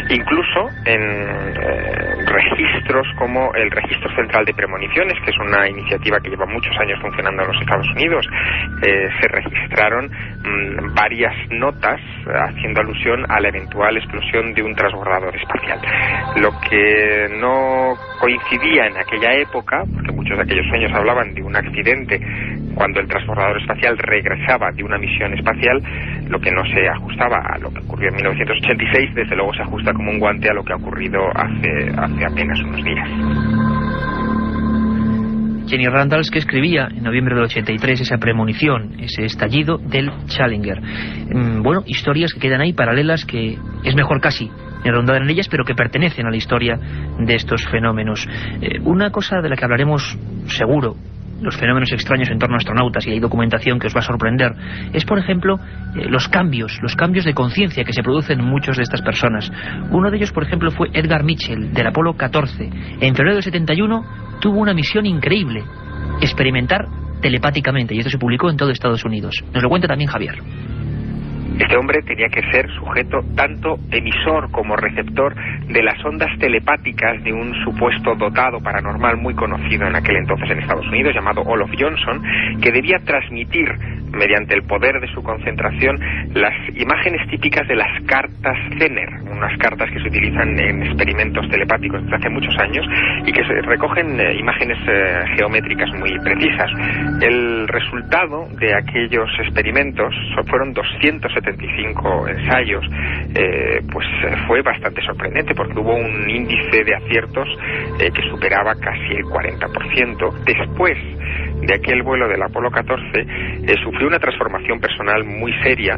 Incluso en registros como el Registro Central de Premoniciones, que es una iniciativa que lleva muchos años funcionando en los Estados Unidos, se registraron varias notas haciendo alusión a la eventual explosión de un transbordador espacial. Lo que no coincidía en aquella época, porque muchos de aquellos sueños hablaban de un accidente cuando el transbordador espacial regresaba de una misión espacial, lo que no se ajustaba a lo que ocurrió en 1986, desde luego se ajusta como un guante a lo que ha ocurrido hace apenas unos días. Jenny Randles, que escribía en noviembre del 83 esa premonición, ese estallido del Challenger. Bueno, historias que quedan ahí paralelas, que es mejor casi redundar en ellas, pero que pertenecen a la historia de estos fenómenos. Una cosa de la que hablaremos seguro los fenómenos extraños en torno a astronautas, y hay documentación que os va a sorprender, es por ejemplo los cambios de conciencia que se producen en muchas de estas personas. Uno de ellos, por ejemplo, fue Edgar Mitchell, del Apolo 14. En febrero del 71 tuvo una misión increíble: experimentar telepáticamente, y esto se publicó en todo Estados Unidos. Nos lo cuenta también Javier. Este hombre tenía que ser sujeto tanto emisor como receptor de las ondas telepáticas de un supuesto dotado paranormal muy conocido en aquel entonces en Estados Unidos, llamado Olaf Johnson, que debía transmitir mediante el poder de su concentración las imágenes típicas de las cartas Zener, unas cartas que se utilizan en experimentos telepáticos desde hace muchos años y que recogen imágenes geométricas muy precisas. El resultado de aquellos experimentos fueron 275 ensayos, pues fue bastante sorprendente porque hubo un índice de aciertos que superaba casi el 40%. Después de aquel vuelo del Apolo 14 sufrió una transformación personal muy seria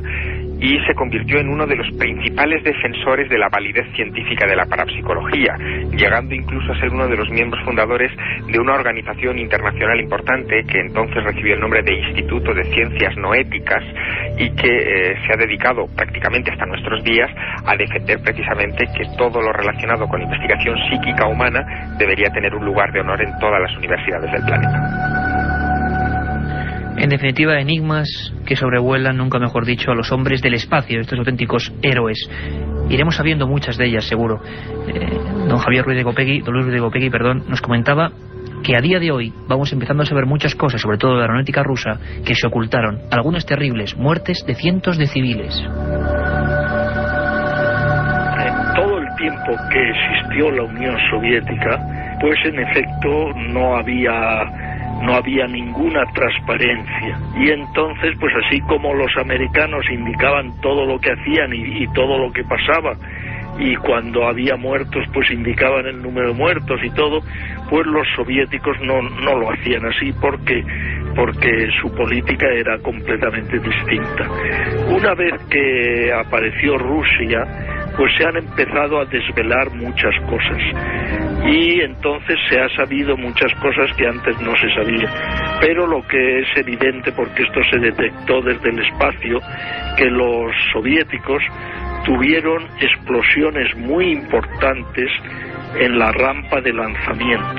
y se convirtió en uno de los principales defensores de la validez científica de la parapsicología, llegando incluso a ser uno de los miembros fundadores de una organización internacional importante que entonces recibió el nombre de Instituto de Ciencias No Éticas y que se ha dedicado prácticamente hasta nuestros días a defender precisamente que todo lo relacionado con investigación psíquica humana debería tener un lugar de honor en todas las universidades del planeta. En definitiva, enigmas que sobrevuelan, nunca mejor dicho, a los hombres del espacio, estos auténticos héroes. Iremos sabiendo muchas de ellas, seguro. Don Luis Ruiz de Gopegui, nos comentaba que a día de hoy vamos empezando a saber muchas cosas, sobre todo de la aeronáutica rusa, que se ocultaron. Algunas terribles, muertes de cientos de civiles. En todo el tiempo que existió la Unión Soviética, pues en efecto no había ninguna transparencia, y entonces pues así como los americanos indicaban todo lo que hacían y todo lo que pasaba, y cuando había muertos pues indicaban el número de muertos y todo, pues los soviéticos no lo hacían así porque su política era completamente distinta. Una vez que apareció Rusia, pues se han empezado a desvelar muchas cosas y entonces se ha sabido muchas cosas que antes no se sabía. Pero lo que es evidente, porque esto se detectó desde el espacio, que los soviéticos tuvieron explosiones muy importantes en la rampa de lanzamiento.